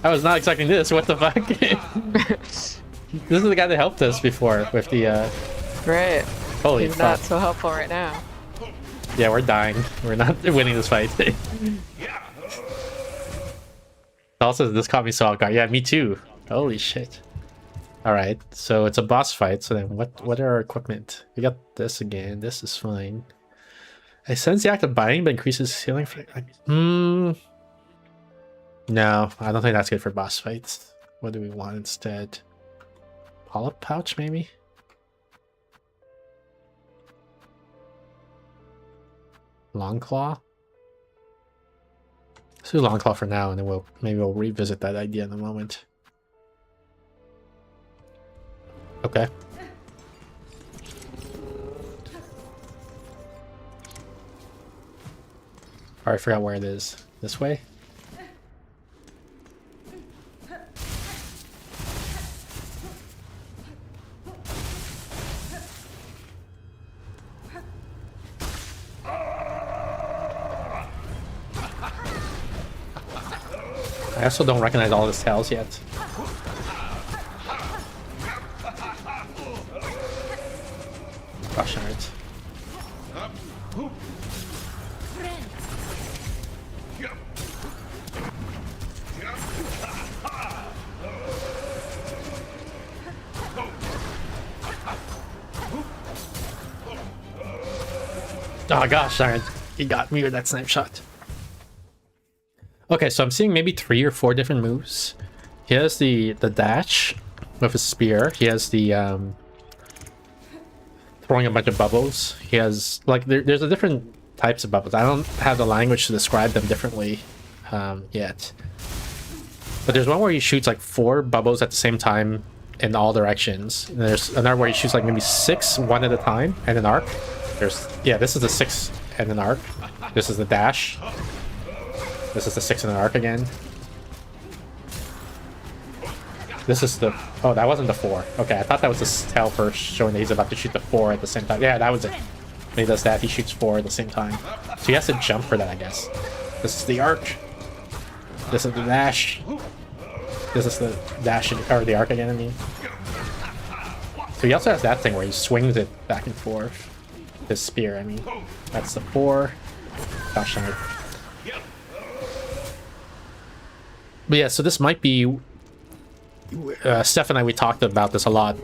was not expecting this, what the fuck? This is the guy that helped us before with the, Great. holy He's fuck. not so helpful right now. Yeah, we're dying. We're not winning this fight. Also, this caught me so off guard. Yeah, me too. Holy shit. Alright, so it's a boss fight, so then what are our equipment? We got this again, this is fine. I sense the act of biting but increases healing for... No, I don't think that's good for boss fights. What do we want instead? Polyp pouch, maybe? Long claw? Let's do long claw for now, and then maybe we'll revisit that idea in a moment. Okay. I forgot where it is. This way? I also don't recognize all his tails yet. Gosh darn it. Oh gosh darn it. He got me with that snipe shot. Okay, so I'm seeing maybe 3 or 4 different moves. He has the dash with his spear. He has the throwing a bunch of bubbles. He has like there's a different types of bubbles. I don't have the language to describe them differently yet. But there's one where he shoots like 4 bubbles at the same time in all directions. And there's another where he shoots like maybe 6 one at a time and an arc. This is the 6 and an arc. This is the dash. This is the 6 and an arc again. This is the... Oh, that wasn't the 4. Okay, I thought that was the tail first, showing that he's about to shoot the 4 at the same time. Yeah, that was it. When he does that, he shoots 4 at the same time. So he has to jump for that, I guess. This is the arc. This is the dash. This is the dash, or the arc again, I mean. So he also has that thing where he swings it back and forth. His spear, I mean. That's the 4. Gosh darn it. But yeah, so this might be... Steph and I, we talked about this a lot.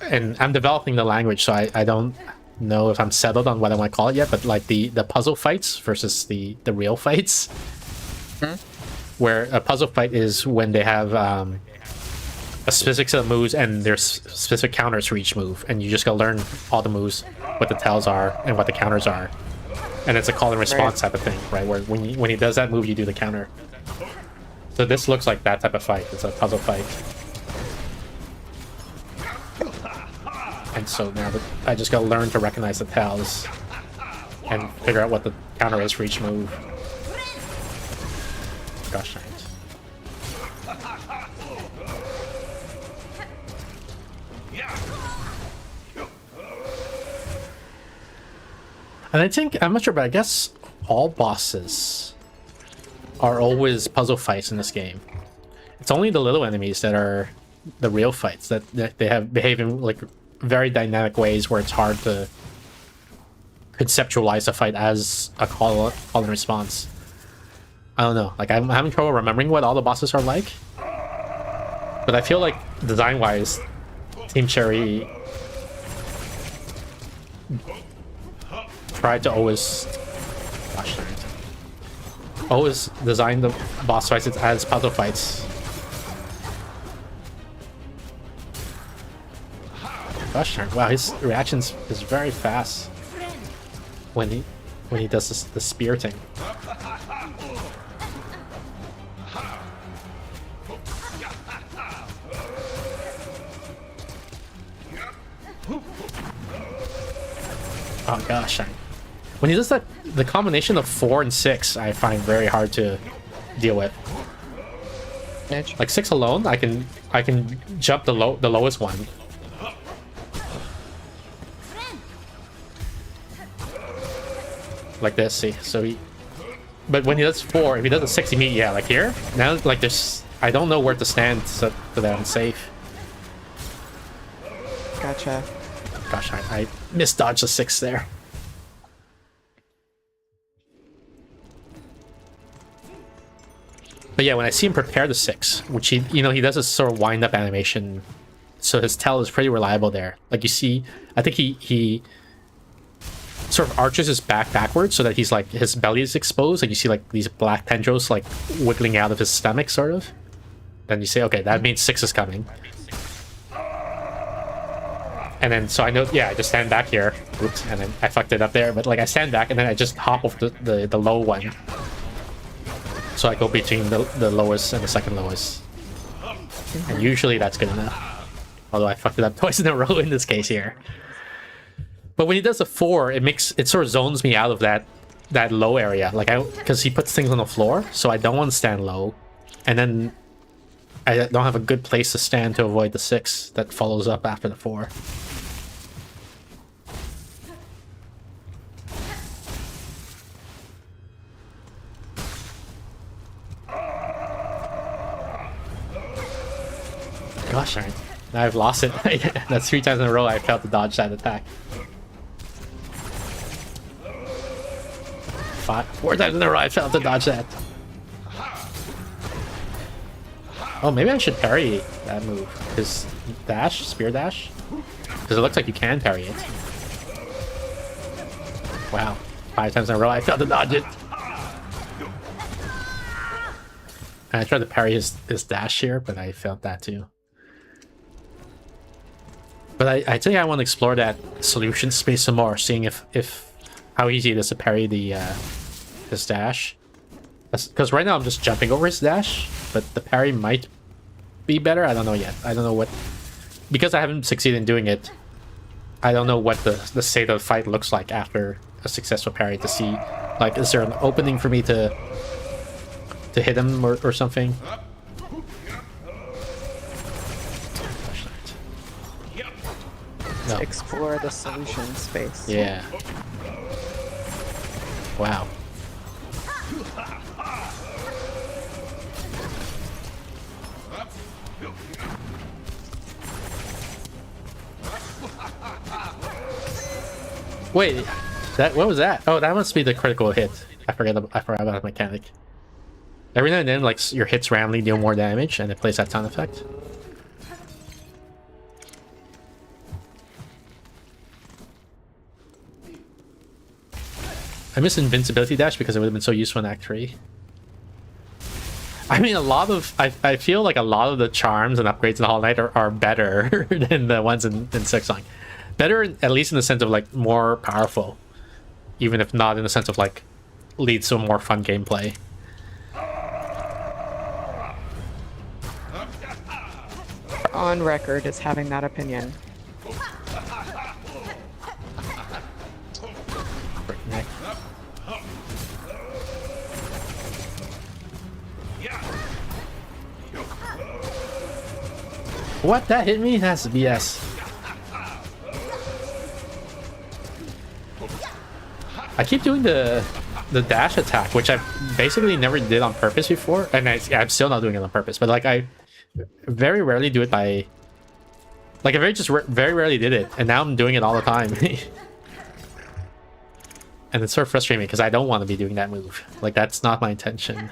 And I'm developing the language, so I don't know if I'm settled on what I want to call it yet, but like the puzzle fights versus the real fights. Where a puzzle fight is when they have a specific set of moves and there's specific counters for each move, and you just gotta learn all the moves, what the tells are, and what the counters are. And it's a call and response type of thing, right? Where when he does that move, you do the counter. So this looks like that type of fight. It's a puzzle fight. And so now I just gotta learn to recognize the tells and figure out what the counter is for each move. Gosh darn it. And I think, I'm not sure, but I guess all bosses are always puzzle fights in this game. It's only the little enemies that are the real fights, that they behave in like very dynamic ways where it's hard to conceptualize a fight as a call and response. I don't know, like I'm having trouble remembering what all the bosses are like. But I feel like design-wise, Team Cherry tried to always, gosh darn it, always design the boss fights as puzzle fights. Gosh darn! Wow, his reactions is very fast when he does this, the spear thing. Oh gosh, when he does that, the combination of 4 and 6, I find very hard to deal with. Like 6 alone, I can jump the lowest one. Like this, see, so he, but when he does 4, if he does a 6 immediately, yeah, like here, now, like this, I don't know where to stand so that I'm safe. Gotcha. Gosh, I misdodged the 6 there. But yeah, when I see him prepare the 6, which he, you know, he does a sort of wind-up animation, so his tell is pretty reliable there. Like you see, I think he sort of arches his back backwards so that he's like, his belly is exposed, and you see like these black tendrils like wiggling out of his stomach, sort of. Then you say, okay, that means 6 is coming. And then, so I know, yeah, I just stand back here. Oops, and then I fucked it up there. But like, I stand back and then I just hop over the low one. So I go between the lowest and the second lowest. And usually that's good enough. Although I fucked it up twice in a row in this case here. But when he does a 4, it sort of zones me out of that low area. Like, because he puts things on the floor, so I don't want to stand low. And then I don't have a good place to stand to avoid the 6 that follows up after the 4. Gosh darn it. Now I've lost it. That's 3 times in a row I failed to dodge that attack. 4 times in a row I failed to dodge that. Oh, maybe I should parry that move. His dash, spear dash? Because it looks like you can parry it. Wow. 5 times in a row I failed to dodge it. And I tried to parry his dash here, but I failed that too. But I think I want to explore that solution space some more, seeing if how easy it is to parry the his dash. Because right now I'm just jumping over his dash, but the parry might be better. I don't know yet. I don't know what, because I haven't succeeded in doing it. I don't know what the state of the fight looks like after a successful parry, to see, like, is there an opening for me to hit him or something. No. Explore the solution space. Yeah. Wow. Wait, what was that? Oh, that must be the critical hit. I forgot about the mechanic. Every now and then, like, your hits randomly deal more damage, and it plays that sound effect. I miss invincibility dash because it would have been so useful in Act 3. I mean, I feel like a lot of the charms and upgrades in Hollow Knight are better than the ones in Silksong. Better, at least in the sense of, like, more powerful. Even if not in the sense of, like, leads to a more fun gameplay. On record as having that opinion. What? That hit me? That's BS. I keep doing the dash attack, which I basically never did on purpose before, and I'm still not doing it on purpose. But like, I very rarely do it by, like, I very rarely did it, and now I'm doing it all the time. And it's sort of frustrating me because I don't want to be doing that move. Like, that's not my intention.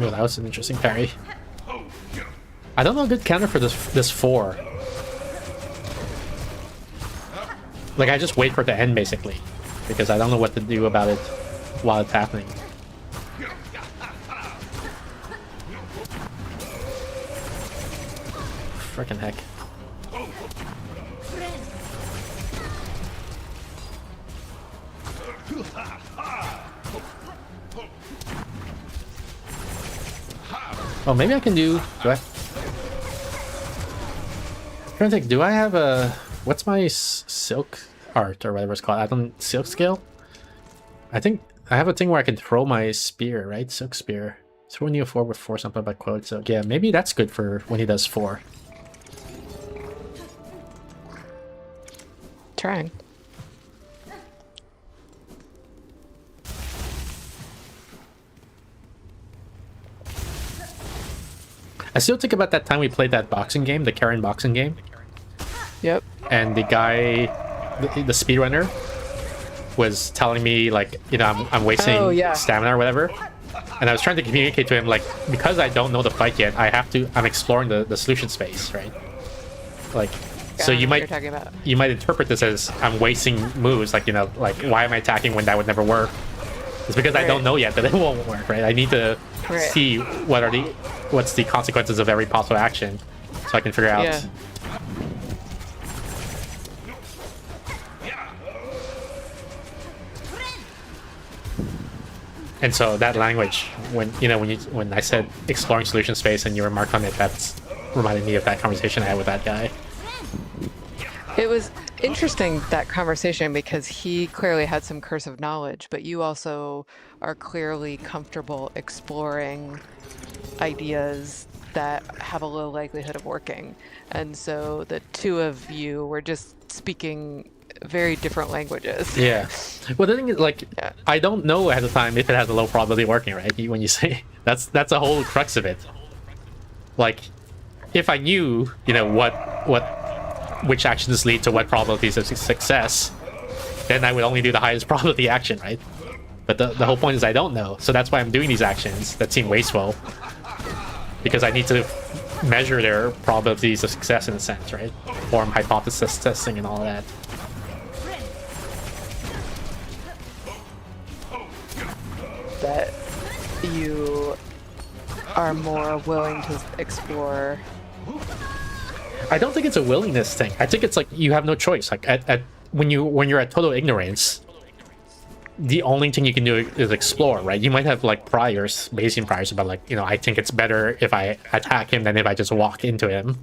Well, that was an interesting parry. I don't know a good counter for this 4. Like, I just wait for it to end, basically. Because I don't know what to do about it while it's happening. Frickin' heck. Oh, maybe I can do I... I'm trying to think, do I have a... What's my silk art or whatever it's called? I don't... Silk scale? I think I have a thing where I can throw my spear, right? Silk spear. Throw Neo 4 with 4 something by quote. So yeah, maybe that's good for when he does 4. Trying. I still think about that time we played that boxing game, the Karen boxing game. Yep. And the guy, the speedrunner, was telling me, like, you know, I'm wasting stamina or whatever. And I was trying to communicate to him, like, because I don't know the fight yet, I'm exploring the solution space, right? Like, so you might interpret this as I'm wasting moves, like, you know, like, why am I attacking when that would never work? It's because I don't know yet that it won't work, right? I need to see what's the consequences of every possible action, so I can figure out. Yeah. And so that language, when I said exploring solution space and you remarked on it, that's reminded me of that conversation I had with that guy. It was interesting, that conversation, because he clearly had some cursive knowledge, but you also are clearly comfortable exploring ideas that have a low likelihood of working. And so the two of you were just speaking very different languages. Yeah. Well, the thing is, like, I don't know ahead of time if it has a low probability of working, right? When you say that's a whole crux of it. Like, if I knew, you know, which actions lead to what probabilities of success, then I would only do the highest probability action, right? But the whole point is I don't know, so that's why I'm doing these actions that seem wasteful, because I need to measure their probabilities of success in a sense, right? Form hypothesis testing and all of that. That you are more willing to explore. I don't think it's a willingness thing. I think it's like you have no choice. Like when you're at total ignorance, the only thing you can do is explore, right? You might have like priors, Bayesian priors about, like, you know, I think it's better if I attack him than if I just walk into him.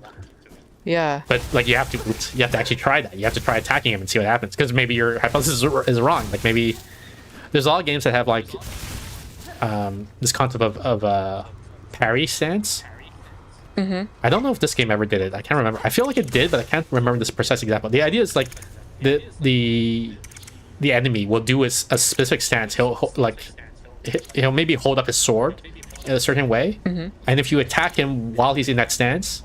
Yeah. But like you have to actually try that. You have to try attacking him and see what happens, because maybe your hypothesis is wrong. Like, maybe there's a lot of games that have like this concept of parry stance. Mm-hmm. I don't know if this game ever did it. I can't remember. I feel like it did, but I can't remember this precise example. The idea is like the enemy will do a specific stance. He'll maybe hold up his sword in a certain way, and if you attack him while he's in that stance,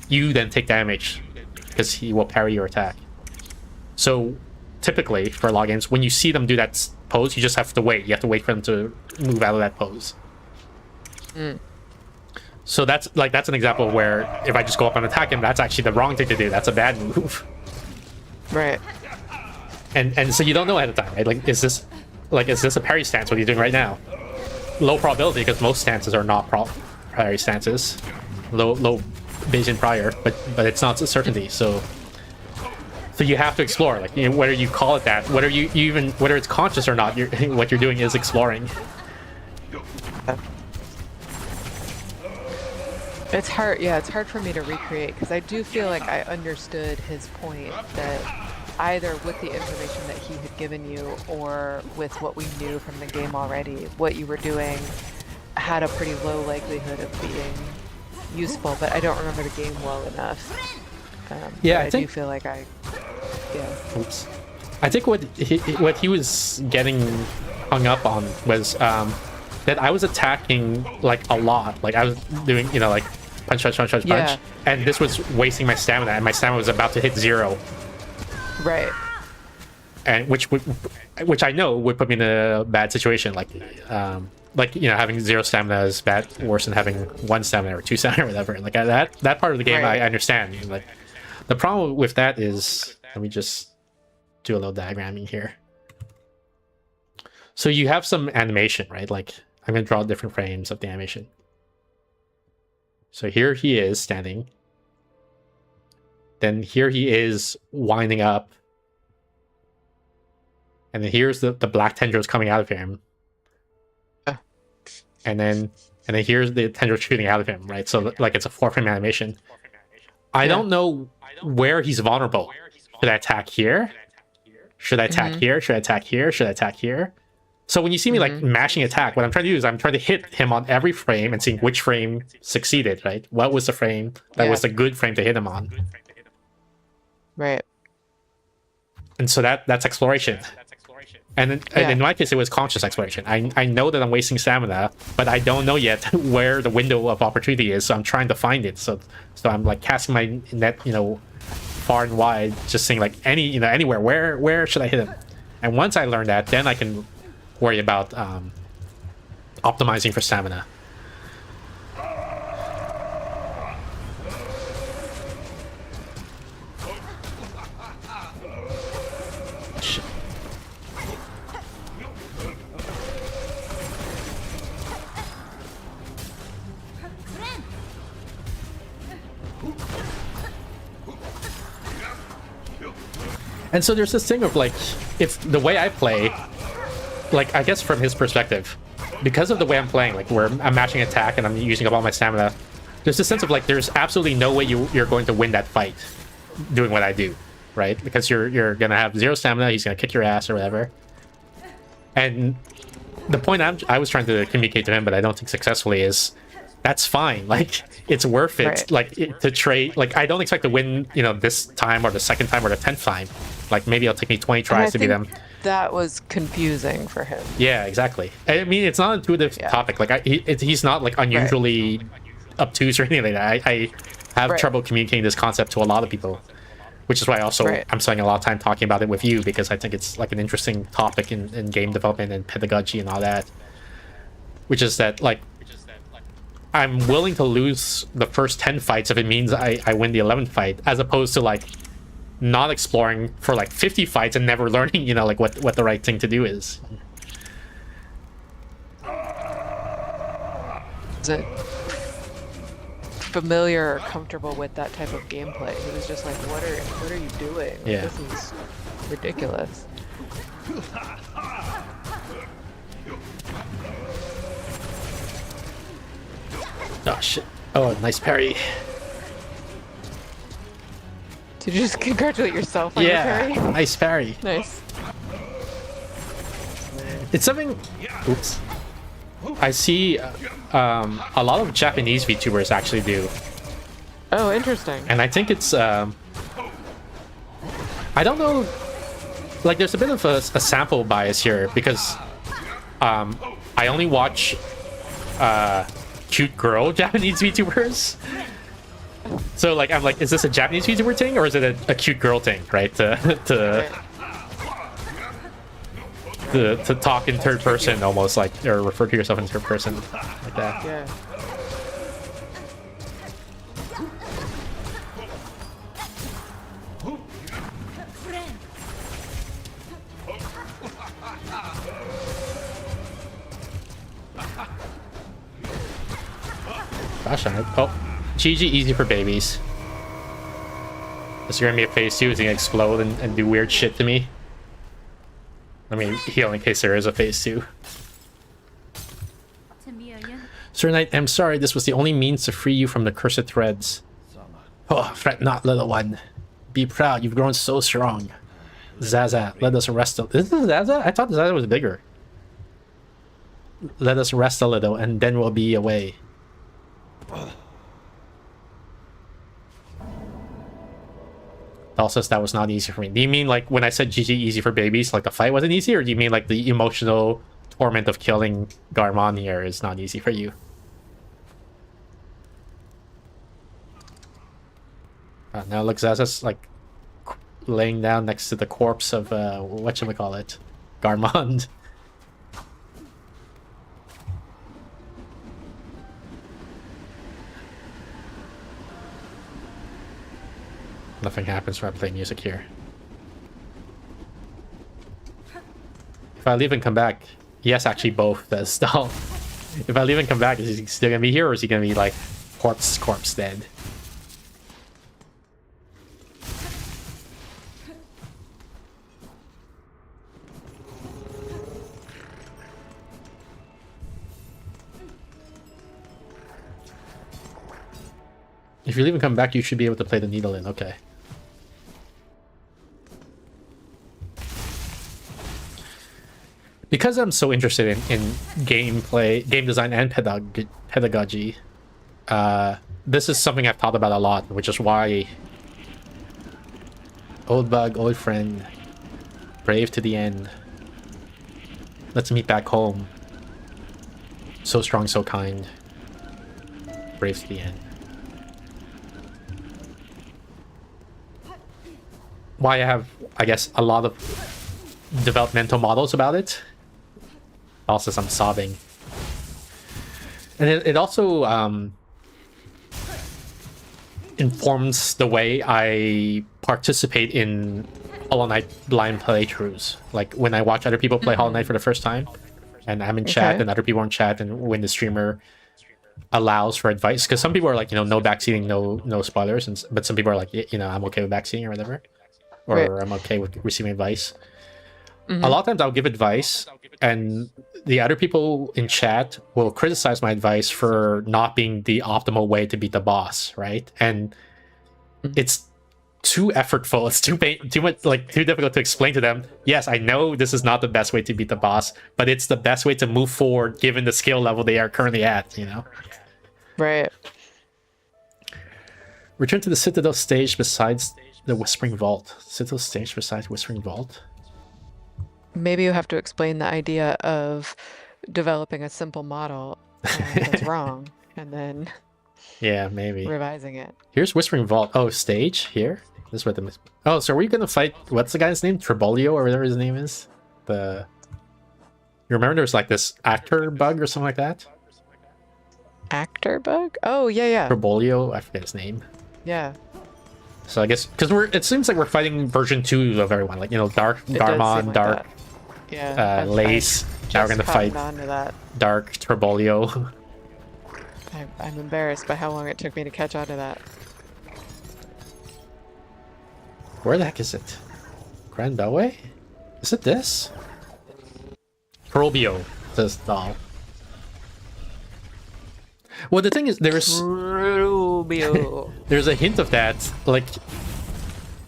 you then take damage because he will parry your attack. So typically for a lot of games, when you see them do that pose, you just have to wait. You have to wait for them to move out of that pose. So that's an example where if I just go up and attack him, that's actually the wrong thing to do. That's a bad move. Right. And so you don't know ahead of time, right? Like, is this a parry stance? What are you doing right now? Low probability, because most stances are not parry stances. Low Bayesian prior, but it's not a certainty. So you have to explore, like, you know, whether you call it that, whether it's conscious or not, what you're doing is exploring. It's hard. Yeah, it's hard for me to recreate, because I do feel like I understood his point that either with the information that he had given you or with what we knew from the game already, what you were doing had a pretty low likelihood of being useful, but I don't remember the game well enough. I do feel like Oops. I think what he was getting hung up on was that I was attacking like a lot. Like I was doing, you know, like punch, and this was wasting my stamina, and my stamina was about to hit 0. Right. And which I know would put me in a bad situation. Like like, you know, having 0 stamina is bad, worse than having 1 stamina or 2 stamina or whatever. Like that part of the game, Right. I understand. Like the problem with that is, let me just do a little diagramming here. So you have some animation, right? Like I'm gonna draw different frames of the animation. So here he is standing. Then here he is winding up. And then here's the black tendrils coming out of him. And then here's the tendrils shooting out of him, right? So like it's a 4-frame animation. I don't know where he's vulnerable. Should I attack here? Should I attack here? Should I attack here? Should I attack here? So when you see me like mashing attack, what I'm trying to do is I'm trying to hit him on every frame and seeing which frame succeeded, right? What was the frame that was the good frame to hit him on? Right. And so that's exploration. And in my case, it was conscious exploration. I know that I'm wasting stamina, but I don't know yet where the window of opportunity is. So I'm trying to find it. So I'm like casting my net, you know, far and wide, just saying like anywhere. Where should I hit him? And once I learn that, then I can worry about optimizing for stamina. Shit. And so there's this thing of like, if the way I play, like I guess from his perspective, because of the way I'm playing, like where I'm matching attack and I'm using up all my stamina, there's this sense of like there's absolutely no way you're going to win that fight doing what I do, right? Because you're gonna have 0 stamina, he's gonna kick your ass or whatever. And the point I was trying to communicate to him, but I don't think successfully, is that's fine. Like it's worth it. Right. Like to trade. Like I don't expect to win, you know, this time or the second time or the 10th time. Like maybe it'll take me 20 tries to beat them. That was confusing for him. Yeah, exactly. I mean, it's not an intuitive topic. Like he's not like unusually obtuse or anything like that. I have trouble communicating this concept to a lot of people, which is why also I'm spending a lot of time talking about it with you, because I think it's like an interesting topic in game development and pedagogy and all that. Which is that like I'm willing to lose the first 10 fights if it means I win the 11th fight, as opposed to like not exploring for like 50 fights and never learning, you know, like what the right thing to do is. Is it familiar or comfortable with that type of gameplay? He was just like, what are you doing? Yeah. This is ridiculous. Oh shit. Oh, nice parry. Did you just congratulate yourself on your parry? Nice parry. Nice. It's something. Oops. I see a lot of Japanese VTubers actually do. Oh, interesting. And I think it's I don't know, like there's a bit of a sample bias here, because I only watch cute girl Japanese VTubers. So like I'm like, is this a Japanese VTuber thing or is it a cute girl thing, right? To talk in third person almost, like, or refer to yourself in third person like that. Yeah. Gosh, oh, GG easy for babies. This is gonna be a phase 2. Is he gonna explode and do weird shit to me? Let me heal in case there is a phase 2. Sir Knight, I'm sorry, this was the only means to free you from the cursed threads. Oh, fret not, little one. Be proud, you've grown so strong. Zaza, let us rest a little. Is this Zaza? I thought Zaza was bigger. Let us rest a little, and then we'll be away. Also, that was not easy for me. Do you mean like when I said GG easy for babies, like the fight wasn't easy, or do you mean like the emotional torment of killing Garmon here is not easy for you? Now look, Zaza's like laying down next to the corpse of whatchamacallit, Garmond. nothing happens when I play music here. If I leave and come back, yes, actually both does stall. If I leave and come back, is he still gonna be here, or is he gonna be like corpse dead? If you leave and come back, you should be able to play the needle in. Okay. Because I'm so interested in gameplay, game design, and pedagogy, this is something I've thought about a lot, which is why old bug, old friend, brave to the end. Let's meet back home. So strong, so kind. Brave to the end. Why I have, I guess, a lot of developmental models about it. Also, I'm sobbing. And it also informs the way I participate in Hollow Knight blind playthroughs. Like when I watch other people play Hollow Knight for the first time, and I'm in chat, and other people are in chat, and when the streamer allows for advice, because some people are like, no backseating, no spoilers, but some people are like, I'm okay with backseating or whatever, or right. I'm okay with receiving advice. A lot of times I'll give advice, and the other people in chat will criticize my advice for not being the optimal way to beat the boss, right? And it's too effortful. It's too much, like too difficult to explain to them. Yes, I know this is not the best way to beat the boss, but it's the best way to move forward given the skill level they are currently at. Right. Return to the Citadel stage besides the Whispering Vault. Citadel stage besides Whispering Vault. Maybe you have to explain the idea of developing a simple model that's wrong, and then maybe revising it. Here's Whispering Vault. Oh, stage here. This is what the. Oh, so are we gonna fight? What's the guy's name? Trebolio or whatever his name is. You remember there's like this actor bug or something like that. Actor bug? Oh yeah. Trebolio, I forget his name. Yeah. So I guess because it seems like we're fighting version 2 of everyone, like Dark Garmon, like Dark. Yeah, Lace. Now we're gonna fight Dark Trebolio. I'm embarrassed by how long it took me to catch on to that. Where the heck is it? Grand Bellway? Is it this? Probio says doll. Well, the thing is, there's a hint of that, like,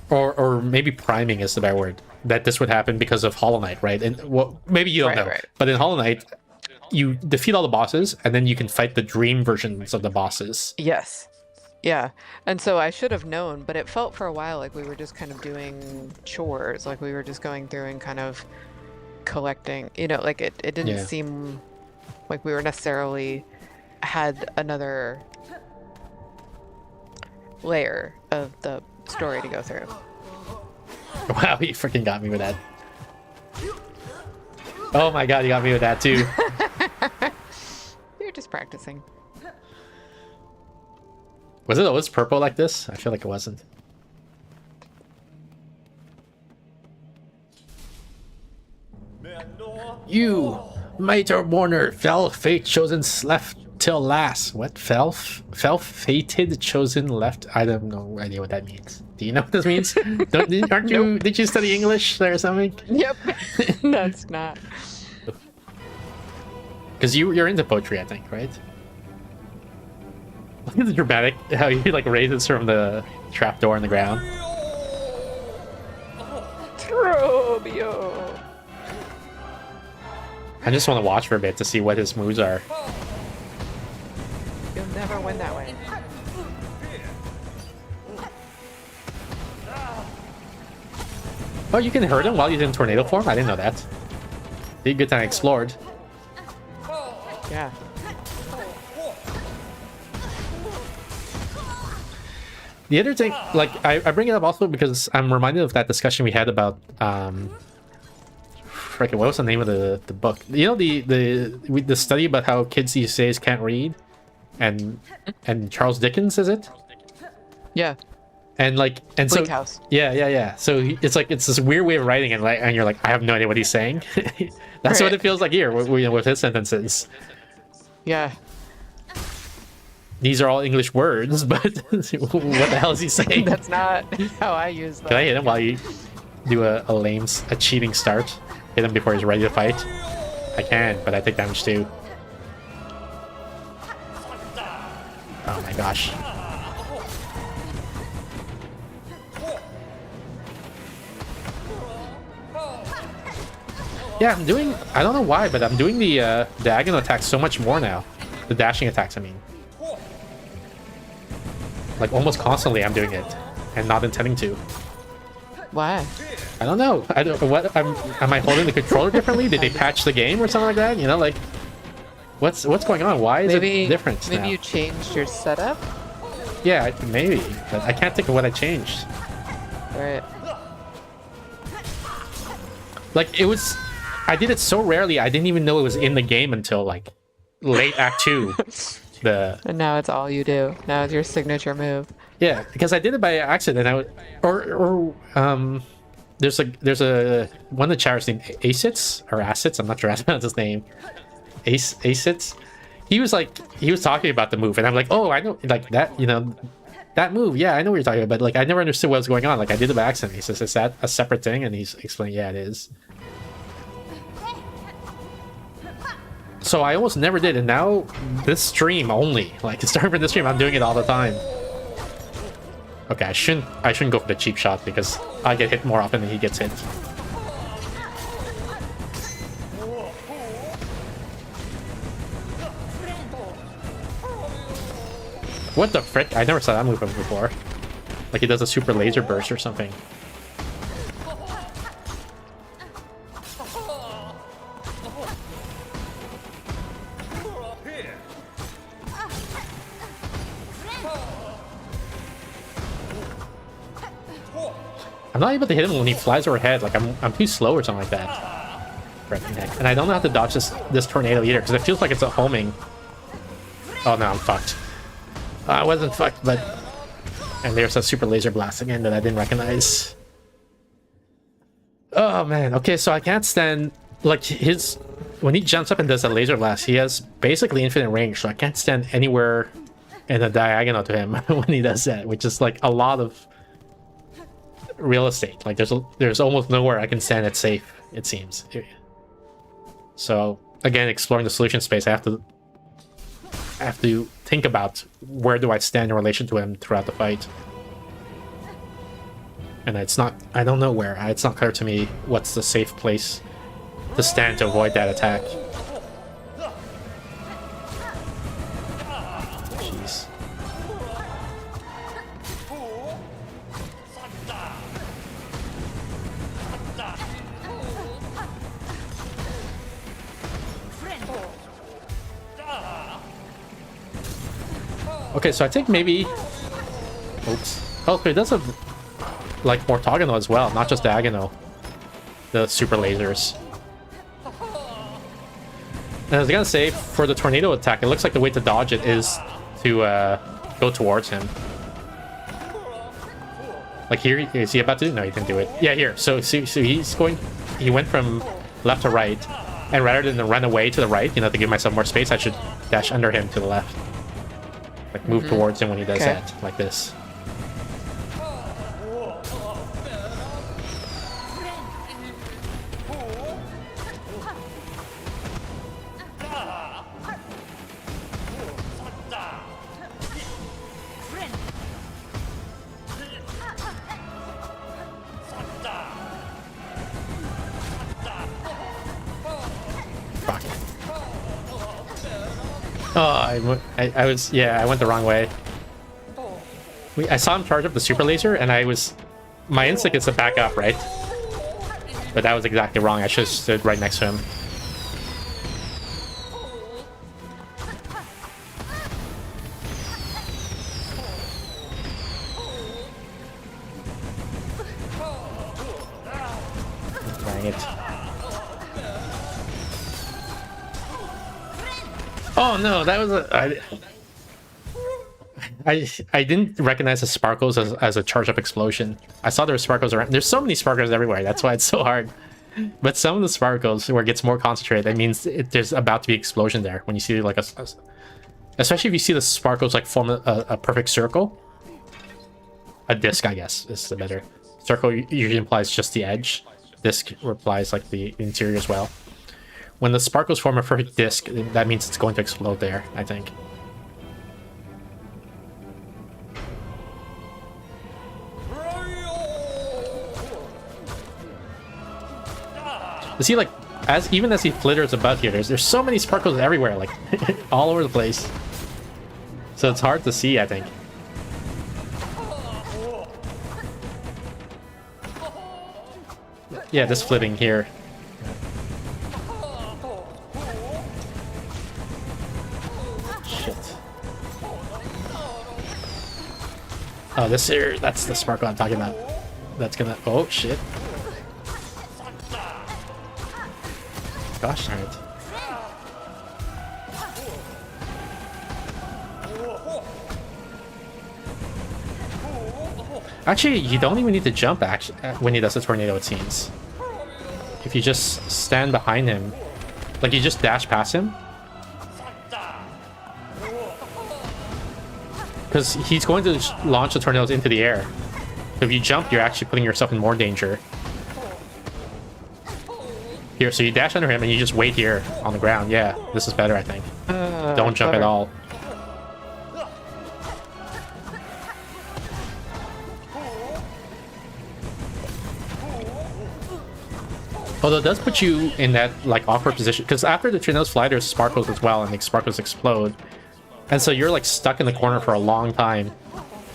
or maybe priming is the better word. That this would happen because of Hollow Knight, right? And maybe you don't know, but in Hollow Knight, you defeat all the bosses, and then you can fight the dream versions of the bosses. Yes. Yeah. And so I should have known, but it felt for a while like we were just kind of doing chores, like we were just going through and kind of collecting, like it didn't seem like we were necessarily had another layer of the story to go through. Wow, he freaking got me with that. Oh my god, he got me with that too. You're just practicing. Was it always purple like this? I feel like it wasn't. You, Mater Warner, fell fate chosen left till last. What? Fell fated chosen left? I have no idea what that means. Do you know what this means? Aren't you? Nope. Did you study English there or something? Yep. That's not. Because you're into poetry, I think, right? Look at the dramatic how he like raises from the trapdoor in the ground. Trobio. I just want to watch for a bit to see what his moves are. You'll never win that way. Oh, you can hurt him while he's in tornado form? I didn't know that. Be a good time I explored. Yeah. The other thing, like, I bring it up also because I'm reminded of that discussion we had about, what was the name of the book? The study about how kids these days can't read, and Charles Dickens, is it? Yeah. And like, and Bleak so House. yeah. So it's like it's this weird way of writing it, like, and you're like, I have no idea what he's saying. That's what Right. it feels like here with his sentences. Yeah. These are all English words, but what the hell is he saying? That's not how I use them. Can I hit him while you do a cheating start? Hit him before he's ready to fight. I can, but I take damage too. Oh my gosh. Yeah, I'm doing... I don't know why, but I'm doing the diagonal attacks so much more now. The dashing attacks, I mean. Like, almost constantly I'm doing it. And not intending to. Why? I don't know. I don't... What... am I holding the controller differently? Did they patch the game or something like that? You know, like... What's going on? Why is it different Maybe now? you changed your setup? Yeah, maybe. But I can't think of what I changed. Right. Like, it was... I did it so rarely, I didn't even know it was in the game until, like, late Act 2. And now it's all you do. Now it's your signature move. Yeah, because I did it by accident. There's a one of the charities named Acits or Assets. I'm not sure that's his name. Acits. He was talking about the move, and I'm like, oh, I know, like that, you know, that move. Yeah, I know what you're talking about. But like, I never understood what was going on. Like, I did it by accident. He says, is that a separate thing? And he's explaining, yeah, it is. So I almost never did, and now this stream only, like starting from this stream, I'm doing it all the time. Okay, I shouldn't go for the cheap shot because I get hit more often than he gets hit. What the frick? I never saw that move before. Like he does a super laser burst or something. I'm not able to hit him when he flies overhead. Like I'm too slow or something like that. And I don't know how to dodge this tornado either because it feels like it's a homing. Oh no, I'm fucked. I wasn't fucked, but and there's a super laser blast again that I didn't recognize. Oh man. Okay, so I can't stand like when he jumps up and does a laser blast. He has basically infinite range, so I can't stand anywhere in a diagonal to him when he does that, which is like a lot of real estate. Like there's almost nowhere I can stand it safe, it seems. So again, exploring the solution space, I have to think about where do I stand in relation to him throughout the fight. And I don't know where. It's not clear to me what's the safe place to stand to avoid that attack. Jeez. Okay, so I think maybe... Oops. Oh, it does have, like, orthogonal as well, not just diagonal. The super lasers. And I was gonna say, for the tornado attack, it looks like the way to dodge it is to go towards him. Like here, is he about to? No, he didn't do it. Yeah, here. So he's going... He went from left to right. And rather than run away to the right, you know, to give myself more space, I should dash under him to the left. Like move towards him when he does that, like this. Fuck. Oh, I went the wrong way. I saw him charge up the super laser, and my instinct is to back up, right? But that was exactly wrong. I should have stood right next to him. Dang it. Oh no, that was I didn't recognize the sparkles as a charge up explosion. I saw there were sparkles around. There's so many sparkles everywhere. That's why it's so hard. But some of the sparkles where it gets more concentrated, that means there's about to be explosion there. When you see like especially if you see the sparkles like form a perfect circle, a disc, I guess is the better. Circle usually implies just the edge. Disc implies like the interior as well. When the sparkles form a perfect disc, that means it's going to explode there, I think. You see, like, even as he flitters about here, there's so many sparkles everywhere, like, all over the place. So it's hard to see, I think. Yeah, this flitting here. Shit. Oh, this here, that's the sparkle I'm talking about. That's gonna... Oh, shit. Gosh darn it. Actually, you don't even need to jump when he does the tornado, it seems. If you just stand behind him, like you just dash past him. Because he's going to launch the tornadoes into the air. So if you jump, you're actually putting yourself in more danger. Here, so you dash under him and you just wait here on the ground. Yeah, this is better, I think. Don't jump at all. Although it does put you in that like awkward position, because after the tornadoes fly, there's sparkles as well, and the sparkles explode, and so you're like stuck in the corner for a long time.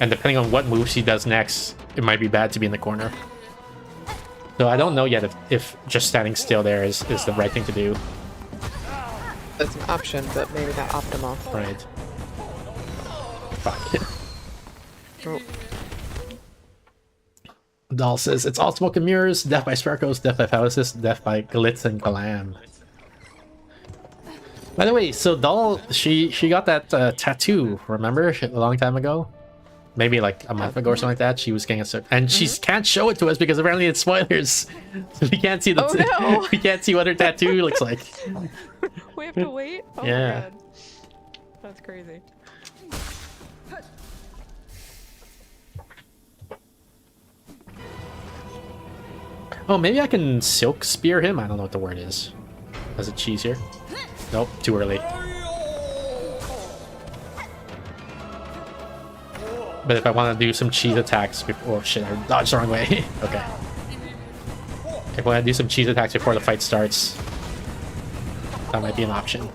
And depending on what moves he does next, it might be bad to be in the corner. So I don't know yet if just standing still there is the right thing to do. That's an option, but maybe not optimal. Right. Fuck. Oh. Doll says, it's all smoke and mirrors, death by sparkles, death by paralysis, death by glitz and glam. By the way, so Doll, she got that tattoo, remember? A long time ago? Maybe like a month ago or something like that. She was getting a and she can't show it to us because apparently it's spoilers. So we can't see the no. we can't see what her tattoo looks like. We have to wait? Oh yeah. my god. That's crazy. Oh, maybe I can silk spear him? I don't know what the word is. Does it cheese here? Nope, too early. But if I want to do some cheese attacks before... Oh shit, I dodged the wrong way. Okay. If I want to do some cheese attacks before the fight starts, that might be an option.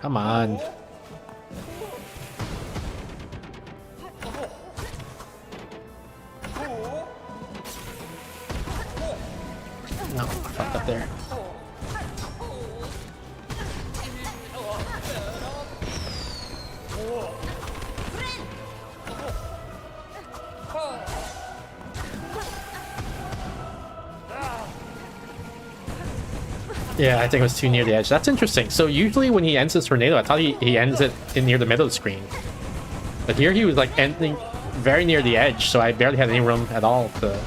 Come on. No, I fucked up there. Yeah, I think it was too near the edge. That's interesting. So usually when he ends his tornado, I thought he ends it in near the middle of the screen. But here he was like ending very near the edge, so I barely had any room at all to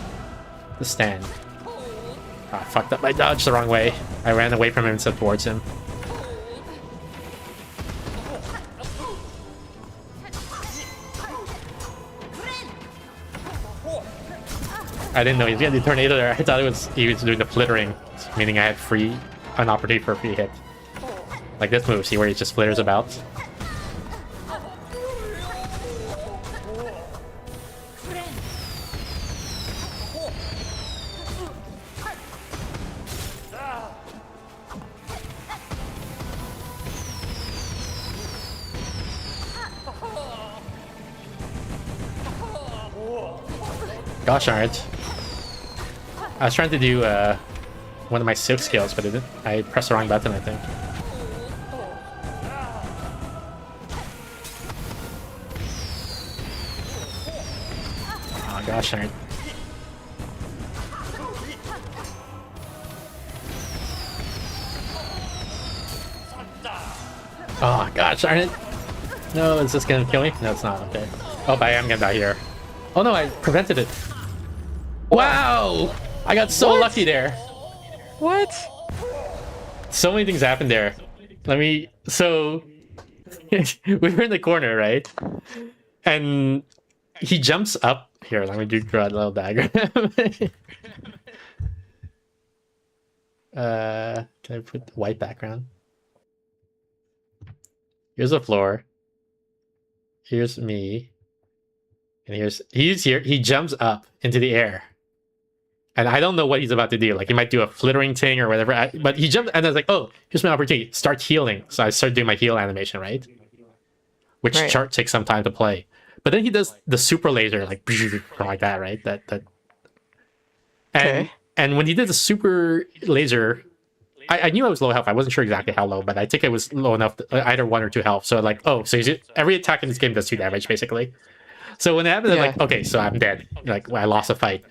stand. Oh, I fucked up. I dodged the wrong way. I ran away from him instead towards him. I didn't know he was getting the tornado there. I thought he was doing the flittering, meaning I had an opportunity for a free hit. Like this move, see where he just flitters about. Gosh darn it. I was trying to do one of my silk skills, but I pressed the wrong button, I think. Oh gosh darn it. Oh gosh darn it. No, is this gonna kill me? No, it's not. Okay. Oh, but I am gonna die here. Oh no, I prevented it. Wow! I got so lucky there. What? So many things happened there. Let me. So we were in the corner, right? And he jumps up. Here, let me draw a little diagram. Can I put white background? Here's the floor. Here's me. And he's here. He jumps up into the air. And I don't know what he's about to do. Like, he might do a flittering thing or whatever. But he jumped, and I was like, oh, here's my opportunity. Start healing. So I started doing my heal animation, right? Which chart takes some time to play. But then he does the super laser, like, like that, right? And when he did the super laser, I knew I was low health. I wasn't sure exactly how low, but I think it was low enough, either 1 or 2 health. So like, oh, so every attack in this game does 2 damage, basically. So when it happened, I'm like, okay, so I'm dead. Like, I lost a fight.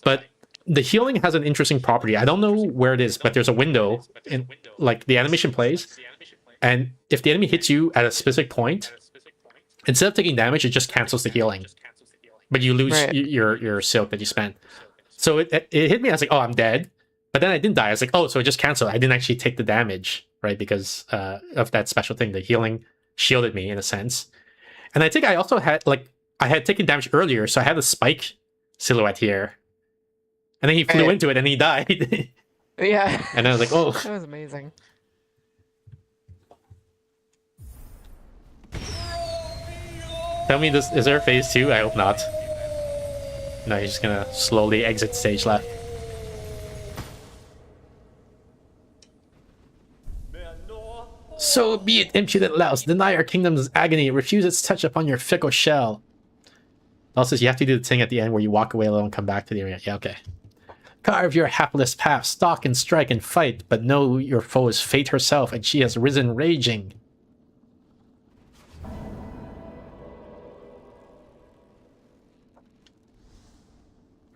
But the healing has an interesting property. I don't know where it is, but there's a window in, like, the animation plays, and if the enemy hits you at a specific point, instead of taking damage, it just cancels the healing, but you lose your silk that you spent. So it hit me. I was like, oh, I'm dead. But then I didn't die. I was like, oh, so it just canceled. I didn't actually take the damage, right? Because of that special thing. The healing shielded me in a sense. And I think I also had, like, I had taken damage earlier, so I had a spike silhouette here. And then he flew into it and he died. Yeah. And I was like, oh. That was amazing. Tell me, this is there a phase 2? I hope not. No, he's just gonna slowly exit stage left. So be it, impudent louse. Deny our kingdom's agony. Refuse its touch upon your fickle shell. Also, you have to do the thing at the end where you walk away alone and come back to the area. Yeah, okay. Carve your hapless path, stalk and strike and fight, but know your foe is fate herself, and she has risen raging.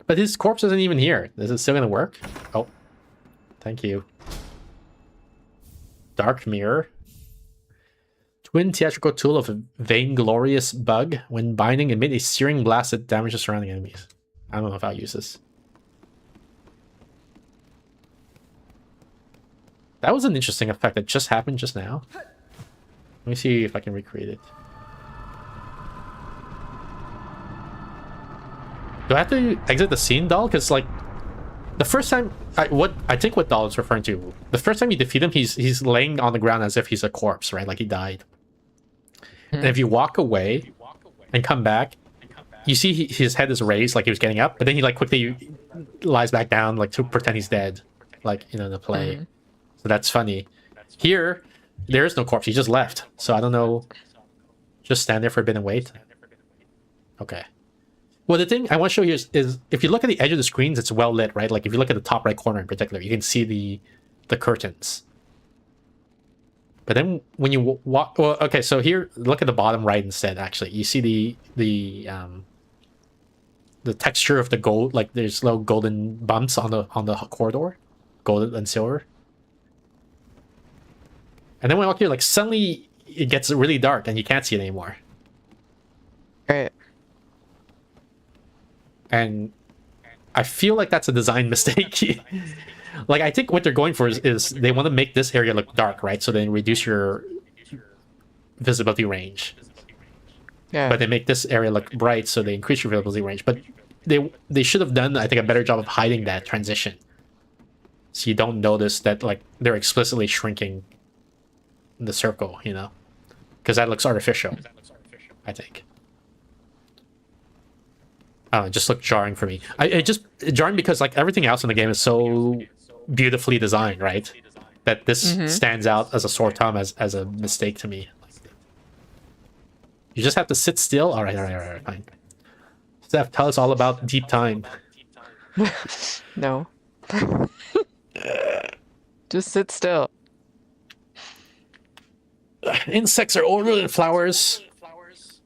But his corpse isn't even here. Is it still gonna work? Oh, thank you. Dark Mirror. Twin theatrical tool of a vainglorious bug. When binding, emit a searing blast that damages surrounding enemies. I don't know if I'll use this. That was an interesting effect that just happened just now. Let me see if I can recreate it. Do I have to exit the scene, doll? Because, like, the first time, I think what doll is referring to, the first time you defeat him, he's laying on the ground as if he's a corpse, right? Like he died. And if you walk away and come back, you see his head is raised, like he was getting up, but then he, like, quickly lies back down, like, to pretend he's dead, like, you know, in the play. So that's funny. Here, there is no corpse. He just left. So I don't know. Just stand there for a bit and wait. Okay. Well, the thing I want to show you is if you look at the edge of the screens, it's well lit, right? Like if you look at the top right corner in particular, you can see the curtains. But then when you walk, well, okay, so here, look at the bottom right instead. Actually, you see the texture of the gold, like there's little golden bumps on the corridor, gold and silver. And then when you walk here, like suddenly it gets really dark and you can't see it anymore. Right. And I feel like that's a design mistake. Like, I think what they're going for is they want to make this area look dark, right? So they reduce your visibility range. Yeah. But they make this area look bright, so they increase your visibility range. But they should have done, I think, a better job of hiding that transition. So you don't notice that, like, they're explicitly shrinking the circle, you know? Because that looks artificial, I think. It just looked jarring for me. It just jarring because, like, everything else in the game is so beautifully designed, right? That this stands out as a sore thumb, as a mistake to me. You just have to sit still. All right, fine. Steph, tell us all about deep time. No. Just sit still. Insects are older than flowers.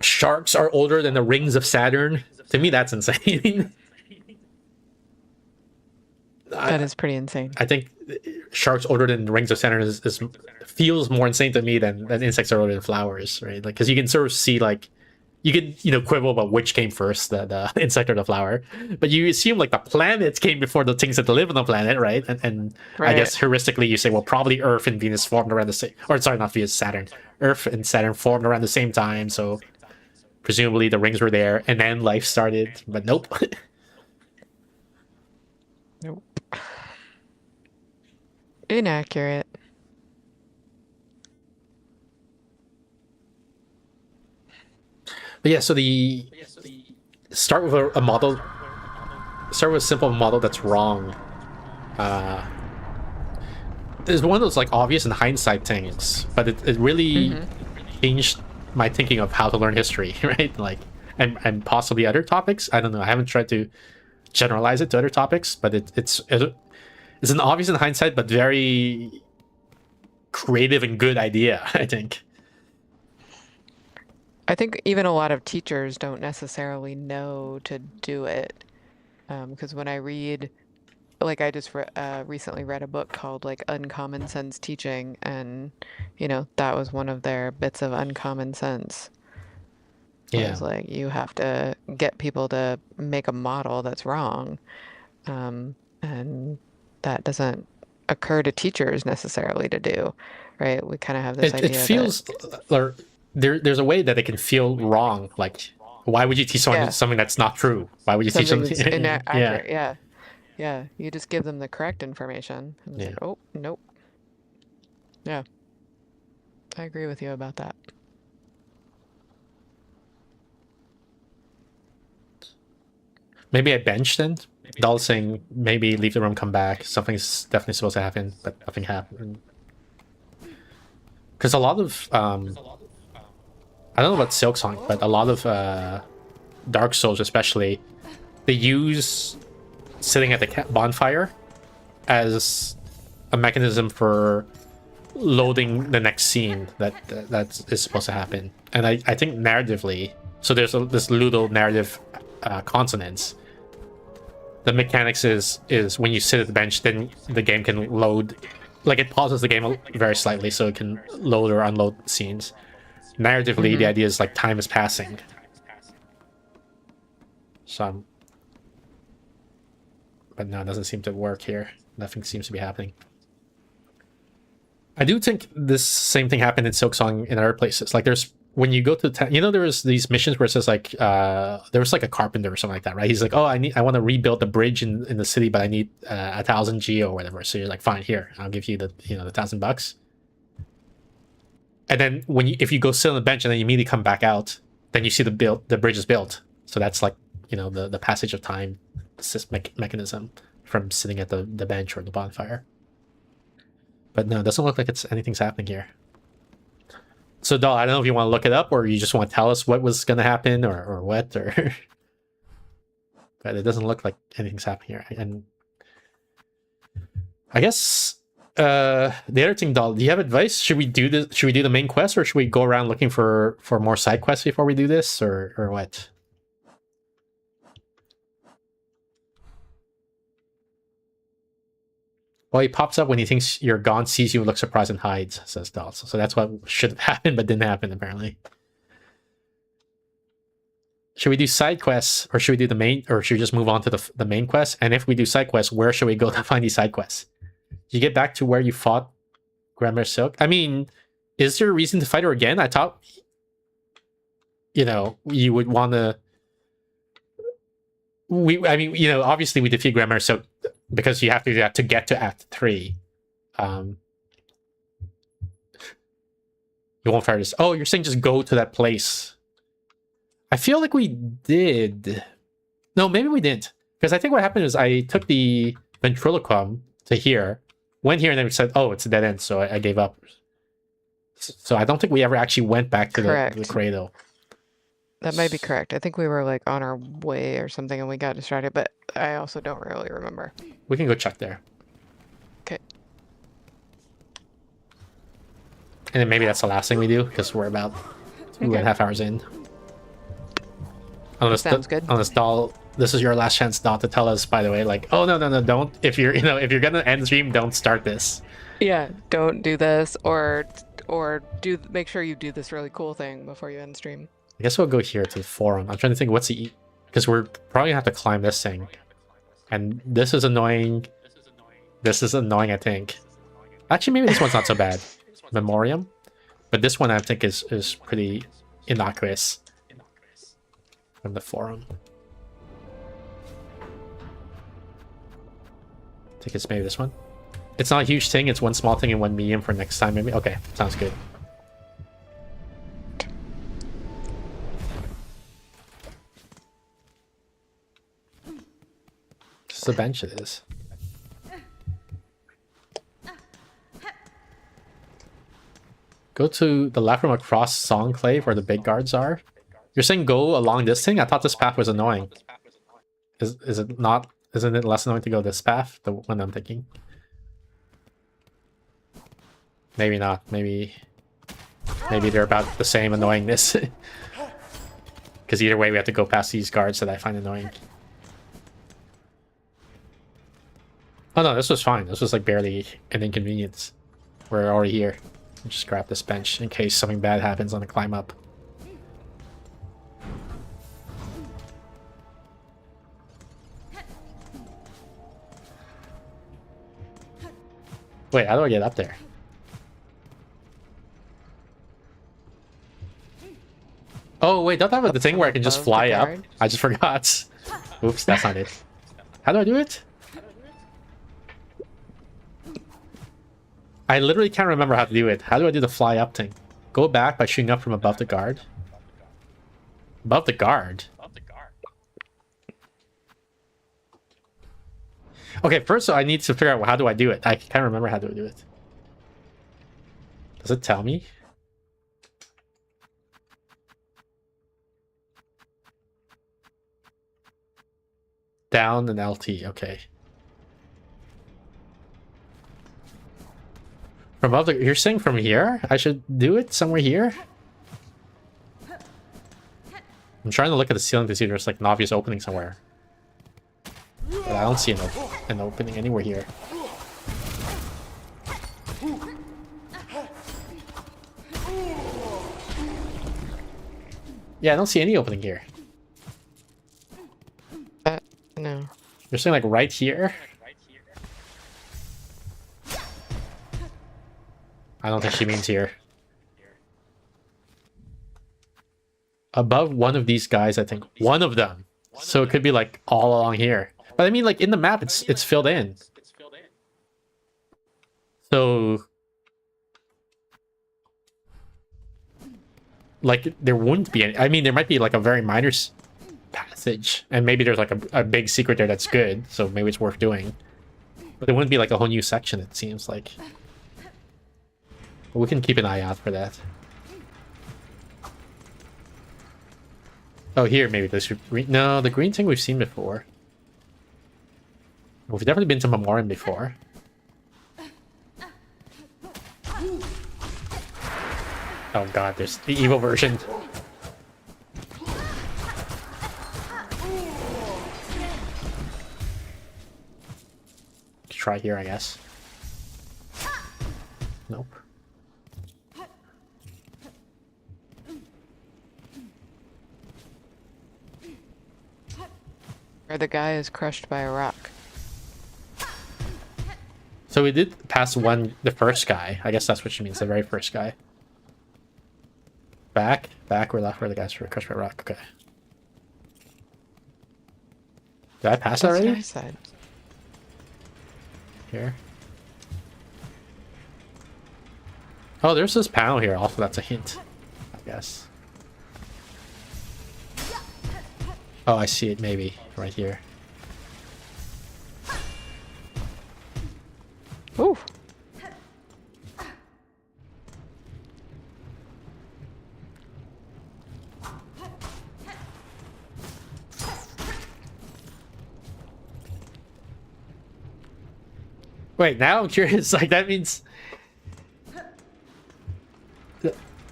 Sharks are older than the rings of Saturn. To me, that's insane. That is pretty insane. I think sharks older than Rings of Saturn is feels more insane to me than insects are older than flowers, right? Like, because you can sort of see, like, you could, quibble about which came first, the insect or the flower, but you assume like the planets came before the things that live on the planet, right? And I guess heuristically you say, well, probably Earth and Venus formed around the same, or sorry, not Venus, Saturn. Earth and Saturn formed around the same time, so presumably the rings were there, and then life started. But nope. Nope. Inaccurate. But yeah, so the start with a model. Start with a simple model that's wrong. It's one of those like obvious in hindsight things, but it really changed my thinking of how to learn history, right? Like, and possibly other topics. I don't know. I haven't tried to generalize it to other topics, but it's an obvious in hindsight, but very creative and good idea, I think. I think even a lot of teachers don't necessarily know to do it. Because when I read, like I just recently read a book called like Uncommon Sense Teaching, and that was one of their bits of uncommon sense. It was like, you have to get people to make a model that's wrong, and that doesn't occur to teachers necessarily to do, right? We kind of have this idea. It feels or there's a way that it can feel wrong. Like, why would you teach someone something that's not true? Why would you teach something that's inaccurate? Yeah. You just give them the correct information, and it's like, oh, nope. Yeah, I agree with you about that. Maybe I benched then. Doll saying maybe leave the room, come back. Something's definitely supposed to happen, but nothing happened. Because a lot of I don't know about Silksong, but a lot of Dark Souls especially, they use sitting at the bonfire as a mechanism for loading the next scene that is supposed to happen. And I think narratively, so there's this Ludo narrative consonance. The mechanics is when you sit at the bench, then the game can load, like it pauses the game very slightly so it can load or unload scenes. Narratively, the idea is like time is passing. So, but no, it doesn't seem to work here. Nothing seems to be happening. I do think this same thing happened in Silksong in other places. Like there's, when you go to there was these missions where it says like there was like a carpenter or something like that, right? He's like, oh, I want to rebuild the bridge in the city, but I need 1,000 geo or whatever. So you're like, fine, here, I'll give you the the $1,000. And then if you go sit on the bench and then you immediately come back out, then you see the bridge is built. So that's like the passage of time mechanism from sitting at the bench or the bonfire. But no, it doesn't look like anything's happening here. So, Doll, I don't know if you want to look it up or you just want to tell us what was going to happen or what, or. But it doesn't look like anything's happening here. And I guess the other thing, Doll, do you have advice? Should we do this? Should we do the main quest, or should we go around looking for more side quests before we do this, or what? Well, he pops up when he thinks you're gone, sees you, looks surprised, and hides, says Doll. So that's what should have happened, but didn't happen, apparently. Should we do side quests, or should we do the main, or should we just move on to the main quest? And if we do side quests, where should we go to find these side quests? You get back to where you fought Grandmother Silk? I mean, is there a reason to fight her again? I thought, you would want to... obviously we defeat Grandmother Silk because you have to do that to get to Act 3. You won't fight this. Oh, you're saying just go to that place. I feel like we did. No, maybe we didn't. Because I think what happened is I took the ventriloquum to here, went here, and then we said, oh, it's a dead end, so I gave up. So I don't think we ever actually went back to the cradle. That might be correct. I think we were like on our way or something and we got distracted, but I also don't really remember. We can go check there. Okay. And then maybe that's the last thing we do, because we're about 2.5 hours in. Sounds good. Unless Doll this is your last chance not to tell us, by the way, like, oh no, don't, if you're, if you're gonna end stream, don't start this. Yeah, don't do this, or make sure you do this really cool thing before you end stream. I guess we'll go here to the forum. I'm trying to think what's the, because we're probably gonna have to climb this thing, and this is annoying. This is annoying, I think. Actually, maybe this one's not so bad. Memoriam, but this one I think is pretty innocuous from the forum. I think it's maybe this one. It's not a huge thing. It's one small thing and one medium for next time, maybe. Okay, sounds good. This is the bench it is. Go to the left from across Songclave where the big guards are. You're saying go along this thing? I thought this path was annoying. Is it not? Isn't it less annoying to go this path? The one I'm thinking. Maybe not. Maybe they're about the same annoyingness. Because either way, we have to go past these guards that I find annoying. Oh no, this was fine. This was like barely an inconvenience. We're already here. Just grab this bench in case something bad happens on the climb up. Wait, how do I get up there? Oh wait, don't I have the thing where I can just fly up? I just forgot. Oops, that's not it. How do I do it? I literally can't remember how to do it. How do I do the fly up thing? Go back by shooting up from above the guard. Above the guard? Okay, first so I need to figure out how do I do it. I can't remember how do I do it. Does it tell me? Down and LT, okay. From above the, you're saying from here? I should do it somewhere here? I'm trying to look at the ceiling to see if there's like an obvious opening somewhere. But I don't see an opening anywhere here. Yeah, I don't see any opening here. No. You're saying like right here? I don't think she means here. Above one of these guys, I think. One of them. So it could be like all along here. But I mean, like in the map, it's filled in. So like there wouldn't be any. I mean, there might be like a very minor passage, and maybe there's like a big secret there that's good. So maybe it's worth doing. But there wouldn't be like a whole new section. It seems like. But we can keep an eye out for that. Oh, here maybe this green. No, the green thing we've seen before. We've definitely been to Memoriam before. Oh god, there's the evil version. Try here, I guess. Nope. Where the guy is crushed by a rock. So we did pass the first guy. I guess that's what she means, the very first guy. Back, or left where the guys were crushed by a rock. Okay. Did I pass that already? Side. Here. Oh, there's this panel here. Also, that's a hint, I guess. Oh, I see it. Maybe right here. Ooh. Wait, now I'm curious. Like, that means...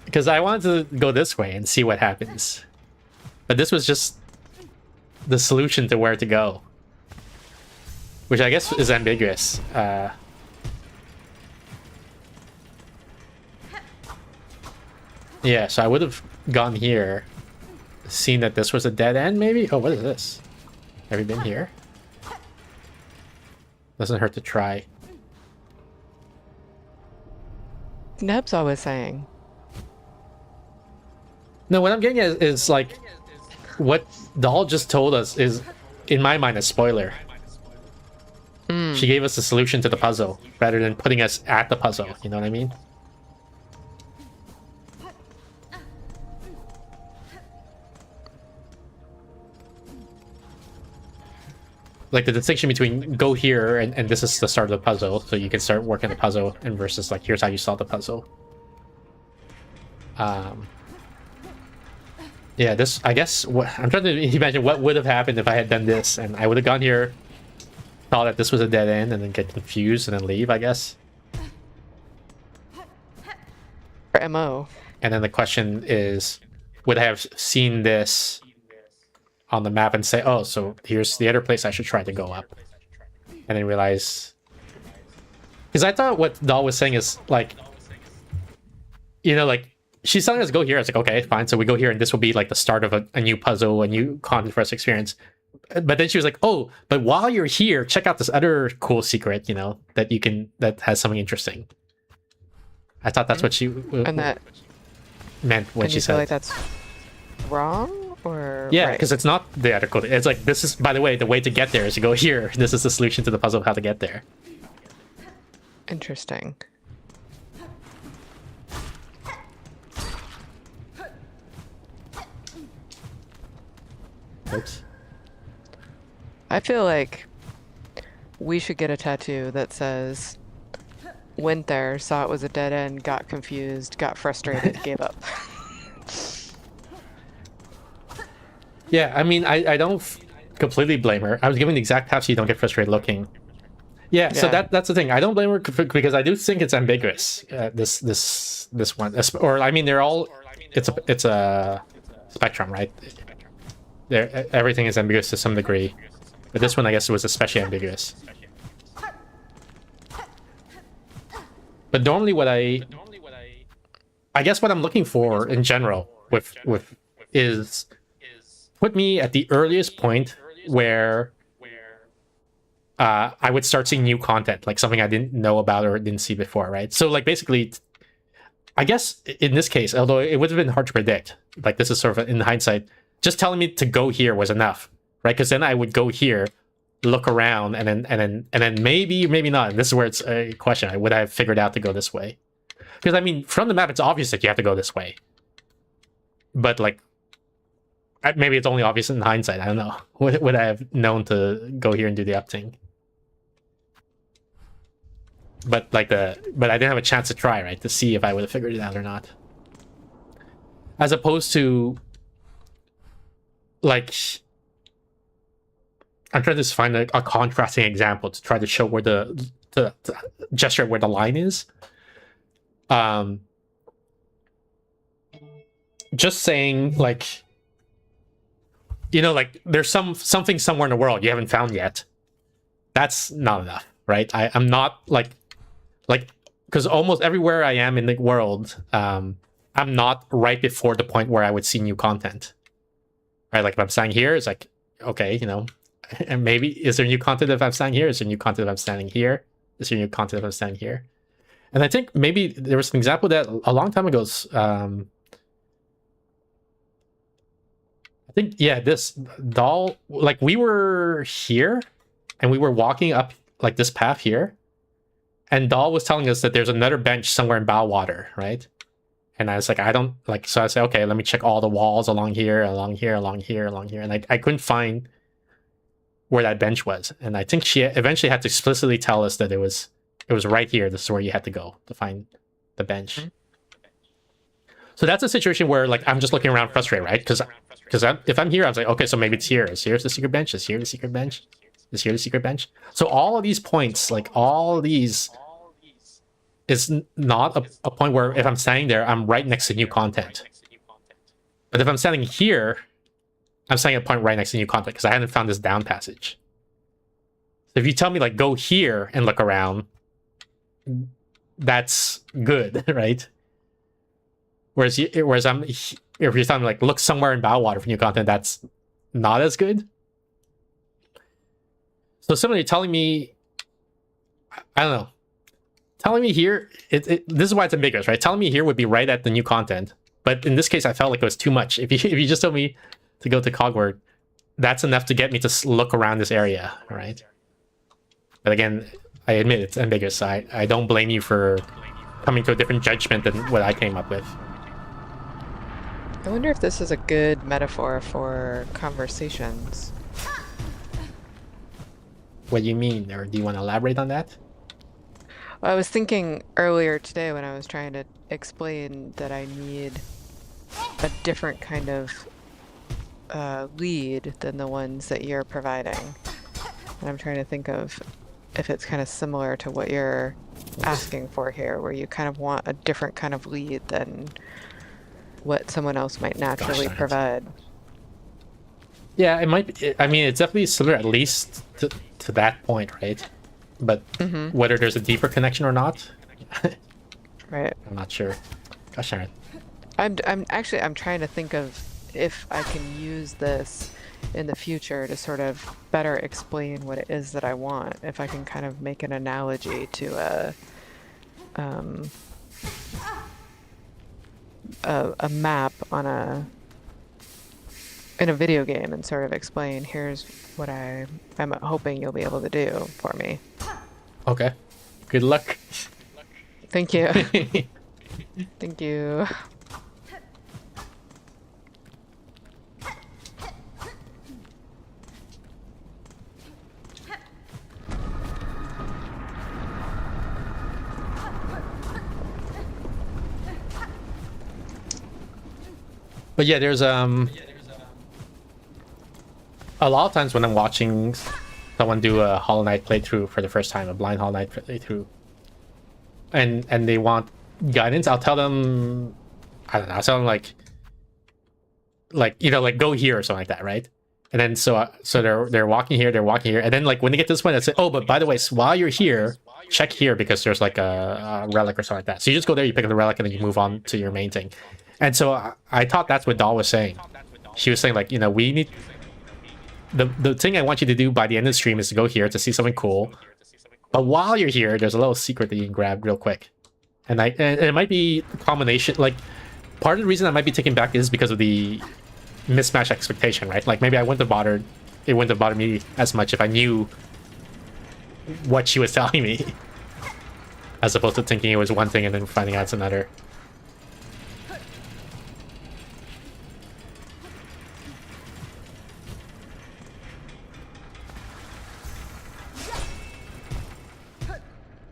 Because I wanted to go this way and see what happens. But this was just... the solution to where to go, which I guess is ambiguous. Yeah, so I would have gone here, seen that this was a dead end, maybe? Oh, what is this? Have you been here? Doesn't hurt to try. Neb's always saying. No, what I'm getting at is like, what Doll just told us is, in my mind, a spoiler. She gave us a solution to the puzzle, rather than putting us at the puzzle, you know what I mean? Like the distinction between go here and this is the start of the puzzle, so you can start working the puzzle, and versus like here's how you solve the puzzle. Yeah, this, I guess, I'm trying to imagine what would have happened if I had done this, and I would have gone here, thought that this was a dead end, and then get confused and then leave, I guess. For MO. And then the question is, would I have seen this on the map and say, oh, so here's the other place I should try to go up, and then realize, because I thought what Doll was saying is like, you know, like she's telling us go here. I was like, okay, fine, so we go here, and this will be like the start of a new puzzle, a new content for us to experience. But then she was like, oh, but while you're here, check out this other cool secret, you know, that you can, that has something interesting. I thought that's what she And that meant when and she you feel said like that's wrong, or yeah, right? because it's not the article. It's like, this is, by the way, the way to get there is to go here. This is the solution to the puzzle of how to get there. Interesting. Oops. I feel like we should get a tattoo that says, went there, saw it was a dead end, got confused, got frustrated, gave up. Yeah, I mean, I don't completely blame her. I was giving the exact path so you don't get frustrated looking. Yeah, so Yeah. that's the thing. I don't blame her because I do think it's ambiguous. This one, or I mean, they're all. It's a spectrum, right? Everything is ambiguous to some degree, but this one, I guess, was especially ambiguous. But normally, I guess what I'm looking for in general with is put me at the earliest point where I would start seeing new content, like something I didn't know about or didn't see before, right? So like basically, I guess in this case, although it would have been hard to predict, like this is sort of in hindsight, just telling me to go here was enough, right? Because then I would go here, look around, and then maybe not. And this is where it's a question: would I have figured out to go this way? Because I mean, from the map, it's obvious that you have to go this way, but like, maybe it's only obvious in hindsight. I don't know. Would I have known to go here and do the up thing? But like but I didn't have a chance to try, right, to see if I would have figured it out or not. As opposed to, like, I'm trying to find a contrasting example to try to show where to gesture where the line is. Just saying, like, you know, like there's something somewhere in the world you haven't found yet. That's not enough, right? I'm not like because almost everywhere I am in the world, I'm not right before the point where I would see new content, right? Like if I'm standing here, it's like, okay, you know, and maybe is there new content if I'm standing here? Is there new content if I'm standing here? Is there new content if I'm standing here? And I think maybe there was an example that a long time ago. I think, yeah, this Doll, like we were here and we were walking up like this path here, and Doll was telling us that there's another bench somewhere in Bow-Water, right? And I was like, I don't like, so I said, okay, let me check all the walls along here, along here, along here, along here. And I couldn't find where that bench was. And I think she eventually had to explicitly tell us that it was right here. This is where you had to go to find the bench. So that's a situation where like I'm just looking around frustrated, right? Because if I'm here, I was like, okay, so maybe it's here. Is here's the secret bench? Is here the secret bench? Is here the secret bench? So all of these points, like all of these, is not a point where if I'm standing there, I'm right next to new content. But if I'm standing here, I'm setting a point right next to new content because I hadn't found this down passage. So if you tell me like go here and look around, that's good, right? Whereas if you're telling me like look somewhere in Bow for new content, that's not as good. So similarly, telling me, I don't know, telling me here, this is why it's ambiguous, right? Telling me here would be right at the new content, but in this case, I felt like it was too much. If you just told me to go to Cogward, that's enough to get me to look around this area, right? But again, I admit it's ambiguous. I don't blame you for coming to a different judgment than what I came up with. I wonder if this is a good metaphor for conversations. What do you mean? Or do you want to elaborate on that? Well, I was thinking earlier today when I was trying to explain that I need a different kind of lead than the ones that you're providing. And I'm trying to think of if it's kind of similar to what you're asking for here, where you kind of want a different kind of lead than what someone else might naturally provide. Yeah, it might be. I mean, it's definitely similar, at least to that point, right? But whether there's a deeper connection or not, right? I'm not sure. Gosh darn it. I'm trying to think of if I can use this in the future to sort of better explain what it is that I want. If I can kind of make an analogy to a map on in a video game and sort of explain, here's what I'm hoping you'll be able to do for me. Okay. Good luck. Thank you. Thank you. But yeah, there's a lot of times when I'm watching someone do a Hollow Knight playthrough for the first time, a blind Hollow Knight playthrough, and they want guidance, I'll tell them, I don't know, I'll tell them like you know, like go here or something like that, right? And then so they're walking here, and then like when they get to this point, I say, oh, but by the way, so while you're here, check here because there's like a relic or something like that. So you just go there, you pick up the relic, and then you move on to your main thing. And so I thought that's what Doll was saying. She was saying like, you know, we need the thing I want you to do by the end of the stream is to go here to see something cool. But while you're here, there's a little secret that you can grab real quick. And it might be a combination, like part of the reason I might be taken back is because of the mismatched expectation, right? Like maybe it wouldn't have bothered me as much if I knew what she was telling me, as opposed to thinking it was one thing and then finding out it's another.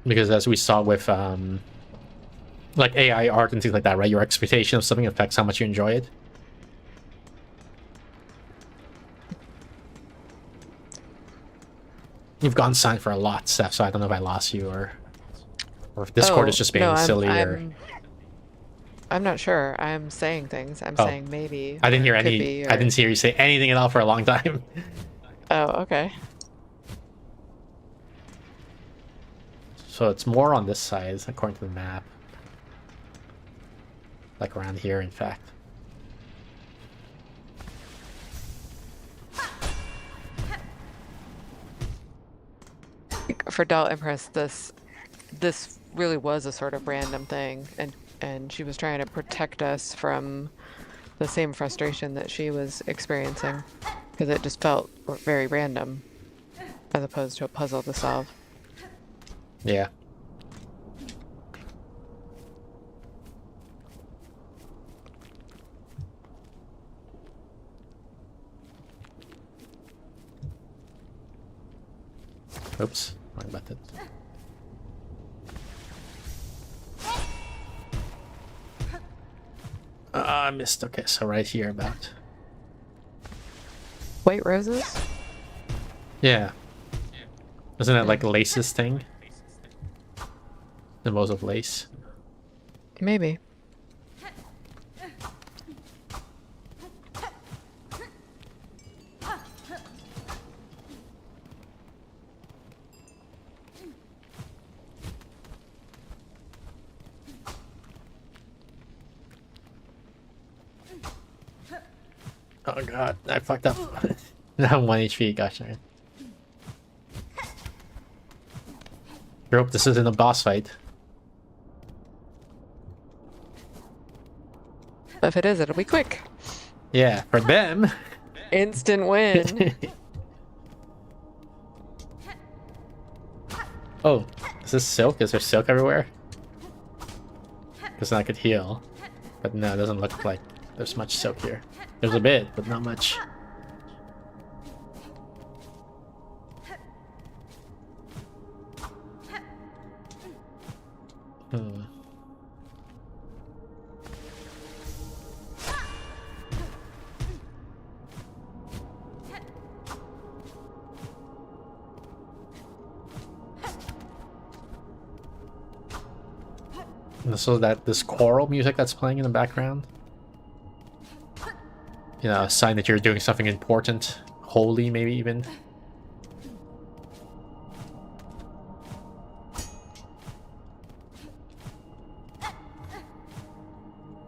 Because as we saw with like AI art and things like that, right? Your expectation of something affects how much you enjoy it. You've gone silent for a lot, Steph, so I don't know if I lost you or if Discord is just being silly or... I'm not sure. I'm saying things. I'm saying maybe. I didn't hear any... I didn't hear you say anything at all for a long time. Oh, okay. So it's more on this side, according to the map. Like around here, in fact. For Doll Empress, this really was a sort of random thing, and she was trying to protect us from the same frustration that she was experiencing, because it just felt very random, as opposed to a puzzle to solve. Yeah. Oops, wrong button. I missed. Okay, so right here about. White roses? Yeah. Isn't that like Lace's thing? The most of lace. Oh god, I fucked up. Now I'm 1 HP, gosh darn it. I hope this isn't a boss fight. If it is, it'll be quick. Yeah, for them. Instant win. Oh, is this silk? Is there silk everywhere? Because then I could heal. But no, it doesn't look like there's much silk here. There's a bit, but not much. Hmm. So this choral music that's playing in the background, you know, a sign that you're doing something important, holy maybe even.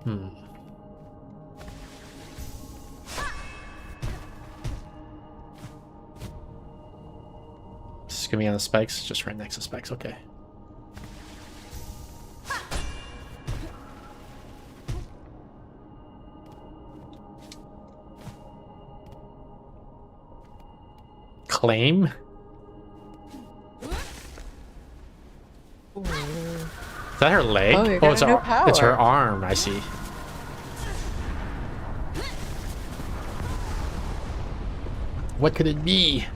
Hmm. This is gonna be on the spikes, just right next to spikes. Okay. Claim? Is that her leg? Oh, you It's got a new it's her power. arm, I see. What could it be?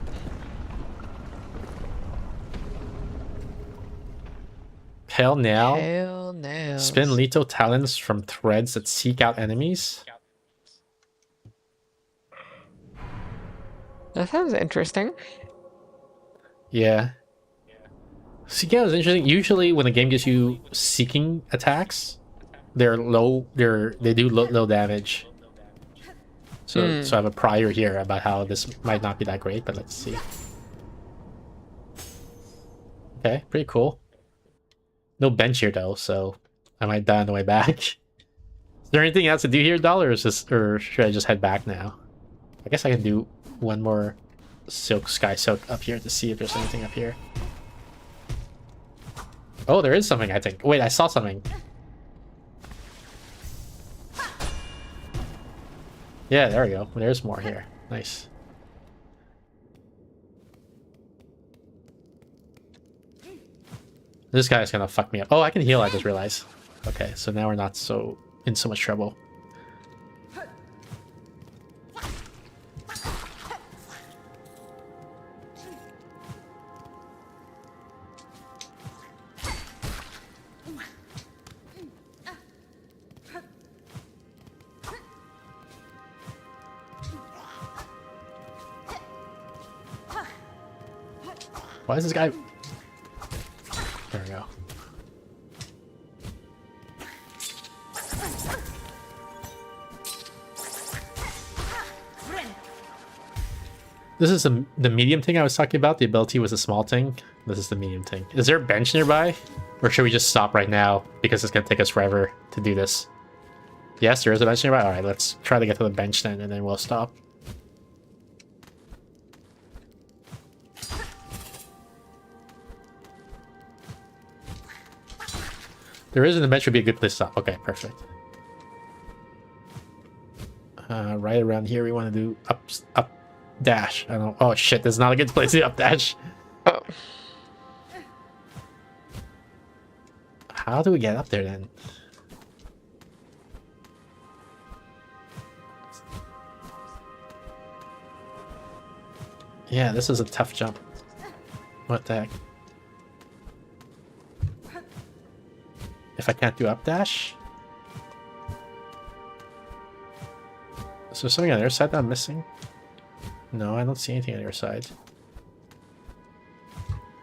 Pale nail? Pale nails. Spin lethal talons from threads that seek out enemies? That sounds interesting. Yeah. Seeking out is interesting. Usually when the game gives you seeking attacks, they're low, they do low damage. So I have a prior here about how this might not be that great, but let's see. Okay, pretty cool. No bench here though, so I might die on the way back. Is there anything else to do here, doll, or should I just head back now? I guess I can do one more sky silk up here to see if there's anything up here. Oh, there is something, I think. Wait, I saw something. Yeah, there we go. There's more here. Nice. This guy's gonna fuck me up. Oh, I can heal, I just realized. Okay, so now we're not in so much trouble. Why is this guy... There we go. This is the medium thing I was talking about. The ability was a small thing. This is the medium thing. Is there a bench nearby? Or should we just stop right now? Because it's going to take us forever to do this. Yes, there is a bench nearby. Alright, let's try to get to the bench then, and then we'll stop. There isn't a bench, would be a good place to stop. Okay, perfect. Right around here, we want to do up dash. I don't. Oh shit! This is not a good place to do up dash. Oh. How do we get up there then? Yeah, this is a tough jump. What the heck? If I can't do up dash? Is there something on the other side that I'm missing? No, I don't see anything on the other side.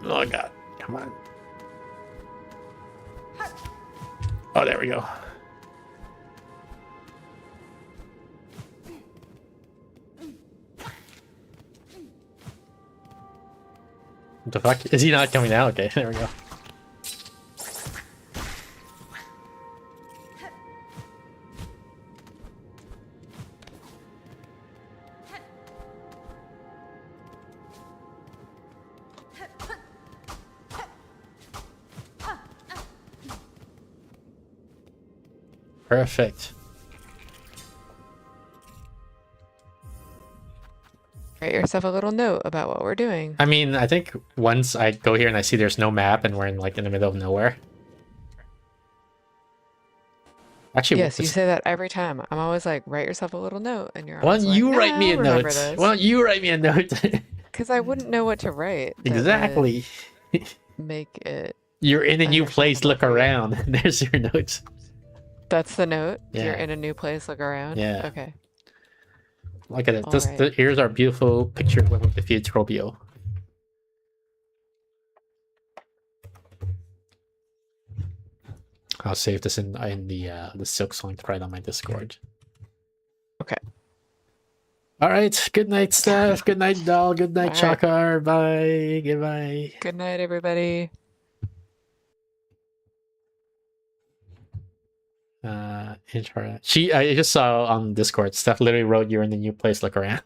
Oh god, come on. Oh, there we go. What the fuck? Is he not coming out? Okay, there we go. Perfect. Write yourself a little note about what we're doing. I mean, I think once I go here and I see there's no map and we're in like in the middle of nowhere. Actually, Yes, you say that every time. I'm always like, write yourself a little note, and you're why always don't like, you "Nah, write me a I'll remember note? this." Why don't you write me a note? Because I wouldn't know what to write. that would Exactly. Make it. You're in a new place, look understandable for you. around. There's your notes. That's the note. You're Yeah. in a new place. Look around. Yeah. Okay. Look at it. All This, right. here's our beautiful picture when we defeat Trobio. I'll save this in the Silksong thread on my Discord. Okay. All right. Good night, Steph. Good night, Doll. Good night, All right. Chakar. Bye. Goodbye. Good night, everybody. Intro. I just saw on Discord. Steph literally wrote, "You're in the new place. Look around."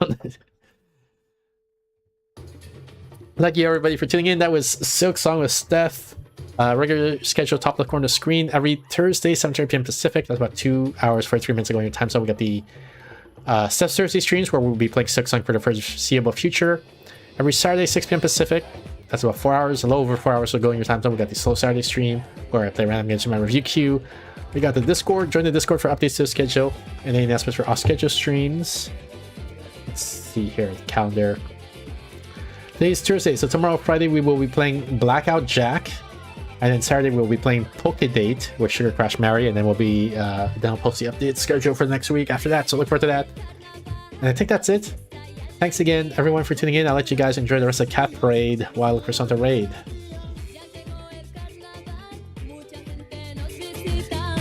Thank you everybody for tuning in. That was Silksong with Steph. Regular schedule top left corner of the screen every Thursday, 7:30 p.m. Pacific. That's about 2 hours 43 minutes ago in your time. So we got the Steph's Thursday streams where we'll be playing Silksong for the foreseeable future. Every Saturday, 6 p.m. Pacific. That's about 4 hours, a little over 4 hours ago in your time zone. We got the Slow Saturday stream where I play random games in my review queue. We got the Discord. Join the Discord for updates to the schedule and any announcements for off schedule streams. Let's see here, the calendar. Today's Thursday, so tomorrow, Friday, we will be playing Blackout Jack. And then Saturday, we'll be playing Pokedate with Sugar Crash Mary. And then we'll be, then I'll post the update schedule for the next week after that. So look forward to that. And I think that's it. Thanks again, everyone, for tuning in. I'll let you guys enjoy the rest of Cat Parade while I look for Santa Raid.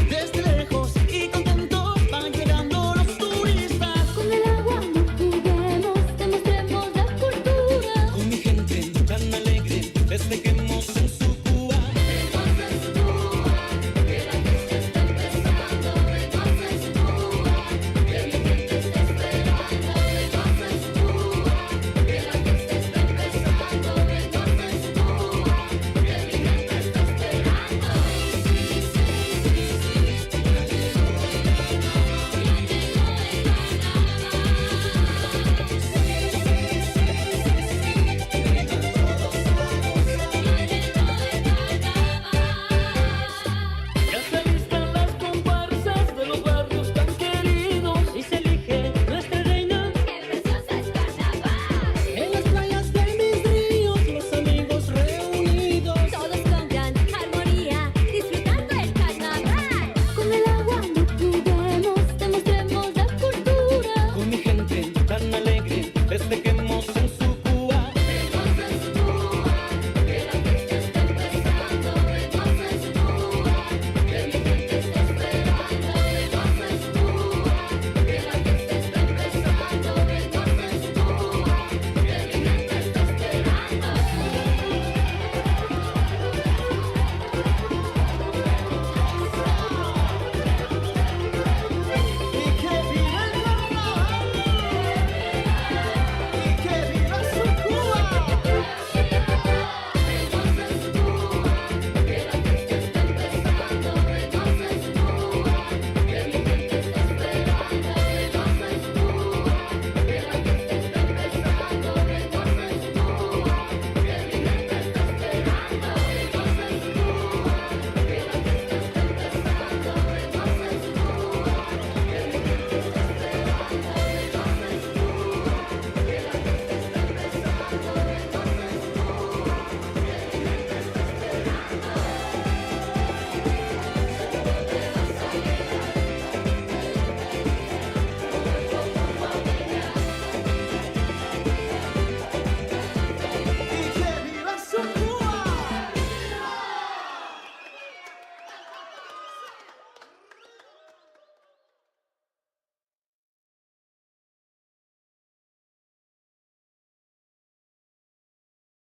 Desde lejos y contentos van llegando los turistas. Con el agua no juguemos, demostremos la cultura. Con mi gente tan alegre, festejemos en